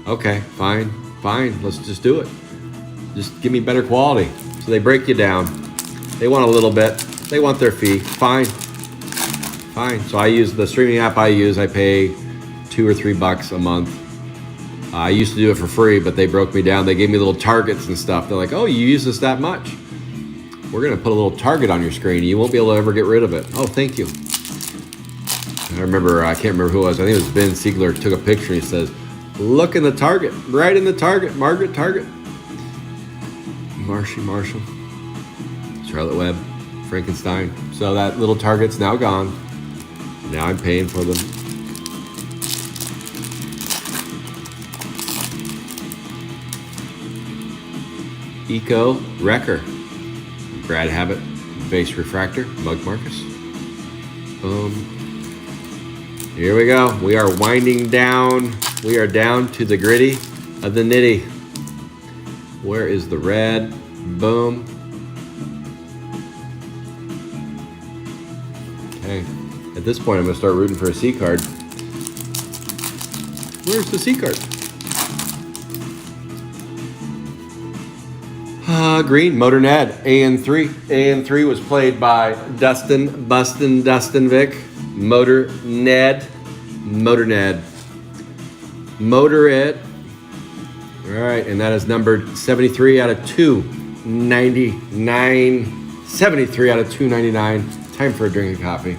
Okay, fine, let's just do it. Just give me better quality. So they break you down. They want a little bit. They want their fee. Fine. So I use the streaming app I use. I pay $2 or $3 a month. I used to do it for free, but they broke me down. They gave me little targets and stuff. They're like, oh, you use this that much. We're going to put a little target on your screen. You won't be able to ever get rid of it. Oh, thank you. I remember, I can't remember who it was. I think it was Ben Siegler took a picture and he says, look in the target, right in the target, Margaret Target. Marcy Marshall, Charlotte Webb, Frankenstein. So that little target's now gone. Now I'm paying for them. Eco Wrecker, Brad Habit, Base Refractor, Mug Marcus. Here we go. We are winding down. We are down to the gritty of the nitty. Where is the red? Boom. Okay. At this point, I'm going to start rooting for a C card. Where's the C card? Green, Motor Ned, AN3. AN3 was played by Dustin Vic. Motor Ned. Motor It. All right, and that is numbered 73 out of 299. 73 out of 299. Time for a drink of coffee.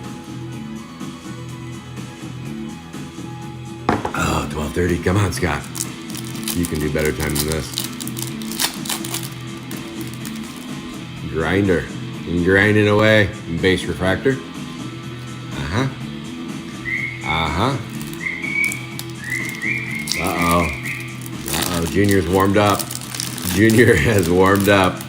Oh, 12:30. Come on, Scott. You can do better time than this. Grinder. And grinding away. Base Refractor. Uh-oh. Junior's warmed up. Junior has warmed up.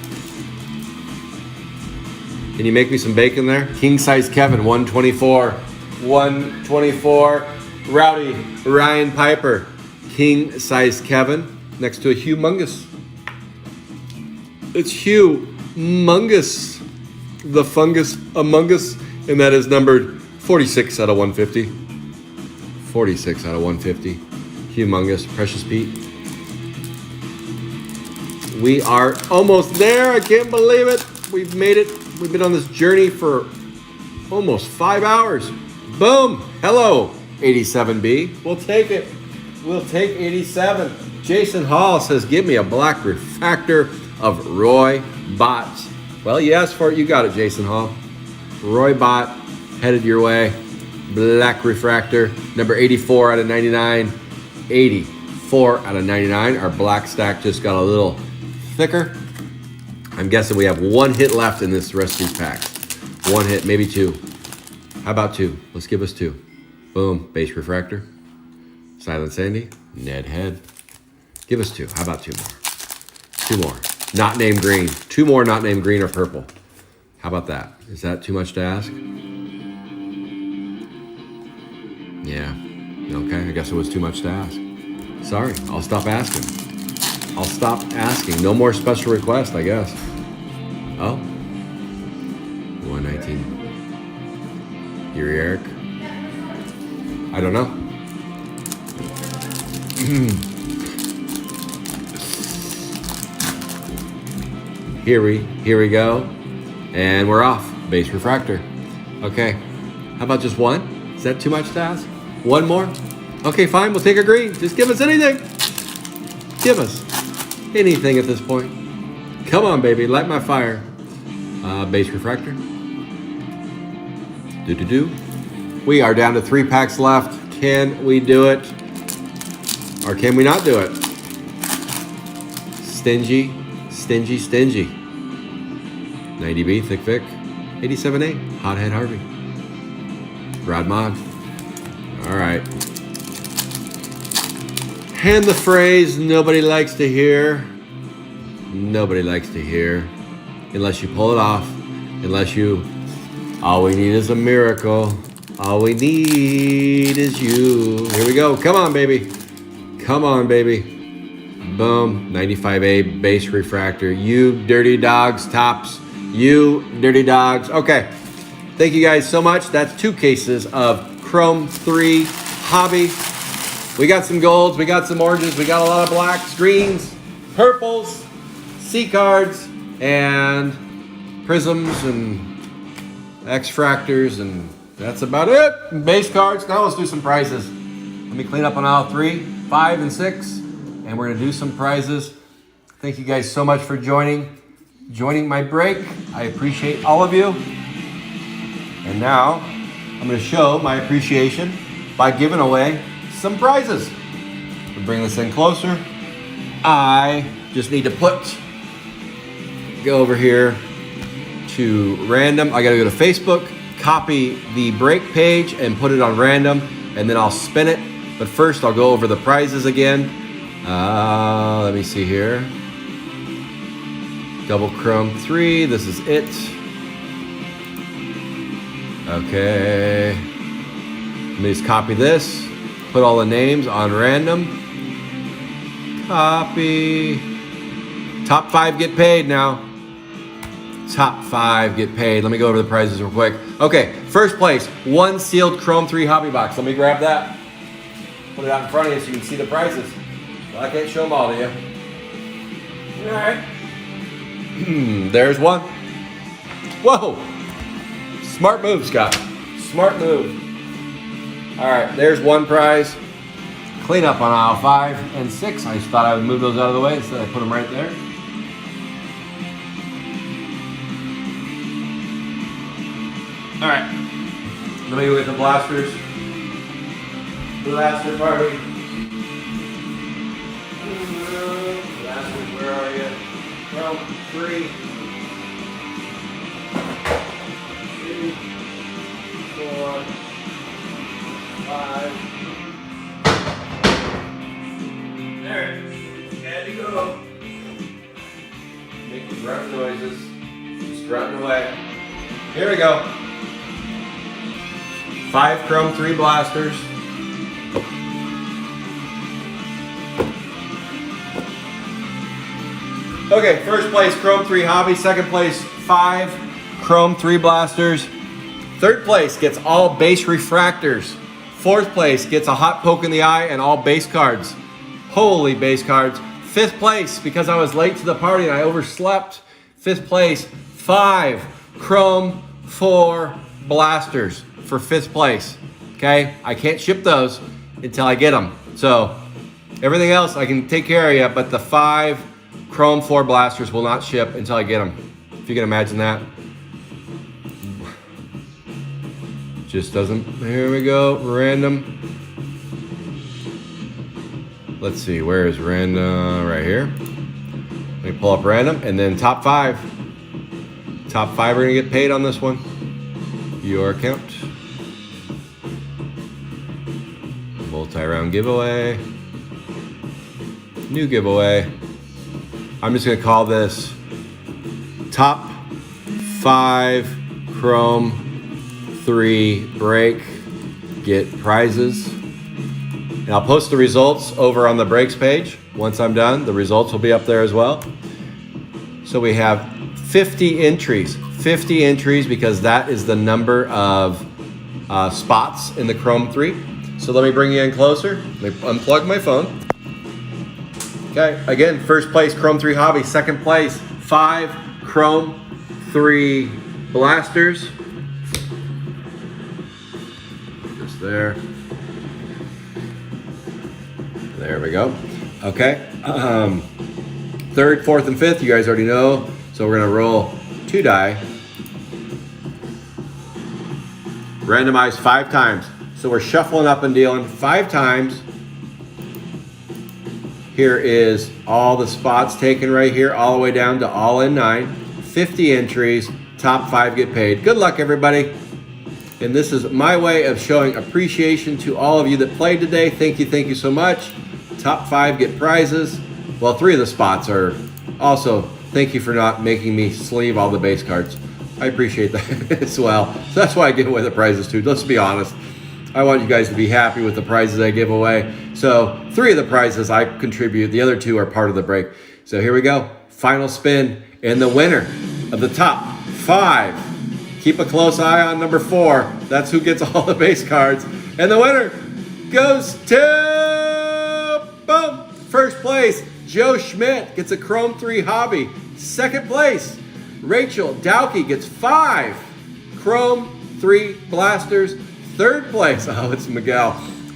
Can you make me some bacon there? King Size Kevin, 124. 124. Rowdy Ryan Piper. King Size Kevin. Next to a humongous. It's humongous. The fungus among us. And that is numbered 46 out of 150. 46 out of 150. Humongous. Precious Pete. We are almost there. I can't believe it. We've made it. We've been on this journey for almost 5 hours. Boom. Hello, 87B. We'll take it. We'll take 87. Jason Hall says, give me a black refractor of Roy Bott. Well, you asked for it. You got it, Jason Hall. Roy Bott headed your way. Black refractor, number 84 out of 99. 84 out of 99. Our black stack just got a little thicker. I'm guessing we have one hit left in this rest of these packs. One hit, maybe two. How about two? Let's give us two. Boom, Base Refractor. Silent Sandy, Ned Head. Give us two. How about two more? Two more. Not named green. Two more not named green or purple. How about that? Is that too much to ask? Yeah. Okay, I guess it was too much to ask. Sorry, I'll stop asking. I'll stop asking. No more special request, I guess. Oh. 119. Here, Eric. I don't know. Here we go. And we're off. Base Refractor. Okay. How about just one? Is that too much to ask? One more? Okay, fine. We'll take a green. Just give us anything. Give us anything at this point. Come on, baby. Light my fire. Base Refractor. Do. We are down to 3 packs left. Can we do it? Or can we not do it? Stingy. 90B, Thick Vic. 87A, Hothead Harvey. Rod Mod. All right. And the phrase nobody likes to hear. Nobody likes to hear. Unless you pull it off. Unless you, all we need is a miracle. All we need is you. Here we go. Come on, baby. Come on, baby. Boom. 95A base refractor. You dirty dogs, tops. You dirty dogs. Okay. Thank you guys so much. That's 2 cases of Chrome 3 Hobby. We got some golds. We got some oranges. We got a lot of blacks, greens, purples, C cards, and prisms and X-fractors, and that's about it. Base cards. Now let's do some prizes. Let me clean up on aisle 3, 5, and 6, and we're gonna do some prizes. Thank you guys so much for joining my break. I appreciate all of you. And now I'm gonna show my appreciation by giving away some prizes. To bring this in closer, I just need to go over here to random. I gotta go to Facebook, copy the break page and put it on random, and then I'll spin it. But first I'll go over the prizes again. Let me see here. Double Chrome 3, this is it. Okay. Let me just copy this. Put all the names on random. Copy. Top 5 get paid now. Top 5 get paid. Let me go over the prizes real quick. Okay, first place, 1 sealed Chrome 3 hobby box. Let me grab that. Put it out in front of you so you can see the prices. Well, I can't show them all to you. All right. There's one. Whoa. Smart move, Scott. Smart move. All right, there's one prize. Clean up on aisle 5 and 6. I just thought I would move those out of the way, so I put them right there. All right, let me go with the blasters. Blaster party. Blasters, where are you? Well, 3, 4, 5. There. Had to go. Making grunt noises. Strutting away. Here we go. 5 Chrome 3 blasters. Okay, first place Chrome 3 Hobby. Second place 5 Chrome 3 blasters. Third place gets all base refractors. Fourth place gets a hot poke in the eye and all base cards. Holy base cards. Fifth place, because I was late to the party and I overslept. Fifth place, 5 Chrome 4 blasters for 5th place. Okay, I can't ship those until I get them. So everything else I can take care of you, but the 5 Chrome 4 blasters will not ship until I get them. If you can imagine that. Just doesn't. Here we go. Random. Let's see. Where is random? Right here. Let me pull up random and then top 5. Top 5 are gonna get paid on this one. Your account. Multi-round giveaway. New giveaway. I'm just gonna call this top 5 Chrome 3 break get prizes. And I'll post the results over on the breaks page. Once I'm done, the results will be up there as well. So we have 50 entries. 50 entries because that is the number of spots in the Chrome 3. So let me bring you in closer. Let me unplug my phone. Okay, again, first place Chrome 3 Hobby. Second place 5 Chrome 3 blasters. Just there. There we go. Okay. Third, fourth, and fifth, you guys already know. So we're gonna roll 2 die. Randomize 5 times. So we're shuffling up and dealing 5 times. Here is all the spots taken right here, all the way down to all in 9. 50 entries, top 5 get paid. Good luck, everybody. And this is my way of showing appreciation to all of you that played today. Thank you so much. Top 5 get prizes. Well, 3 of the spots are also, thank you for not making me sleeve all the base cards. I appreciate that as well. So that's why I give away the prizes too. Let's be honest. I want you guys to be happy with the prizes I give away. So 3 of the prizes I contribute. The other 2 are part of the break. So here we go. Final spin. And the winner of the top 5. Keep a close eye on number 4. That's who gets all the base cards. And the winner goes to, boom, first place, Joe Schmidt gets a Chrome 3 hobby. Second place, Rachel Dowkey gets 5 Chrome 3 blasters. Third place, oh, it's Miguel.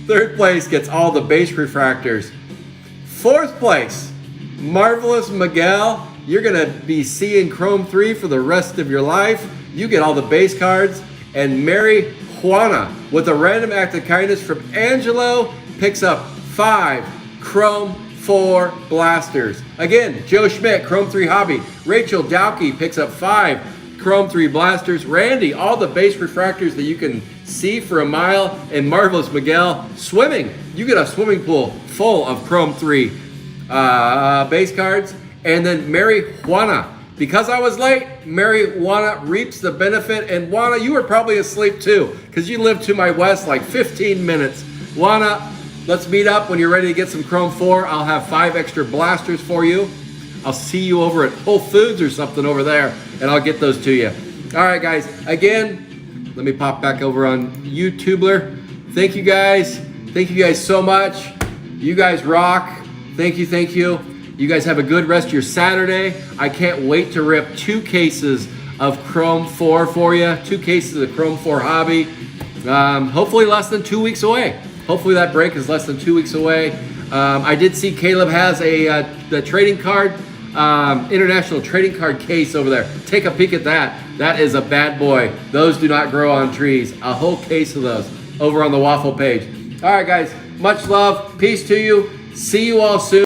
Third place gets all the base refractors. Fourth place, Marvelous Miguel. You're gonna be seeing Chrome 3 for the rest of your life. You get all the base cards. And Mary Juana, with a random act of kindness from Angelo, picks up 5 Chrome 4 blasters. Again, Joe Schmidt, Chrome 3 hobby. Rachel Dowkey picks up 5 Chrome 3 blasters. Randy, all the base refractors that you can see for a mile. And Marvelous Miguel, swimming. You get a swimming pool full of Chrome 3 base cards. And then Mary Juana, because I was late, Mary Juana reaps the benefit. And Juana, you were probably asleep too, because you live to my west like 15 minutes. Juana, let's meet up when you're ready to get some Chrome 4. I'll have 5 extra blasters for you. I'll see you over at Whole Foods or something over there, and I'll get those to you. All right, guys. Again, let me pop back over on YouTuber. Thank you guys. Thank you guys so much. You guys rock. Thank you, thank you. You guys have a good rest of your Saturday. I can't wait to rip 2 cases of Chrome 4 for you. 2 cases of Chrome 4 hobby. Hopefully less than 2 weeks away. Hopefully that break is less than 2 weeks away. I did see Caleb has the trading card, international trading card case over there. Take a peek at that. That is a bad boy. Those do not grow on trees. A whole case of those over on the waffle page. All right, guys. Much love. Peace to you. See you all soon.